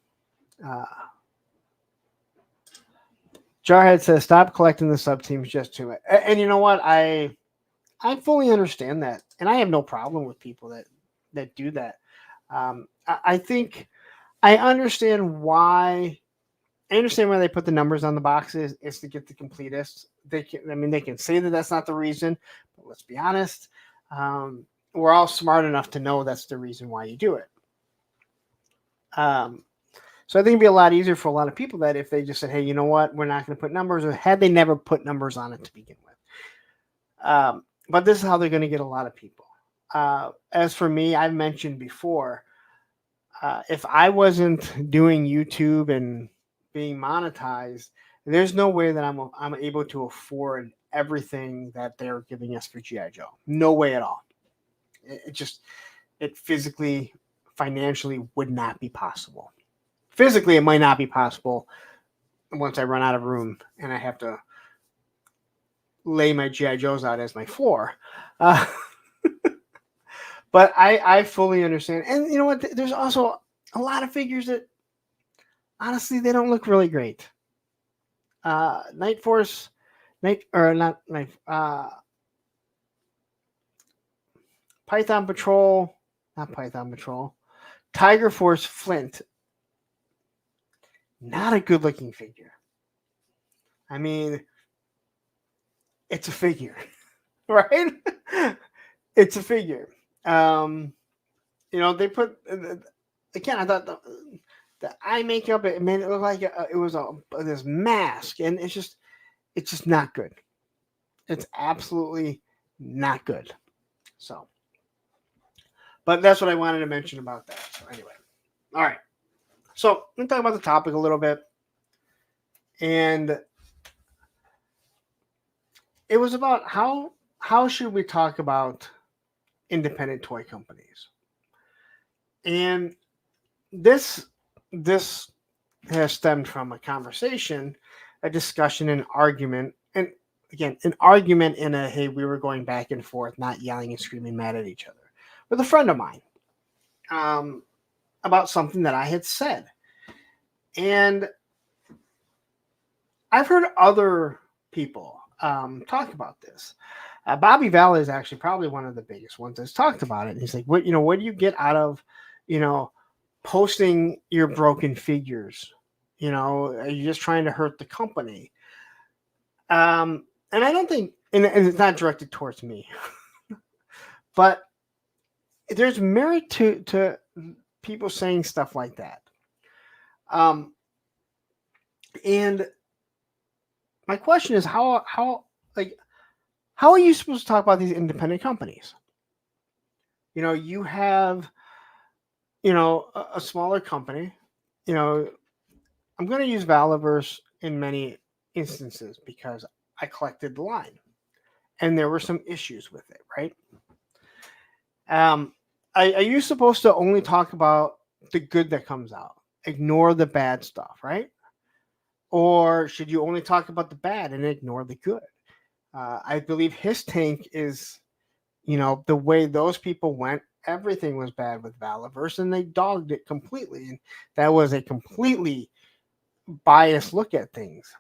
Jarhead says, stop collecting the sub teams just to it. And you know what? I fully understand that. And I have no problem with people that do that. I think I understand why. I understand why they put the numbers on the boxes. It's to get the completists. They can say that that's not the reason, but let's be honest. We're all smart enough to know that's the reason why you do it. So I think it'd be a lot easier for a lot of people that if they just said, hey, you know what, we're not going to put numbers, or had they never put numbers on it to begin with. But this is how they're going to get a lot of people. As for me, I've mentioned before, if I wasn't doing YouTube and being monetized, there's no way that I'm able to afford everything that they're giving us for G.I. Joe. No way at all. It physically, financially would not be possible. Physically, it might not be possible once I run out of room and I have to lay my G.I. Joes out as my floor. But I fully understand. And you know what? There's also a lot of figures that, honestly, they don't look really great. Night Force, Python Patrol, not Python Patrol, Tiger Force Flint. Not a good looking figure. I mean, it's a figure, right? It's a figure. They put, again, I thought the eye makeup, it made it look like it was this mask, and it's just not good. It's absolutely not good. So, but that's what I wanted to mention about that. So anyway, all right. So let me talk about the topic a little bit. And it was about how should we talk about independent toy companies. And this has stemmed from a conversation, a discussion, an argument, and again, an argument in a, hey, we were going back and forth, not yelling and screaming mad at each other, with a friend of mine. About something that I had said. And I've heard other people talk about this. Bobby Valla is actually probably one of the biggest ones that's talked about it. And he's like, what do you get out of, posting your broken figures? Are you just trying to hurt the company? And I don't think, and it's not directed towards me, but there's merit to people saying stuff like that. And my question is, how like, how are you supposed to talk about these independent companies? You have, a smaller company. I'm going to use Valaverse in many instances because I collected the line and there were some issues with it, right? Are you supposed to only talk about the good that comes out? Ignore the bad stuff, right? Or should you only talk about the bad and ignore the good? I believe his tank is, the way those people went, everything was bad with Valaverse and they dogged it completely. And that was a completely biased look at things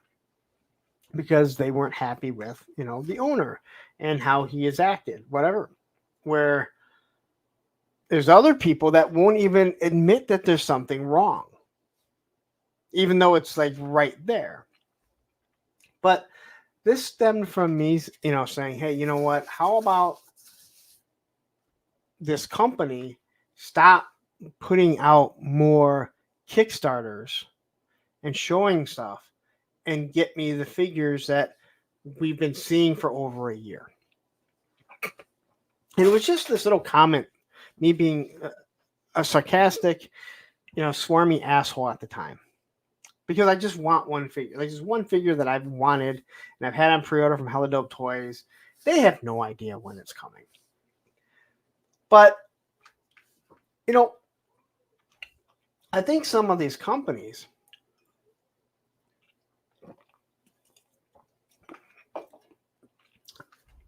because they weren't happy with, the owner and how he has acted, whatever. Where there's other people that won't even admit that there's something wrong, even though it's like right there. But this stemmed from me, saying, hey, you know what? How about this company stop putting out more Kickstarters and showing stuff and get me the figures that we've been seeing for over a year. And it was just this little comment, me being a sarcastic, swarmy asshole at the time. Because I just want one figure. Like, just one figure that I've wanted and I've had on pre-order from Hella Dope Toys. They have no idea when it's coming. But, I think some of these companies,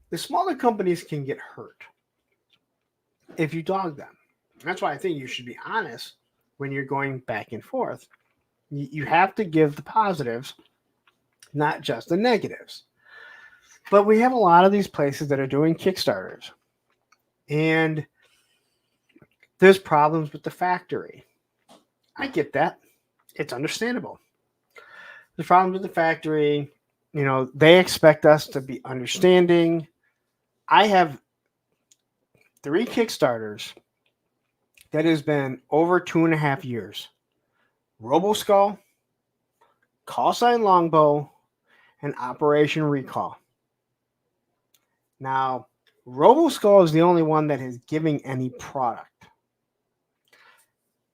the smaller companies can get hurt if you dog them. That's why I think you should be honest when you're going back and forth. You have to give the positives, not just the negatives. But we have a lot of these places that are doing Kickstarters. And there's problems with the factory. I get that. It's understandable. There's problems with the factory. They expect us to be understanding. I have 3 Kickstarters that has been over 2.5 years. RoboSkull, Call Sign Longbow, and Operation Recall. Now, RoboSkull is the only one that is giving any product.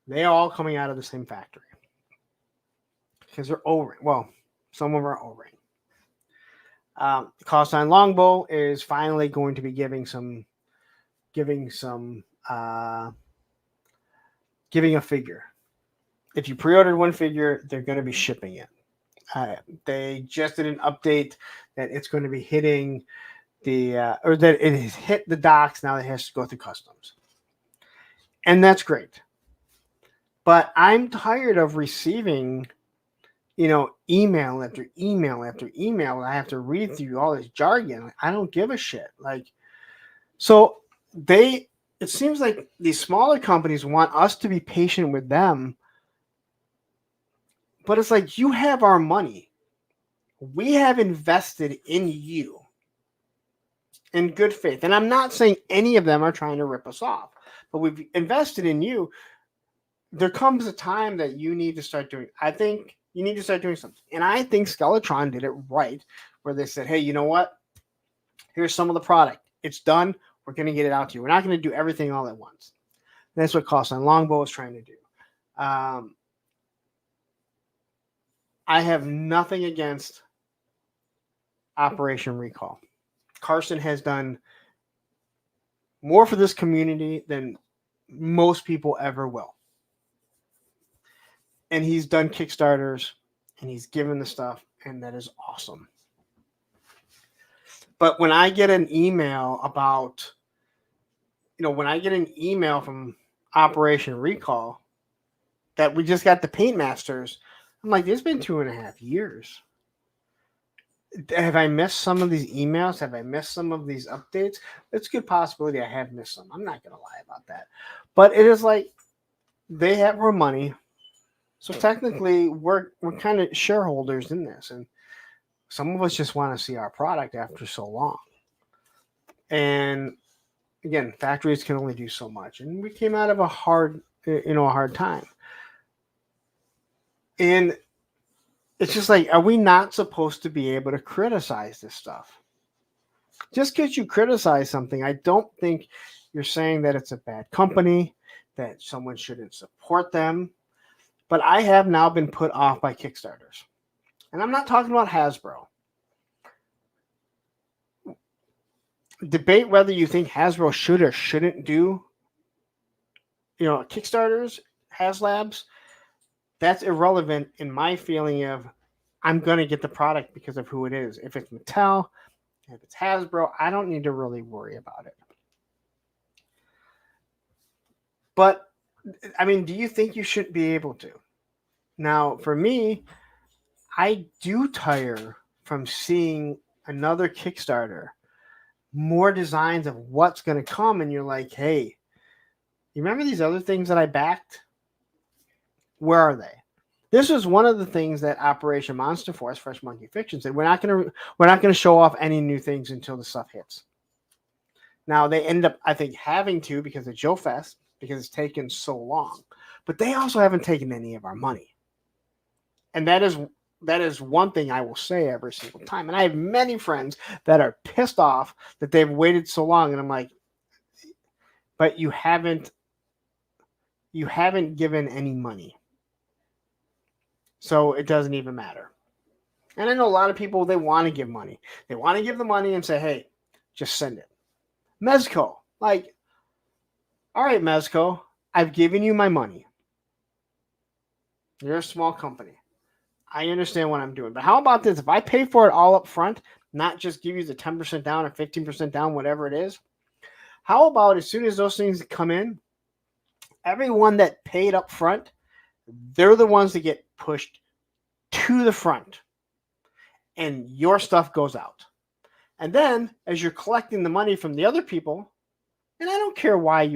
They are all coming out of the same factory. Because they're O-ring. Well, some of them are O-ring. Call Sign Longbow is finally going to be giving a figure. If you pre-ordered one figure, they're going to be shipping it. They just did an update that it's going to be hitting or that it has hit the docks. Now it has to go through customs. And that's great. But I'm tired of receiving, email after email after email. I have to read through all this jargon. I don't give a shit. So it seems like these smaller companies want us to be patient with them. But it's like, you have our money. We have invested in you in good faith. And I'm not saying any of them are trying to rip us off, but we've invested in you. There comes a time that you need to start doing. I think you need to start doing something. And I think Skeletron did it right, where they said, hey, you know what? Here's some of the product. It's done. We're going to get it out to you. We're not going to do everything all at once. And that's what Call Sign Longbow is trying to do. I have nothing against Operation Recall. Carson has done more for this community than most people ever will. And he's done Kickstarters and he's given the stuff, and that is awesome. But when I get an email about, when I get an email from Operation Recall that we just got the Paint Masters, I'm like, it's been 2.5 years. Have I missed some of these emails? Have I missed some of these updates? It's a good possibility I have missed some. I'm not going to lie about that. But it is like, they have our money. So technically, we're kind of shareholders in this. And some of us just want to see our product after so long. And again, factories can only do so much. And we came out of a hard time. And it's just like, are we not supposed to be able to criticize this stuff? Just because you criticize something, I don't think you're saying that it's a bad company, that someone shouldn't support them. But I have now been put off by Kickstarters. And I'm not talking about Hasbro. Debate whether you think Hasbro should or shouldn't do, Kickstarters, HasLabs. That's irrelevant in my feeling of I'm going to get the product because of who it is. If it's Mattel, if it's Hasbro, I don't need to really worry about it. But, I mean, do you think you should be able to? Now, for me, I do tire from seeing another Kickstarter, more designs of what's going to come, and you're like, hey, you remember these other things that I backed? Where are they? This was one of the things that Operation Monster Force, Fresh Monkey Fiction said, we're not going to show off any new things until the stuff hits. Now they end up, I think, having to because of Joe Fest, because it's taken so long. But they also haven't taken any of our money. And that is one thing I will say every single time. And I have many friends that are pissed off that they've waited so long. And I'm like, but you haven't given any money. So it doesn't even matter. And I know a lot of people, they want to give money. They want to give the money and say, hey, just send it. Mezco, like, all right, Mezco, I've given you my money. You're a small company. I understand what I'm doing. But how about this? If I pay for it all up front, not just give you the 10% down or 15% down, whatever it is, how about as soon as those things come in, everyone that paid up front, they're the ones that get pushed to the front and your stuff goes out. And then as you're collecting the money from the other people, and I don't care why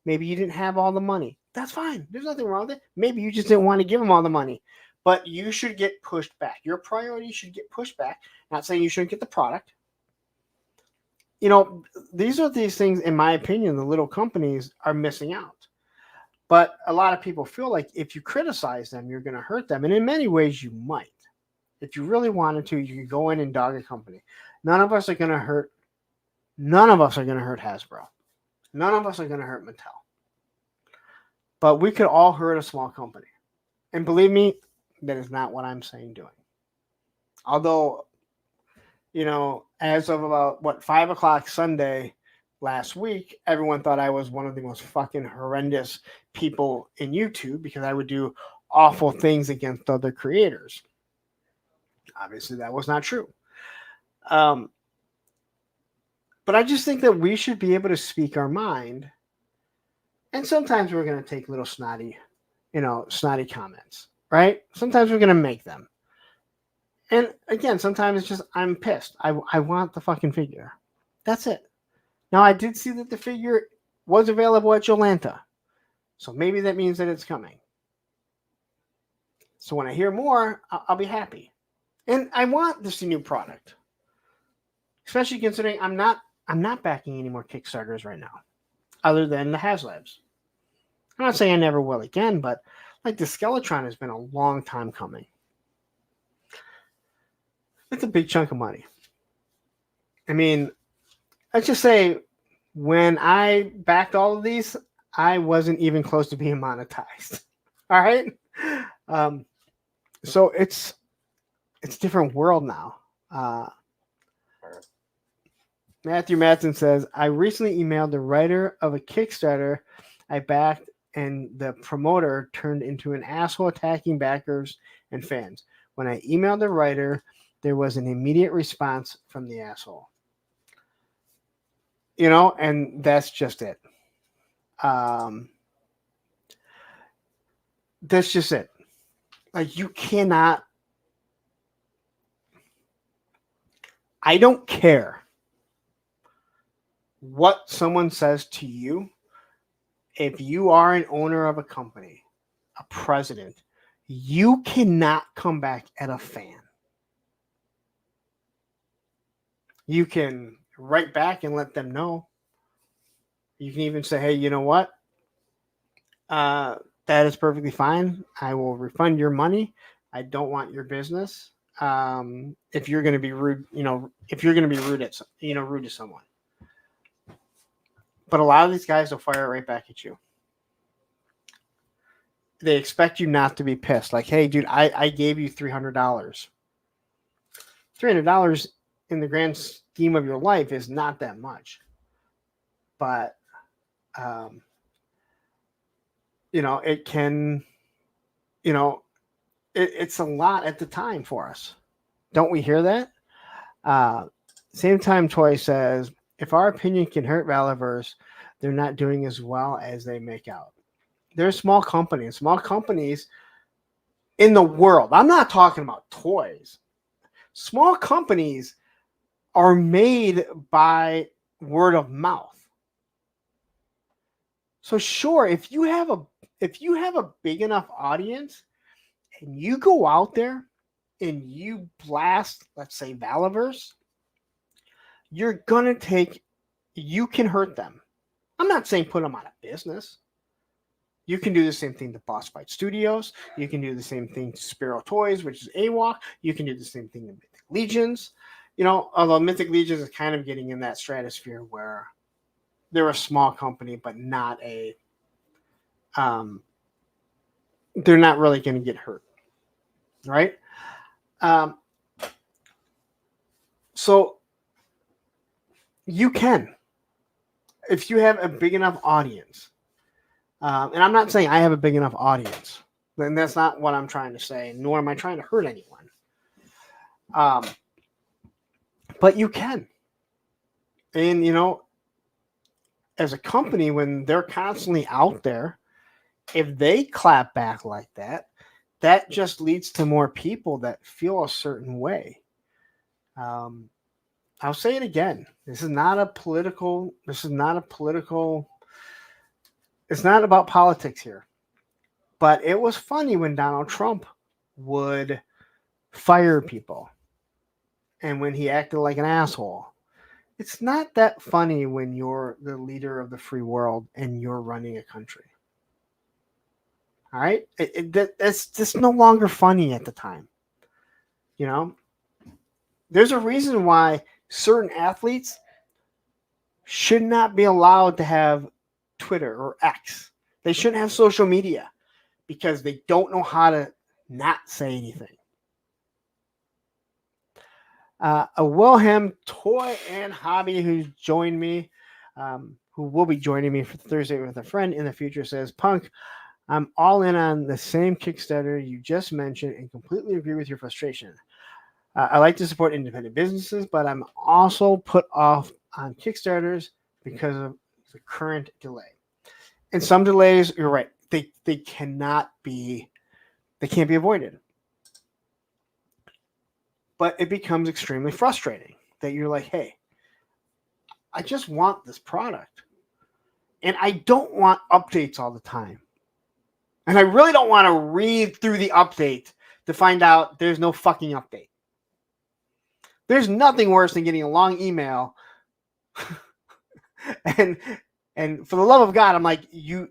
maybe you didn't have all the money. That's fine. There's nothing wrong with it. Maybe you just didn't want to give them all the money, but you should get pushed back. Your priority should get pushed back. Not saying you shouldn't get the product. These are these things, in my opinion, the little companies are missing out. But a lot of people feel like if you criticize them, you're going to hurt them. And in many ways, you might. If you really wanted to, you could go in and dog a company. None of us are going to hurt Hasbro. None of us are going to hurt Mattel. But we could all hurt a small company. And believe me, that is not what I'm saying doing. Although, as of about, 5 o'clock Sunday last week, everyone thought I was one of the most fucking horrendous people in YouTube because I would do awful things against other creators. Obviously, that was not true. But I just think that we should be able to speak our mind. And sometimes we're going to take little snotty comments, right? Sometimes we're going to make them. And again, sometimes it's just, I'm pissed. I want the fucking figure. That's it. Now, I did see that the figure was available at Jolanta. So maybe that means that it's coming. So when I hear more, I'll be happy. And I want to see new product. Especially considering I'm not backing any more Kickstarters right now. Other than the HasLabs. I'm not saying I never will again, but like the Skeletron has been a long time coming. It's a big chunk of money. I mean, let's just say when I backed all of these, I wasn't even close to being monetized. All right. So it's a different world now. Matthew Matson says, I recently emailed the writer of a Kickstarter I backed, and the promoter turned into an asshole attacking backers and fans. When I emailed the writer, there was an immediate response from the asshole. And that's just it. That's just it. Like, you cannot. I don't care what someone says to you. If you are an owner of a company, a president, you cannot come back at a fan. You can write back and let them know. You can even say, hey, you know what? That is perfectly fine. I will refund your money. I don't want your business. if you're going to be rude, if you're going to be rude rude to someone. But a lot of these guys will fire it right back at you. They expect you not to be pissed. Like, hey, dude, I gave you $300. $300 in the grand scheme of your life is not that much. But, it can, it's a lot at the time for us. Don't we hear that? Same time, Toy says, if our opinion can hurt Valaverse, they're not doing as well as they make out. They're small companies in the world. I'm not talking about toys. Small companies are made by word of mouth. So sure, if you have a big enough audience and you go out there and you blast, let's say, Valaverse, you can hurt them. I'm not saying put them out of business. You can do the same thing to Boss Fight Studios. You can do the same thing to Sparrow Toys, which is AWOC. You can do the same thing to Mythic Legions. Although Mythic Legions is kind of getting in that stratosphere where they're a small company, but not they're not really going to get hurt. Right? So you can, if you have a big enough audience. And I'm not saying I have a big enough audience. And that's not what I'm trying to say, nor am I trying to hurt anyone. But you can. And, as a company, when they're constantly out there, if they clap back like that, that just leads to more people that feel a certain way. I'll say it again. It's not about politics here. But it was funny when Donald Trump would fire people and when he acted like an asshole. It's not that funny when you're the leader of the free world and you're running a country. All right? That's just no longer funny at the time. There's a reason why certain athletes should not be allowed to have Twitter or X. They shouldn't have social media because they don't know how to not say anything. A Wilhelm Toy and Hobby who's joined me, who will be joining me for Thursday with a friend in the future, says, Punk, I'm all in on the same Kickstarter you just mentioned and completely agree with your frustration. I like to support independent businesses, but I'm also put off on Kickstarters because of the current delay. And some delays, you're right, they can't be avoided. But it becomes extremely frustrating that you're like, hey, I just want this product. And I don't want updates all the time. And I really don't want to read through the update to find out there's no fucking update. There's nothing worse than getting a long email and for the love of God, I'm like,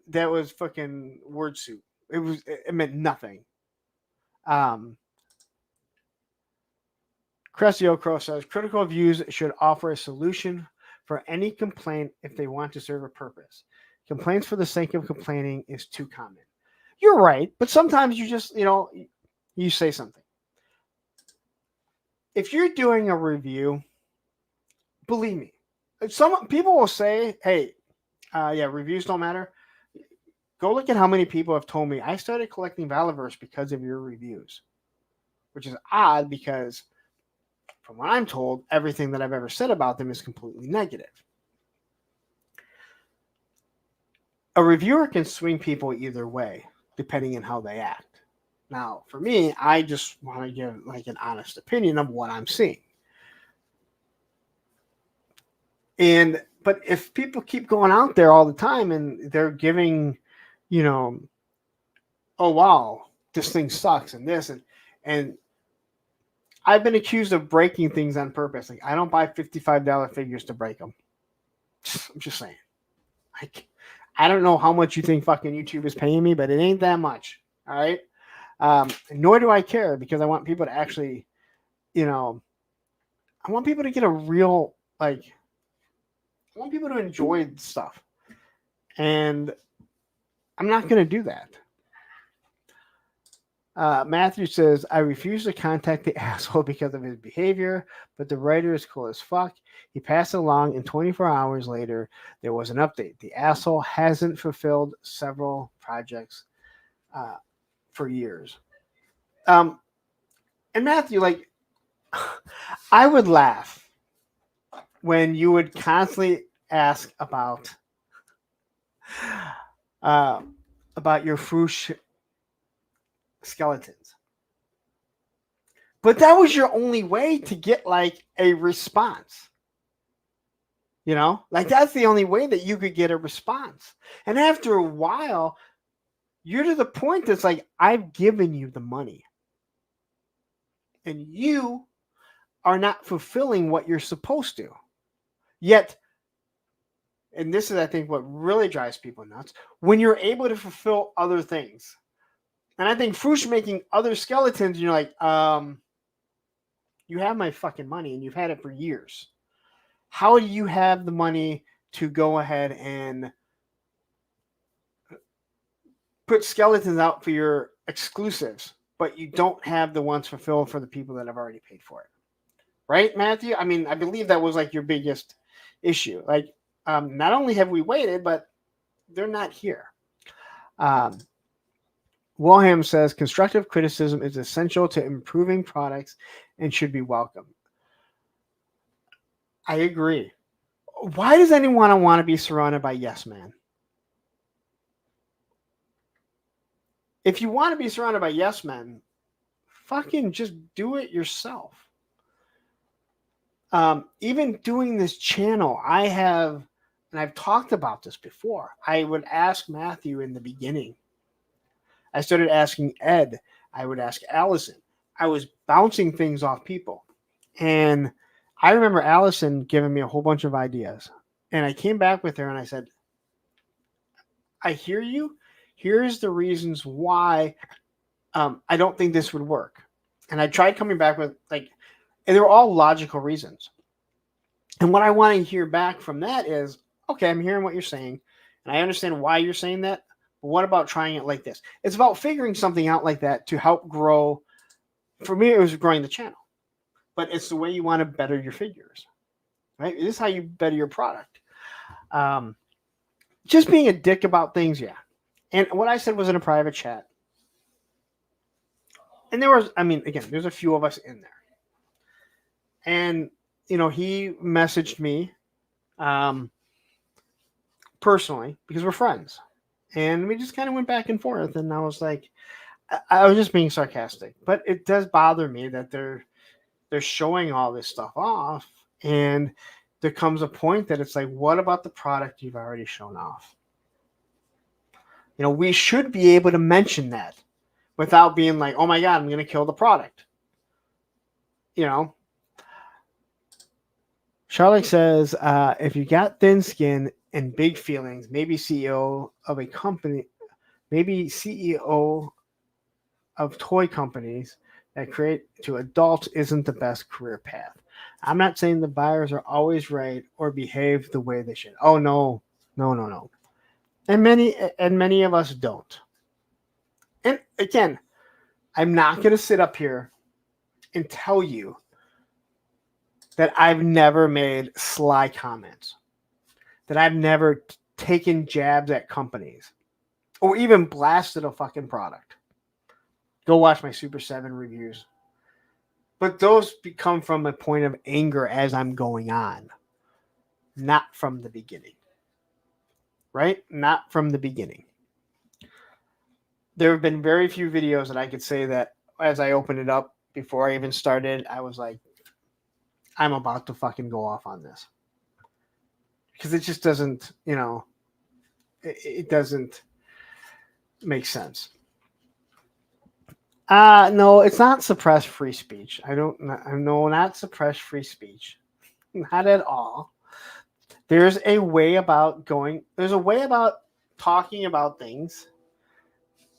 that was fucking word soup. It meant nothing. Cressio Crow says, critical views should offer a solution for any complaint if they want to serve a purpose. Complaints for the sake of complaining is too common. You're right, but sometimes you just, you say something. If you're doing a review, believe me, some people will say, hey, reviews don't matter. Go look at how many people have told me, I started collecting Valaverse because of your reviews, which is odd because from what I'm told, everything that I've ever said about them is completely negative. A reviewer can swing people either way, depending on how they act. Now, for me, I just want to give like an honest opinion of what I'm seeing. But if people keep going out there all the time and they're giving, oh wow, this thing sucks and this and I've been accused of breaking things on purpose. Like I don't buy $55 figures to break them. I'm just saying. I don't know how much you think fucking YouTube is paying me, but it ain't that much. All right. Nor do I care because I want people to actually you know, I want people to get a real, like, I want people to enjoy stuff. And I'm not going to do that. Matthew says, I refuse to contact the asshole because of his behavior, but the writer is cool as fuck. He passed along, and 24 hours later, there was an update. The asshole hasn't fulfilled several projects for years. And Matthew, like, I would laugh when you would constantly ask about your Frush skeletons. But that was your only way to get like a response. You know, like that's the only way that you could get a response. And after a while, you're to the point that's like, I've given you the money. And you are not fulfilling what you're supposed to. Yet, and this is, I think, what really drives people nuts, when you're able to fulfill other things. And I think Frush making other skeletons, you're like, you have my fucking money and you've had it for years. How do you have the money to go ahead and put skeletons out for your exclusives, but you don't have the ones fulfilled for the people that have already paid for it? Right, Matthew? I mean, I believe that was like your biggest issue. Like, not only have we waited, but they're not here. Wilhelm says constructive criticism is essential to improving products and should be welcome. I agree. Why does anyone want to be surrounded by yes men? If you want to be surrounded by yes men, fucking just do it yourself. Even doing this channel, and I've talked about this before, I would ask Matthew in the beginning. I started asking Ed. I would ask Allison. I was bouncing things off people. And I remember Allison giving me a whole bunch of ideas. And I came back with her and I said, I hear you. Here's the reasons why I don't think this would work. And I tried coming back with, like, and they were all logical reasons. And what I want to hear back from that is, okay, I'm hearing what you're saying. And I understand why you're saying that. But what about trying it like this? It's about figuring something out like that to help grow. For me, it was growing the channel. But it's the way you want to better your figures. Right? This is how you better your product. Just being a dick about things, yeah. And what I said was in a private chat. And there was, I mean, again, there's a few of us in there. And, you know, he messaged me personally because we're friends. And we just kind of went back and forth. And I was like, I was just being sarcastic. But it does bother me that they're showing all this stuff off. And there comes a point that it's like, what about the product you've already shown off? You know, we should be able to mention that without being like, oh my God, I'm going to kill the product. You know? Charlotte says, if you got thin skin and big feelings, maybe CEO of a company, maybe CEO of toy companies that create to adults isn't the best career path. I'm not saying the buyers are always right or behave the way they should. Oh, no. And many of us don't. And again, I'm not going to sit up here and tell you that I've never made sly comments, that I've never taken jabs at companies or even blasted a fucking product. Go watch my Super 7 reviews. But those come from a point of anger as I'm going on, not from the beginning. Right? Not from the beginning. There have been very few videos that I could say that as I opened it up before I even started, I was like, I'm about to fucking go off on this. Because it just doesn't, you know, it doesn't make sense. No, it's not suppress free speech. Not suppress free speech. Not at all. There's a way about talking about things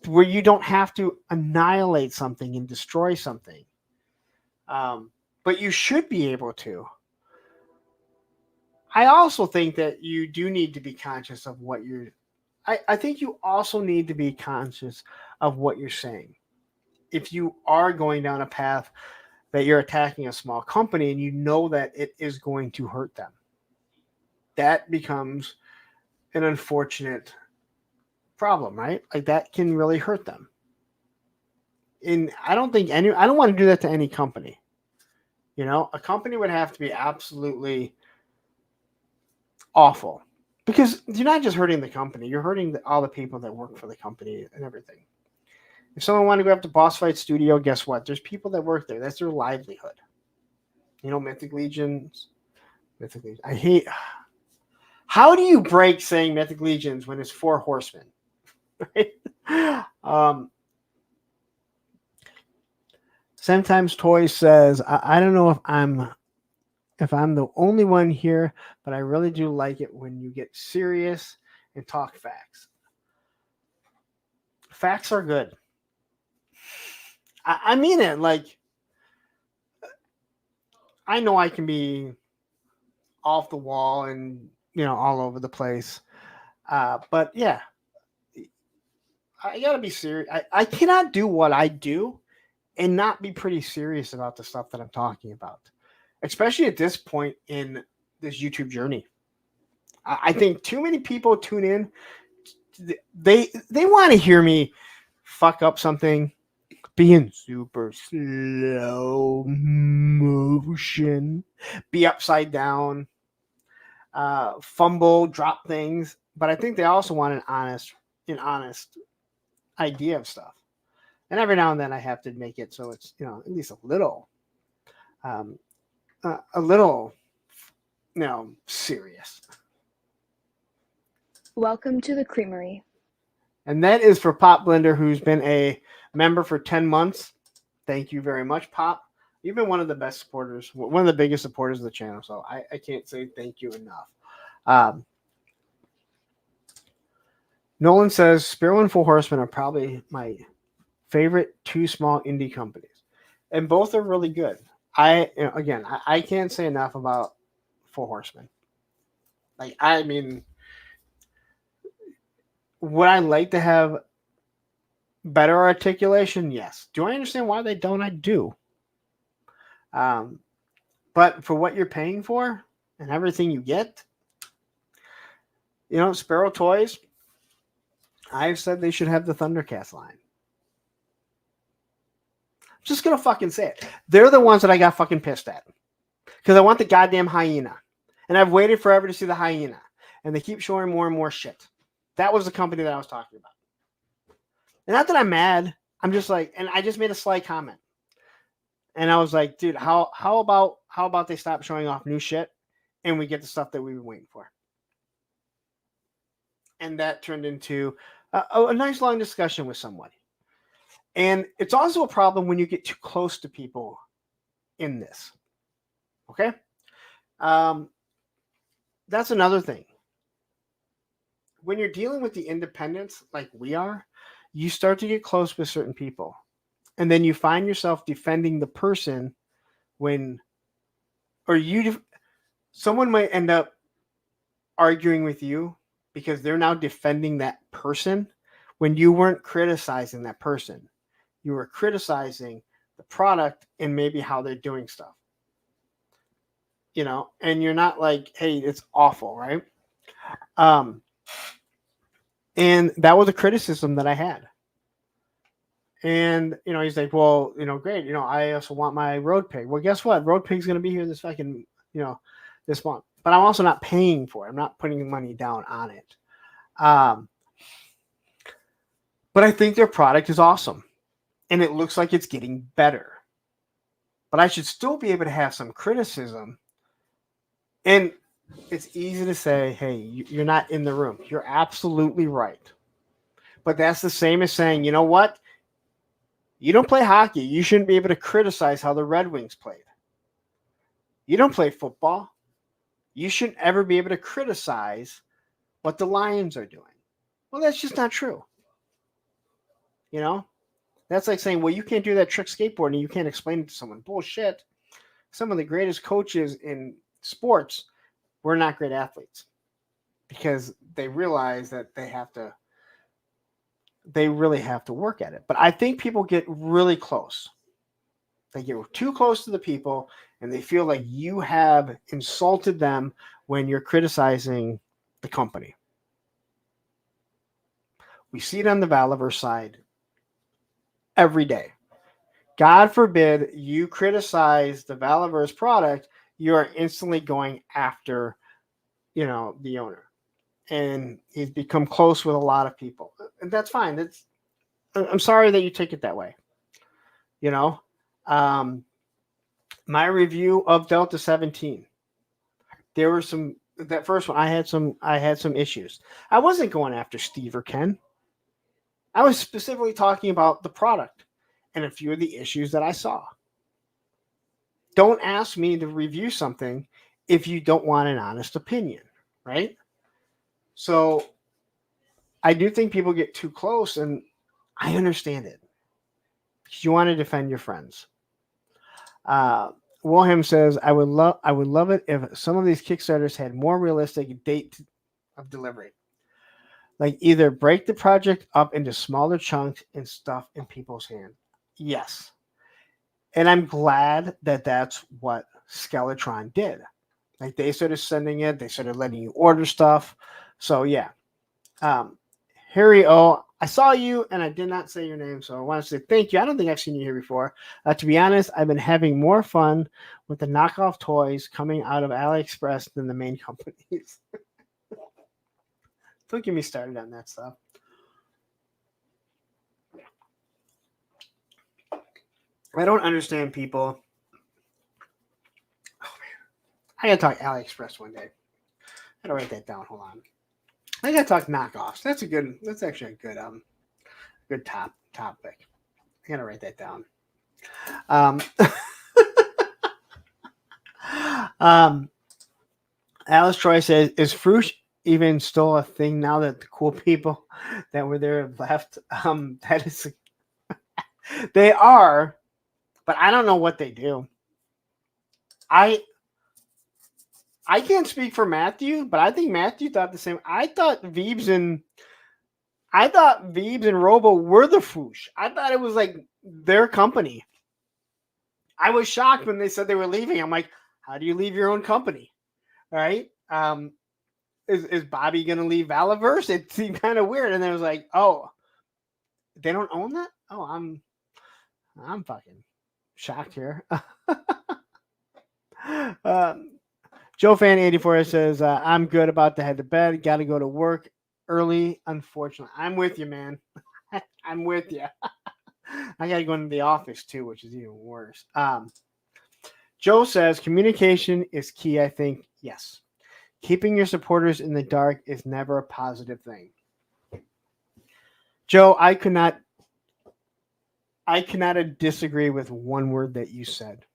where you don't have to annihilate something and destroy something. but you should be able to. I also think that you do need to be conscious of what you're. I think you also need to be conscious of what you're saying. If you are going down a path that you're attacking a small company and you know that it is going to hurt them, that becomes an unfortunate problem, right? Like that can really hurt them. And I don't want to do that to any company. You know, a company would have to be absolutely awful because you're not just hurting the company, you're hurting all the people that work for the company and everything. If someone wanted to go up to Boss Fight Studio, guess what? There's people that work there. That's their livelihood. You know, Mythic Legions. I hate. How do you break saying Mythic Legions when it's 4 horsemen? Right? Sometimes Toy says, I don't know if I'm the only one here, but I really do like it when you get serious and talk facts. Facts are good. I mean it. Like, I know I can be off the wall and, you know, all over the place. But yeah, I gotta be serious. I cannot do what I do and not be pretty serious about the stuff that I'm talking about, especially at this point in this YouTube journey. I think too many people tune in. They want to hear me fuck up something, be in super slow motion, be upside down, fumble, drop things. But I think they also want an honest idea of stuff. And every now and then I have to make it so it's, you know, at least a little, you know, serious. Welcome to the Creamery. And that is for Pop Blender, who's been a member for 10 months. Thank you very much, Pop. You've been one of the best supporters, one of the biggest supporters of the channel. So I can't say thank you enough. Nolan says Sparrow and Four Horsemen are probably my favorite 2 small indie companies, and both are really good. I can't say enough about Four Horsemen. Like, I mean, would I like to have better articulation? Yes. Do I understand why they don't? I do. But for what you're paying for and everything you get, you know, Sparrow Toys, I've said they should have the Thundercats line. I'm just gonna fucking say it. They're the ones that I got fucking pissed at because I want the goddamn hyena, and I've waited forever to see the hyena, and they keep showing more and more shit. That was the company that I was talking about. And not that I'm mad. I'm just like, and I just made a slight comment. And I was like, dude, how about they stop showing off new shit and we get the stuff that we've been waiting for? And that turned into a nice long discussion with somebody. And it's also a problem when you get too close to people in this. Okay? That's another thing. When you're dealing with the independents like we are, you start to get close with certain people. And then you find yourself defending the person someone might end up arguing with you because they're now defending that person when you weren't criticizing that person. You were criticizing the product and maybe how they're doing stuff. You know, and you're not like, hey, it's awful, right? And that was a criticism that I had. And, you know, he's like, well, you know, great. You know, I also want my Road Pig. Well, guess what? Road Pig's going to be here this fucking, you know, this month. But I'm also not paying for it. I'm not putting money down on it. But I think their product is awesome. And it looks like it's getting better. But I should still be able to have some criticism. And it's easy to say, hey, you're not in the room. You're absolutely right. But that's the same as saying, you know what? You don't play hockey. You shouldn't be able to criticize how the Red Wings played. You don't play football. You shouldn't ever be able to criticize what the Lions are doing. Well, that's just not true. You know? That's like saying, well, you can't do that trick skateboarding. You can't explain it to someone. Bullshit. some of the greatest coaches in sports were not great athletes because they realize that they really have to work at it. But I think people get really close. They get too close to the people and they feel like you have insulted them when you're criticizing the company. We see it on the Valaverse side every day. God forbid you criticize the Valaverse product, you are instantly going after, the owner. And he's become close with a lot of people. And that's fine. I'm sorry that you take it that way. My review of Delta 17. There were that first one I had some issues. I wasn't going after Steve or Ken. I was specifically talking about the product and a few of the issues that I saw. Don't ask me to review something if you don't want an honest opinion, right? So I do think people get too close, and I understand it. Because you want to defend your friends. Wilhelm says, I would love it if some of these Kickstarters had more realistic date of delivery. Like either break the project up into smaller chunks and stuff in people's hands. Yes. And I'm glad that that's what Skeletron did. Like they started sending it. They started letting you order stuff. So yeah. Harry O, I saw you and I did not say your name. So I want to say thank you. I don't think I've seen you here before. To be honest, I've been having more fun with the knockoff toys coming out of AliExpress than the main companies. Don't get me started on that stuff. I don't understand people. Oh man, I gotta talk AliExpress one day. I gotta write that down. Hold on. I gotta talk knockoffs. That's actually a good topic. I gotta write that down. Alice Troy says, "Is Frush even still a thing now that the cool people that were there have left?" That is, they are, but I don't know what they do. I can't speak for Matthew, but I think Matthew thought the same. I thought Veebs and Robo were the Frush. I thought it was like their company. I was shocked when they said they were leaving. I'm like, how do you leave your own company? All right. Is Bobby going to leave Valaverse? It seemed kind of weird. And then it was like, oh, they don't own that? Oh, I'm fucking shocked here. Joe Fan 84 says, I'm good about to head to bed. Got to go to work early. Unfortunately, I'm with you, man. I'm with you. I got to go into the office too, which is even worse. Joe says communication is key. I think yes. Keeping your supporters in the dark is never a positive thing. Joe, I cannot disagree with one word that you said.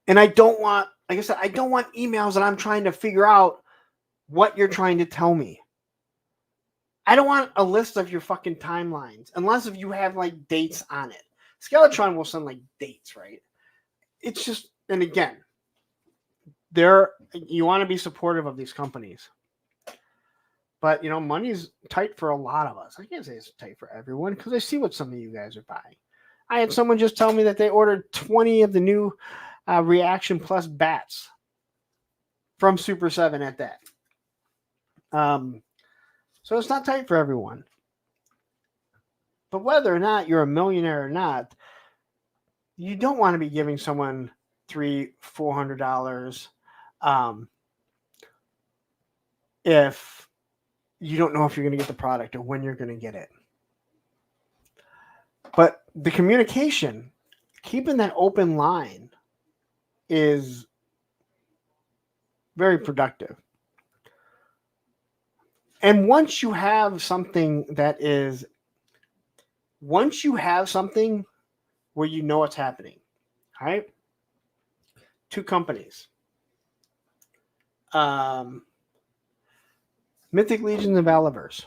And I don't want, like I said, I don't want emails that I'm trying to figure out what you're trying to tell me. I don't want a list of your fucking timelines unless if you have like dates on it. Skeletron will send like dates, right? It's just, and again, you want to be supportive of these companies. But, money's tight for a lot of us. I can't say it's tight for everyone because I see what some of you guys are buying. I had someone just tell me that they ordered 20 of the new Reaction Plus bats from Super 7 at that. So it's not tight for everyone. But whether or not you're a millionaire or not, you don't want to be giving someone $300-$400 if you don't know if you're going to get the product or when you're going to get it. But the communication, keeping that open line is very productive. And once you have something where you know what's happening, all right? 2 companies. Mythic Legion and Valaverse.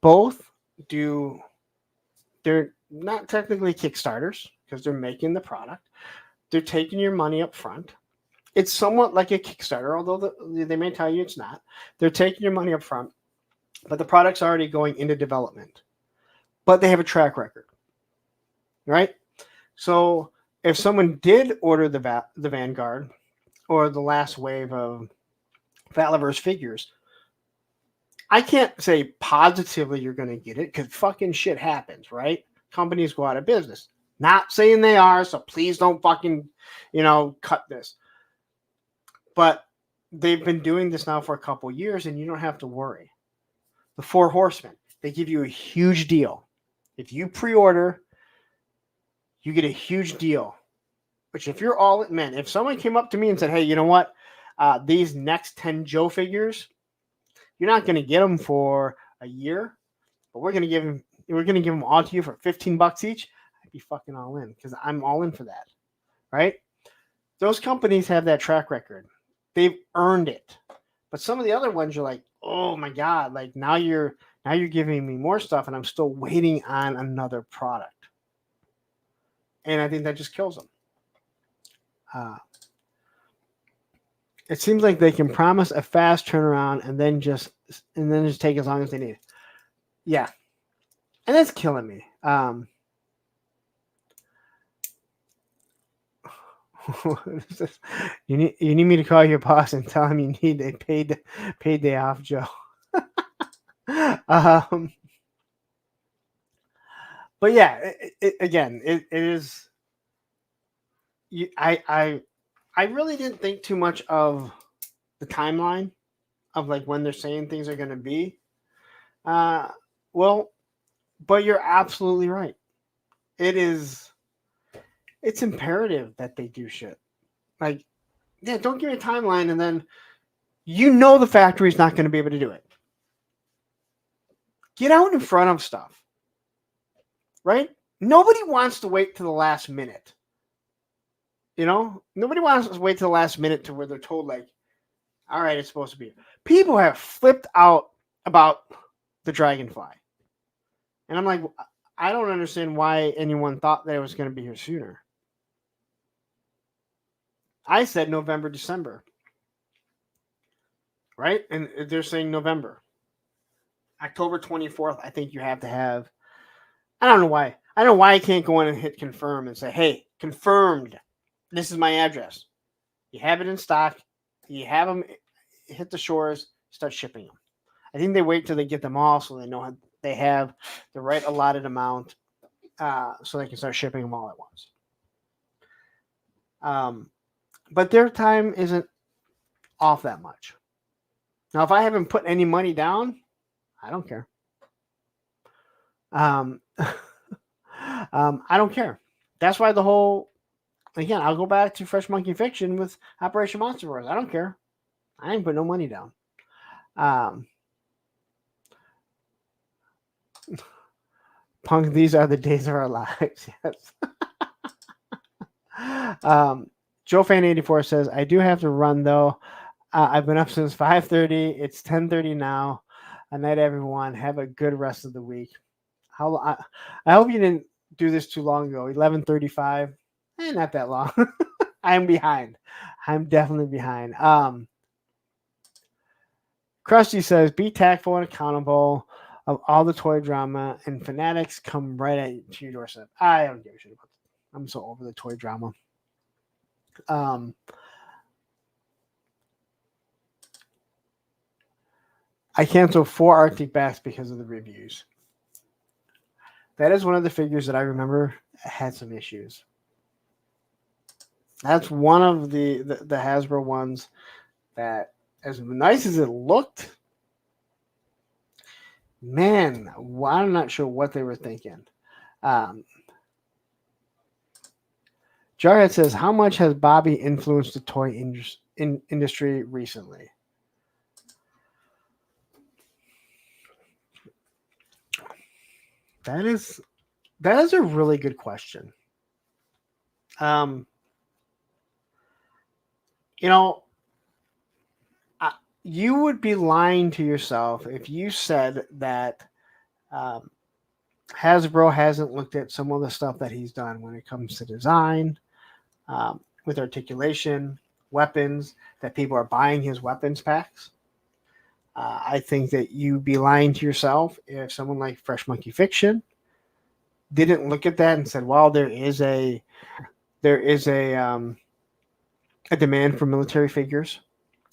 Both they're not technically Kickstarters, because they're making the product. They're taking your money up front. It's somewhat like a Kickstarter, although they may tell you it's not. They're taking your money up front, but the product's already going into development. But they have a track record, right? So if someone did order the Vanguard or the last wave of Valiverse figures, I can't say positively you're going to get it because fucking shit happens, right? Companies go out of business. Not saying they are, so please don't fucking, cut this. But they've been doing this now for a couple years, and you don't have to worry. The Four Horsemen, they give you a huge deal. If you pre-order, you get a huge deal. Which if you're all in, man, if someone came up to me and said, hey, you know what? These next 10 Joe figures, you're not going to get them for a year, but we're going to give them all to you for $15 each. I'd be fucking all in because I'm all in for that, right? Those companies have that track record. They've earned it. But some of the other ones, you're like, oh my God, like now you're giving me more stuff and I'm still waiting on another product. And I think that just kills them. It seems like they can promise a fast turnaround and then just take as long as they need. Yeah. And that's killing me. You need me to call your boss and tell him you need a paid day off, Joe. But yeah, it is. I really didn't think too much of the timeline of like when they're saying things are going to be. Well, but you're absolutely right. It's imperative that they do shit. Like, yeah, don't give me a timeline and then the factory's not going to be able to do it. Get out in front of stuff. Right? Nobody wants to wait to the last minute. Nobody wants to wait to the last minute to where they're told, like, all right, it's supposed to be. People have flipped out about the Dragonfly. And I'm like, I don't understand why anyone thought that it was going to be here sooner. I said November, December. Right? And they're saying November. October 24th, I think you have to have. I don't know why. I don't know why I can't go in and hit confirm and say, hey, confirmed. This is my address. You have it in stock. You have them hit the shores, start shipping them. I think they wait till they get them all so they know they have the right allotted amount so they can start shipping them all at once. But their time isn't off that much. Now, if I haven't put any money down, I don't care. I don't care. That's why again, I'll go back to Fresh Monkey Fiction with Operation Monster Wars. I don't care. I ain't put no money down. Punk, these are the days of our lives. Yes. Joe Fan 84 says, I do have to run though. I've been up since 5:30. It's 10:30 now. Good night, everyone. Have a good rest of the week. I hope you didn't do this too long ago. 11:35. Not that long. I'm behind. I'm definitely behind. Krusty says, be tactful and accountable of all the toy drama, and fanatics come right at your doorstep. I don't give a shit about that. I'm so over the toy drama. I canceled 4 Arctic Bats because of the reviews. That is one of the figures that I remember had some issues. That's one of the Hasbro ones that, as nice as it looked, man, I'm not sure what they were thinking. Jarhead says, how much has Bobby influenced the toy industry recently? That is a really good question. You would be lying to yourself if you said that Hasbro hasn't looked at some of the stuff that he's done when it comes to design, with articulation, weapons, that people are buying his weapons packs. I think that you'd be lying to yourself if someone like Fresh Monkey Fiction didn't look at that and said, "Well, there is a demand for military figures."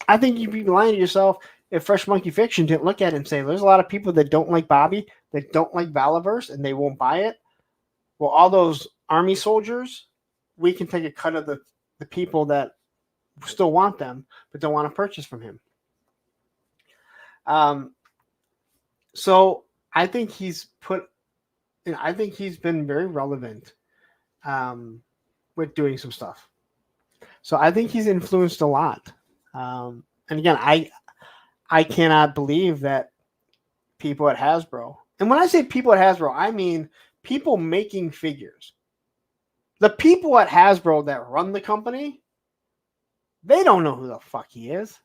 I think you'd be lying to yourself if Fresh Monkey Fiction didn't look at it and say, "There's a lot of people that don't like Bobby, that don't like Valaverse, and they won't buy it." Well, all those army soldiers, we can take a cut of the people that still want them but don't want to purchase from him. So I think he's been very relevant with doing some stuff. So I think he's influenced a lot. And again, I cannot believe that people at Hasbro, and when I say people at Hasbro, I mean people making figures. The people at Hasbro that run the company, they don't know who the fuck he is.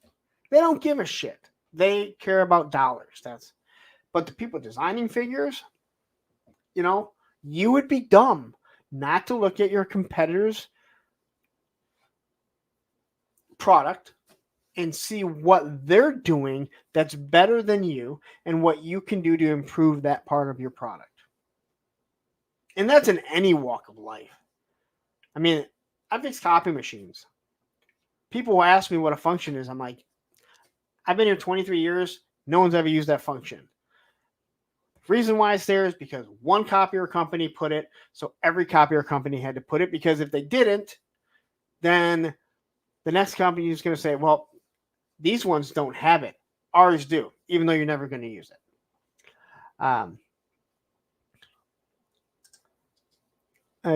They don't give a shit. They care about dollars. But the people designing figures, you would be dumb not to look at your competitor's product and see what they're doing that's better than you and what you can do to improve that part of your product. And that's in any walk of life. I mean, I fix copy machines. People will ask me what a function is. I'm like, I've been here 23 years. No one's ever used that function. The reason why it's there is because one copier company put it, so every copier company had to put it, because if they didn't, then the next company is going to say, well, these ones don't have it. Ours do, even though you're never going to use it.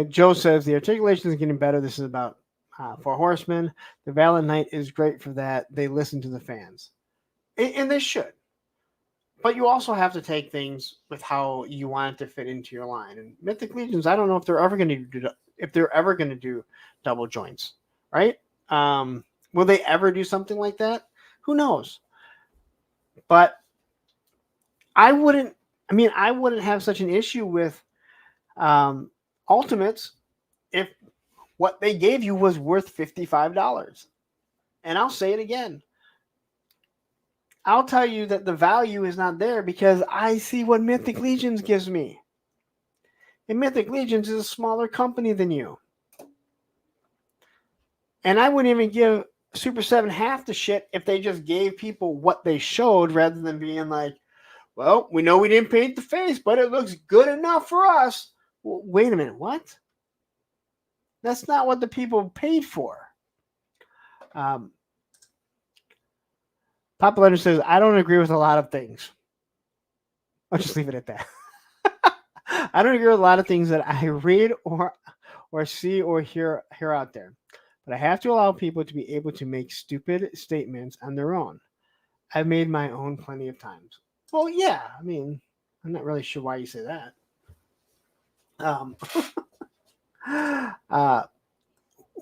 Joe says the articulation is getting better. This is about Four Horsemen. The Valiant Knight is great for that. They listen to the fans. And they should. But you also have to take things with how you want it to fit into your line. And Mythic Legions, I don't know if they're ever going to do double joints, right? Will they ever do something like that? Who knows? But I wouldn't have such an issue with Ultimates if what they gave you was worth $55. And I'll say it again. I'll tell you that the value is not there because I see what Mythic Legions gives me. And Mythic Legions is a smaller company than you. And I wouldn't even give Super 7 half the shit if they just gave people what they showed rather than being like, well, we know we didn't paint the face, but it looks good enough for us. Well, wait a minute, what? That's not what the people paid for. Papa Leonard says, I don't agree with a lot of things. I'll just leave it at that. I don't agree with a lot of things that I read or see or hear out there. But I have to allow people to be able to make stupid statements on their own. I've made my own plenty of times. Well, yeah. I mean, I'm not really sure why you say that.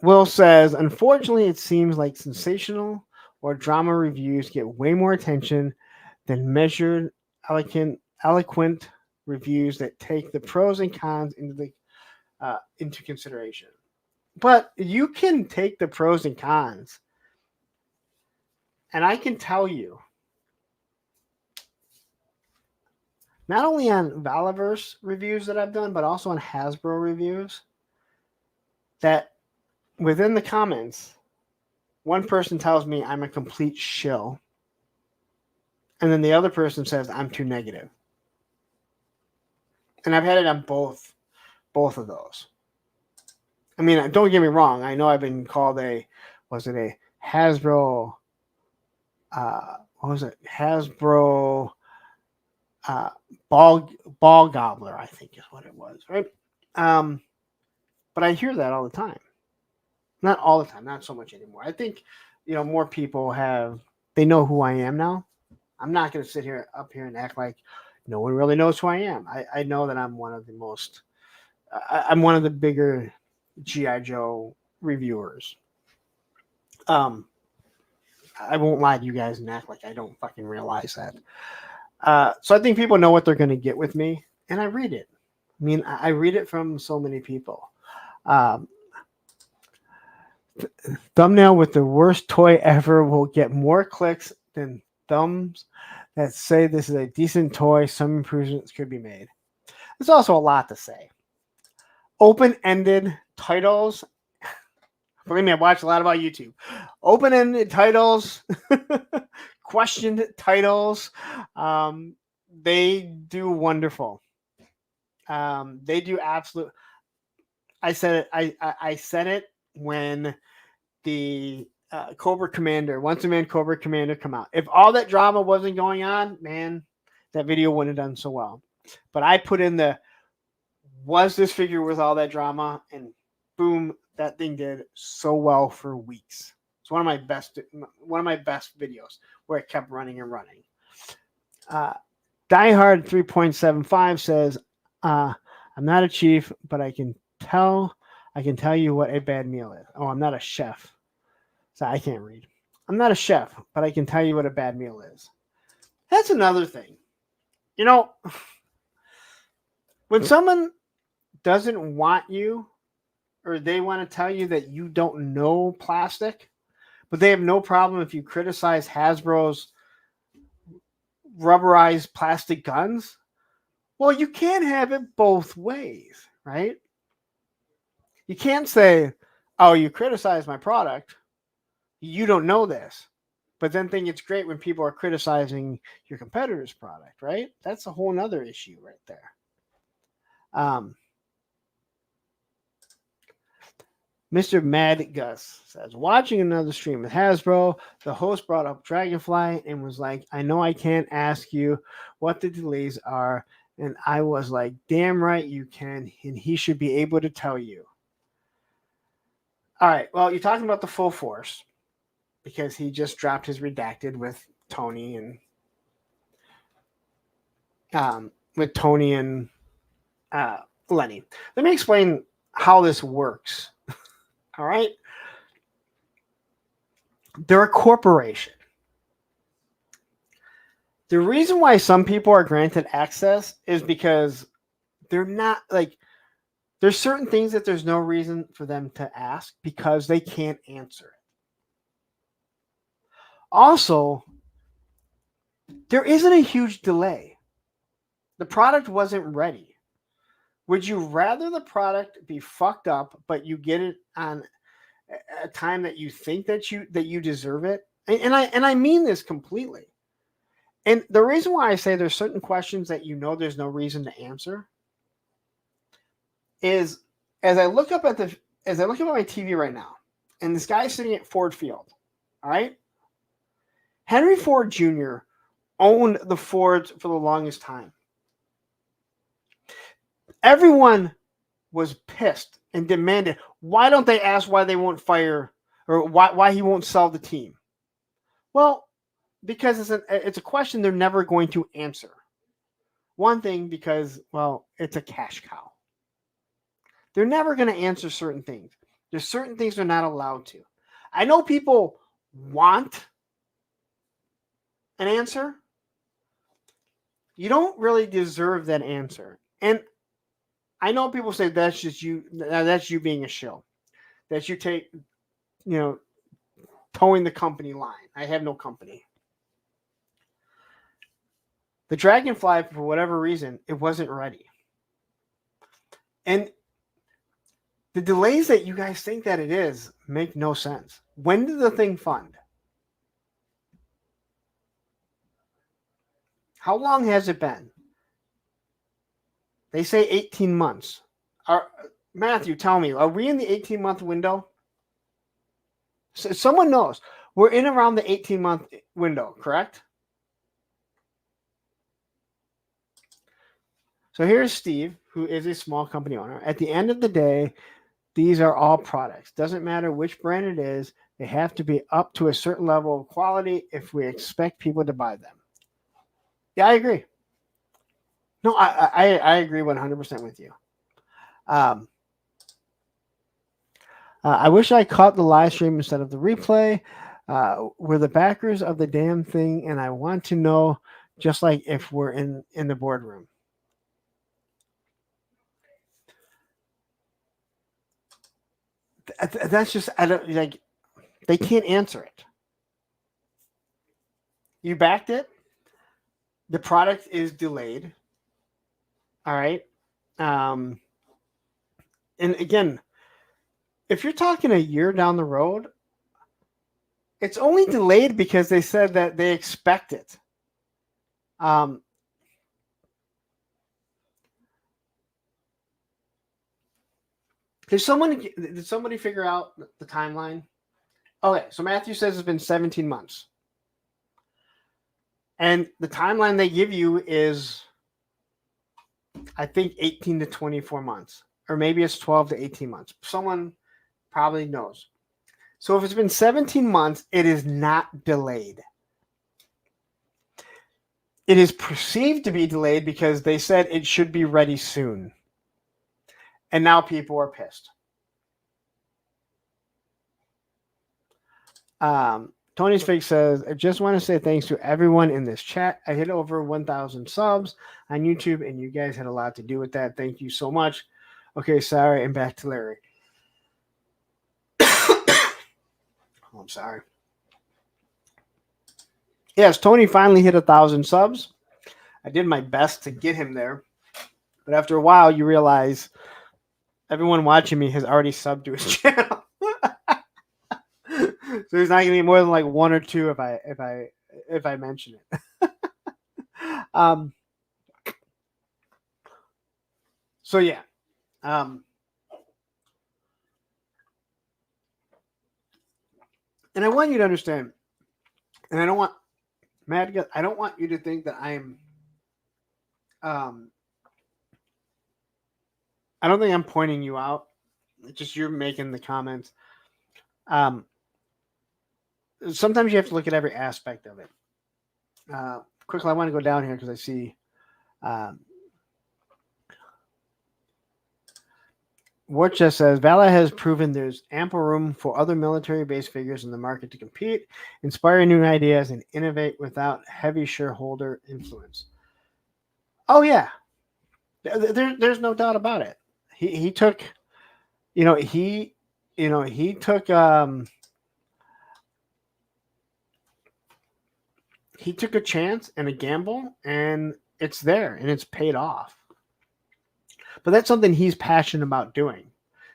Will says, unfortunately, it seems like sensational or drama reviews get way more attention than measured, eloquent reviews that take the pros and cons into consideration. But you can take the pros and cons, and I can tell you, not only on Valaverse reviews that I've done, but also on Hasbro reviews, that within the comments, one person tells me I'm a complete shill, and then the other person says I'm too negative. And I've had it on both of those. I mean, don't get me wrong. I know I've been called Hasbro, Hasbro ball gobbler, I think is what it was, right? But I hear that all the time. Not all the time, not so much anymore. I think, more people they know who I am now. I'm not going to sit up here and act like no one really knows who I am. I know that I'm one of the I'm one of the bigger G.I. Joe reviewers. I won't lie to you guys and act like I don't fucking realize that. So I think people know what they're going to get with me, and I read it. mean, I read it from so many people. Thumbnail with the worst toy ever will get more clicks than thumbs that say this is a decent toy. Some improvements could be made. There's also a lot to say. Open-ended titles. Believe me, I watch a lot about YouTube. Open-ended titles, questioned titles. They do wonderful. They do absolute. I said it. I said it when the Cobra Commander, Once a Man Cobra Commander, come out. If all that drama wasn't going on, man, that video wouldn't have done so well. But I put in the, was this figure with all that drama? And boom, that thing did so well for weeks. It's one of my best videos where it kept running and running. Diehard 3.75 says, I'm not a chief, but I can tell you what a bad meal is. Oh, I'm not a chef. So I can't read. I'm not a chef, but I can tell you what a bad meal is. That's another thing. You know, when someone doesn't want you, or they want to tell you that you don't know plastic, but they have no problem if you criticize Hasbro's rubberized plastic guns, well, you can't have it both ways, right? You can't say, oh, you criticize my product, you don't know this, but then think it's great when people are criticizing your competitor's product, right? That's a whole nother issue right there. Mr. Mad Gus says, watching another stream with Hasbro, the host brought up Dragonfly and was like, I know I can't ask you what the delays are. And I was like, damn right you can. And he should be able to tell you. All right. Well, you're talking about the Full Force because he just dropped his redacted with Tony and Lenny. Let me explain how this works. All right. They're a corporation. The reason why some people are granted access is because they're not like, there's certain things that there's no reason for them to ask because they can't answer it. Also, there isn't a huge delay. The product wasn't ready. Would you rather the product be fucked up, but you get it on a time that you think that you deserve it? And I mean this completely. And the reason why I say there's certain questions that you know there's no reason to answer is as I look up at my TV right now, and this guy's sitting at Ford Field. All right. Henry Ford Jr. owned the Fords for the longest time. Everyone was pissed and demanded, why don't they ask why they won't fire or why he won't sell the team? Well, because it's a question they're never going to answer. One thing, because, well, it's a cash cow. They're never going to answer certain things. There's certain things they're not allowed to. I know people want an answer. You don't really deserve that answer. And I know people say that's just you. That's you being a shill. That you take, towing the company line. I have no company. The Dragonfly, for whatever reason, it wasn't ready. And the delays that you guys think that it is make no sense. When did the thing fund? How long has it been? They say 18 months. Matthew, tell me, are we in the 18-month window? So someone knows. We're in around the 18-month window, correct? So here's Steve, who is a small company owner. At the end of the day, these are all products. Doesn't matter which brand it is. They have to be up to a certain level of quality if we expect people to buy them. Yeah, I agree. No, I agree 100% with you. I wish I caught the live stream instead of the replay. We're the backers of the damn thing, and I want to know, just like if we're in the boardroom. That's just, I don't like, they can't answer it. You backed it. The product is delayed. All right. And again, if you're talking a year down the road, it's only delayed because they said that they expect it. Did somebody figure out the timeline? Okay, so Matthew says it's been 17 months. And the timeline they give you is, I think, 18 to 24 months. Or maybe it's 12 to 18 months. Someone probably knows. So if it's been 17 months, it is not delayed. It is perceived to be delayed because they said it should be ready soon. And now people are pissed. Tony's Fig says, I just want to say thanks to everyone in this chat. I hit over 1,000 subs on YouTube, and you guys had a lot to do with that. Thank you so much. Okay, sorry, and back to Larry. Oh, I'm sorry. Yes, Tony finally hit 1,000 subs. I did my best to get him there. But after a while, you realize everyone watching me has already subbed to his channel. So he's not going to be more than like one or two if I mention it. So yeah. And I want you to understand, and I don't want Matt, I don't want you to think that I'm I don't think I'm pointing you out. It's just you're making the comments. Sometimes you have to look at every aspect of it. Quickly, I want to go down here because I see what just says, Vala has proven there's ample room for other military-based figures in the market to compete, inspire new ideas, and innovate without heavy shareholder influence. Oh, yeah. There's no doubt about it. He took, he took a chance and a gamble, and it's there, and it's paid off. But that's something he's passionate about doing.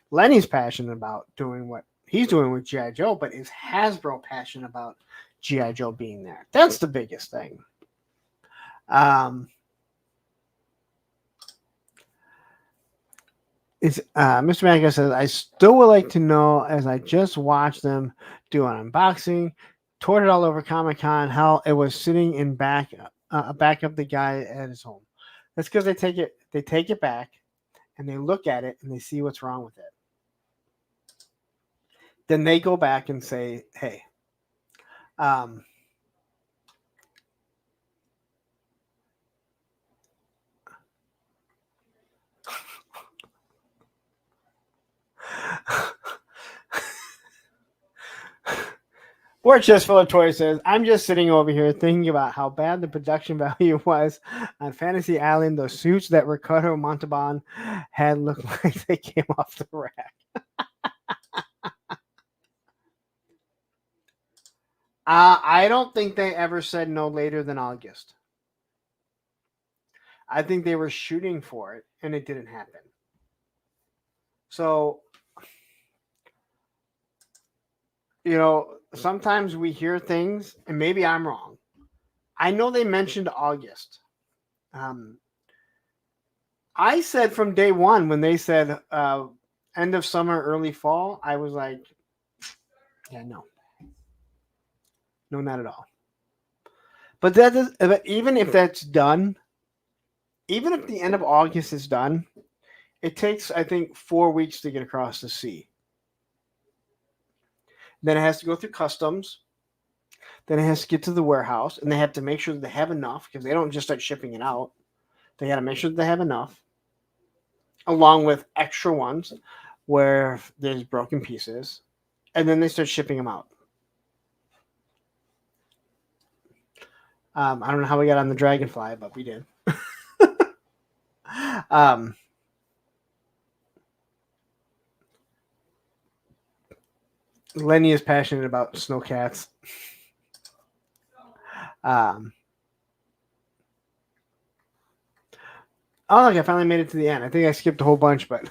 Lenny's passionate about doing what he's doing with G.I. Joe, but is Hasbro passionate about G.I. Joe being there? That's the biggest thing. Mr. Maga says, I still would like to know, as I just watched them do an unboxing, toured it all over Comic-Con, how it was sitting in back of the guy at his home. That's because they take it back, and they look at it, and they see what's wrong with it. Then they go back and say, hey, Or just full of toys says, I'm just sitting over here thinking about how bad the production value was on Fantasy Island. Those suits that Ricardo Montalban had looked like they came off the rack. I don't think they ever said no later than August. I think they were shooting for it, and it didn't happen. So, sometimes we hear things, and maybe I'm wrong. I know they mentioned August. I said from day one when they said end of summer, early fall, I was like, yeah, no. No, not at all. But even if that's done, even if the end of August is done, it takes, I think, 4 weeks to get across the sea. Then it has to go through customs. Then it has to get to the warehouse, and they have to make sure that they have enough because they don't just start shipping it out. They got to make sure that they have enough, along with extra ones where there's broken pieces, and then they start shipping them out. I don't know how we got on the Dragonfly, but we did. Lenny is passionate about snowcats. Oh, look, I finally made it to the end. I think I skipped a whole bunch, but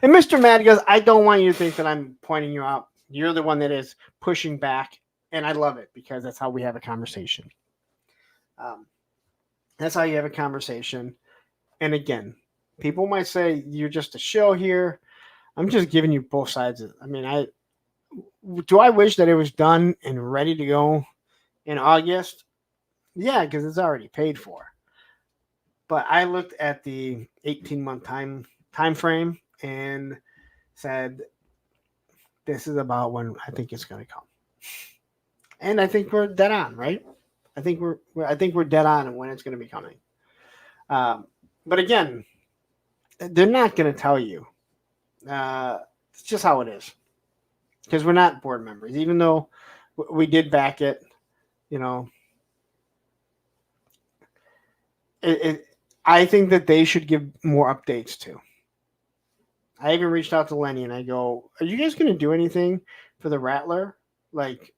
and Mr. Mad goes, I don't want you to think that I'm pointing you out. You're the one that is pushing back, and I love it because that's how we have a conversation. That's how you have a conversation. And again, people might say you're just a show here. I'm just giving you both sides. I mean, I wish that it was done and ready to go in August. Yeah, because it's already paid for. But I looked at the 18-month time frame and said, this is about when I think it's going to come. And I think we're dead on, right? I think we're dead on when it's going to be coming. But again, they're not going to tell you. It's just how it is. Because we're not board members. Even though we did back it, you know, I think that they should give more updates too. I even reached out to Lenny and I go, are you guys going to do anything for the Rattler? Like,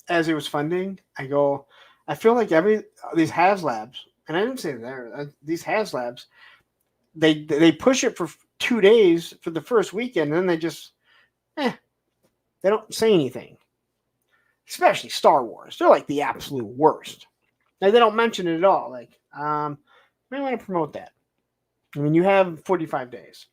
as it was funding, I go, I feel like these HasLabs, and I didn't say these HasLabs, they push it for 2 days for the first weekend, and then they just, they don't say anything. Especially Star Wars. They're like the absolute worst. Like, they don't mention it at all. Like, may want to promote that. I mean, you have 45 days.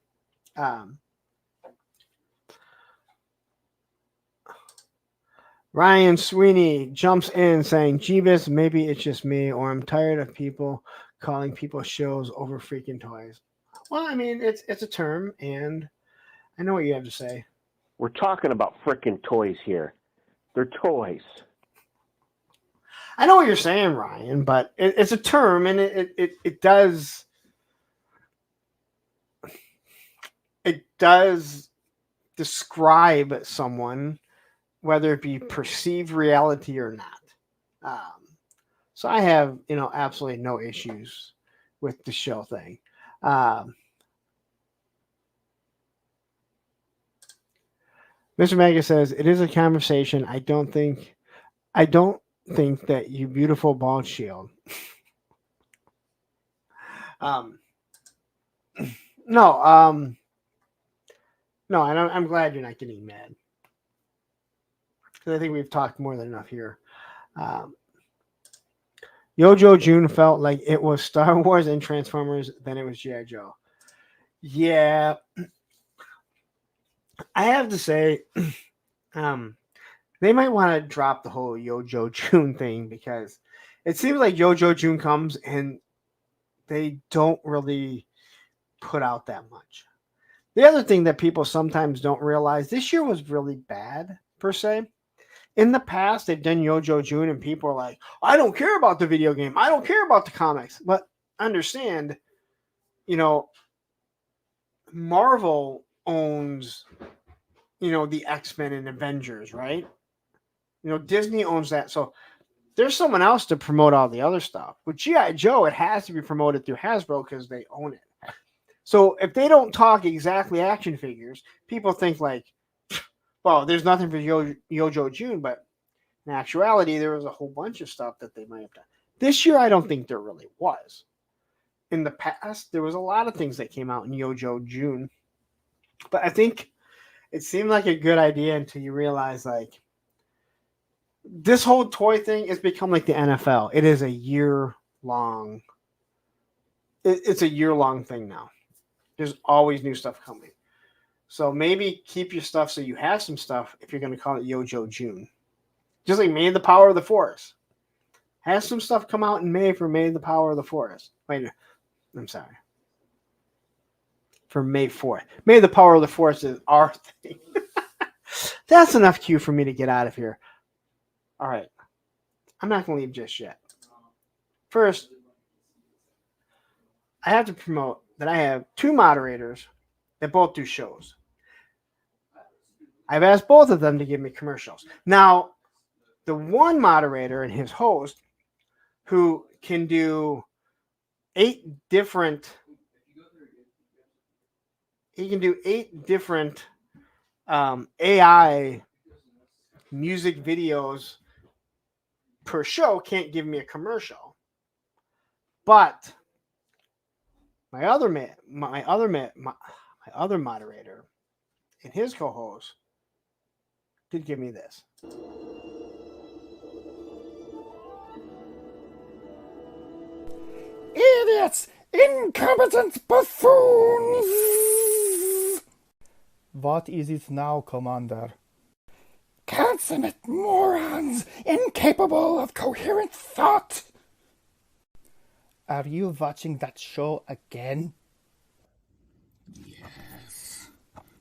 Ryan Sweeney jumps in saying, Jeebus, maybe it's just me, or I'm tired of people calling people shows over freaking toys. Well, I mean, it's a term, and I know what you have to say. We're talking about freaking toys here. They're toys. I know what you're saying, Ryan, but it's a term, and it does describe someone, whether it be perceived reality or not. So I have, absolutely no issues with the show thing. Mr. Mega says, it is a conversation. I don't think that you beautiful bald shield. No, and I'm glad you're not getting mad. Because I think we've talked more than enough here. Yojo June felt like it was Star Wars and Transformers, then it was G.I. Joe. Yeah. I have to say, they might want to drop the whole Yojo June thing, because it seems like Yojo June comes and they don't really put out that much. The other thing that people sometimes don't realize, this year was really bad, per se. In the past, they've done Yojo June and people are like, I don't care about the video game. I don't care about the comics. But understand, Marvel owns, the X-Men and Avengers, right? Disney owns that. So there's someone else to promote all the other stuff. With G.I. Joe, it has to be promoted through Hasbro because they own it. So if they don't talk exactly action figures, people think like, well, there's nothing for Yojo June, but in actuality, there was a whole bunch of stuff that they might have done. This year, I don't think there really was. In the past, there was a lot of things that came out in Yojo June, but I think it seemed like a good idea until you realize, like, this whole toy thing has become like the NFL. It is a year-long. It's a year-long thing now. There's always new stuff coming. So maybe keep your stuff so you have some stuff if you're going to call it Yojo June. Just like May the Power of the Forest. Have some stuff come out in May for May the Power of the Forest. Wait, I'm sorry. For May 4th. May the Power of the Forest is our thing. That's enough cue for me to get out of here. All right. I'm not going to leave just yet. First, I have to promote that I have 2 moderators that both do shows. I've asked both of them to give me commercials. Now, the one moderator and his host who can do 8 different AI music videos per show can't give me a commercial. But my other moderator and his co-host did give me this. Idiots! Incompetent buffoons! What is it now, Commander? Consummate morons, incapable of coherent thought! Are you watching that show again? Yes.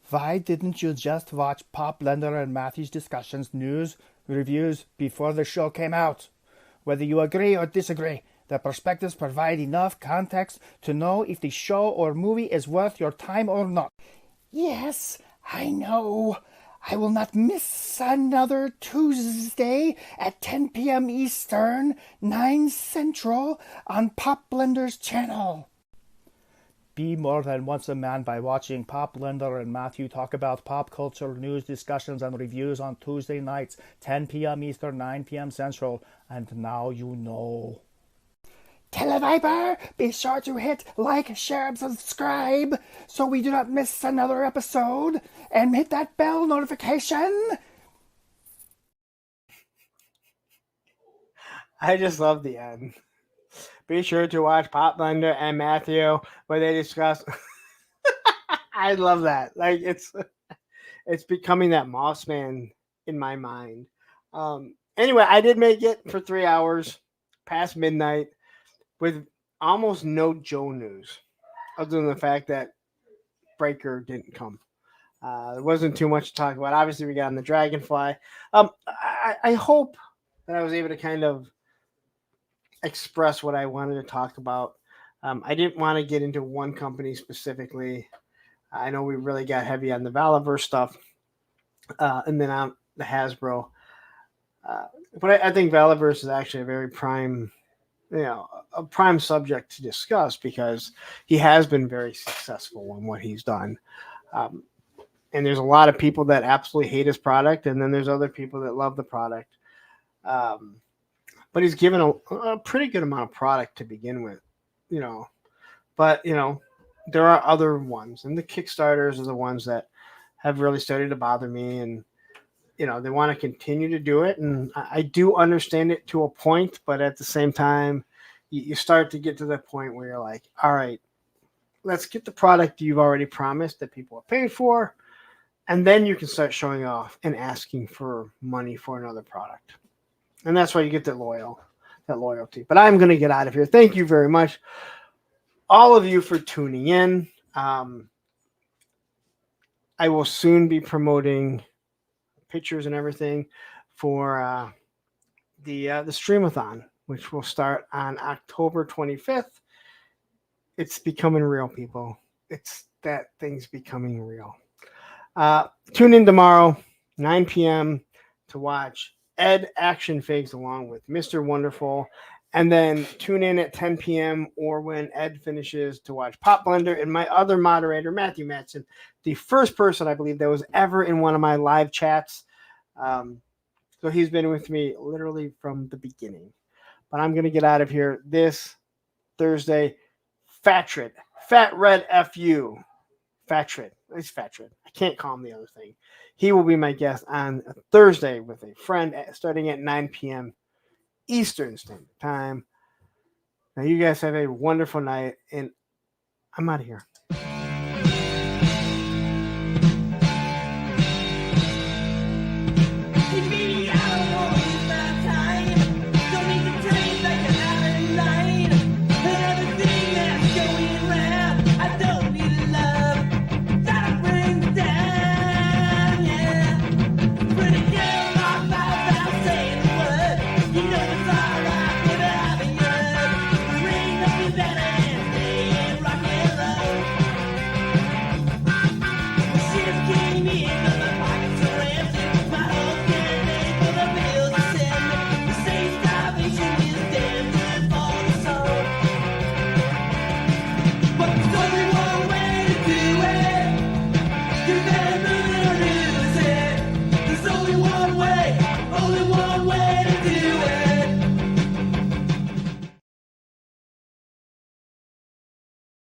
Why didn't you just watch Pop Blender and Matthew's discussions, news, reviews before the show came out? Whether you agree or disagree, the perspectives provide enough context to know if the show or movie is worth your time or not. Yes, I know. I will not miss another Tuesday at 10 p.m. Eastern, 9 Central on Pop Blender's channel. Be more than once a man by watching Pop Blender and Matthew talk about pop culture news, discussions, and reviews on Tuesday nights, 10 p.m. Eastern, 9 p.m. Central. And now you know. Televiper, be sure to hit like, share, and subscribe so we do not miss another episode, and hit that bell notification. I just love the end. Be sure to watch Pop Blender and Matthew where they discuss. I love that. Like it's becoming that Mossman in my mind. Anyway, I did make it for 3 hours past midnight with almost no Joe news, other than the fact that Breaker didn't come. There wasn't too much to talk about. Obviously, we got on the Dragonfly. I hope that I was able to kind of express what I wanted to talk about. I didn't want to get into one company specifically. I know we really got heavy on the Valaverse stuff, and then on the Hasbro. But I think Valaverse is actually a very prime, a prime subject to discuss because he has been very successful in what he's done. And there's a lot of people that absolutely hate his product, and then there's other people that love the product. But he's given a pretty good amount of product to begin with, But, there are other ones, and the Kickstarters are the ones that have really started to bother me, and they want to continue to do it, and I do understand it to a point, but at the same time, you start to get to the point where you're like, all right, let's get the product you've already promised that people are paying for, and then you can start showing off and asking for money for another product. And that's why you get that loyalty. But I'm going to get out of here. Thank you very much, all of you, for tuning in. I will soon be promoting pictures and everything for the Streamathon, which will start on October 25th. It's becoming real, people. That thing's becoming real. Tune in tomorrow, 9 p.m. to watch Ed action figs along with Mr. Wonderful. And then tune in at 10 p.m. or when Ed finishes to watch Pop Blender and my other moderator, Matthew Matson, the first person I believe that was ever in one of my live chats. So he's been with me literally from the beginning. But I'm going to get out of here this Thursday. Fat Red FU. Fatred. It's Fatred. I can't call him the other thing. He will be my guest on Thursday with a friend starting at 9 p.m. Eastern Standard Time. Now, you guys have a wonderful night, and I'm out of here.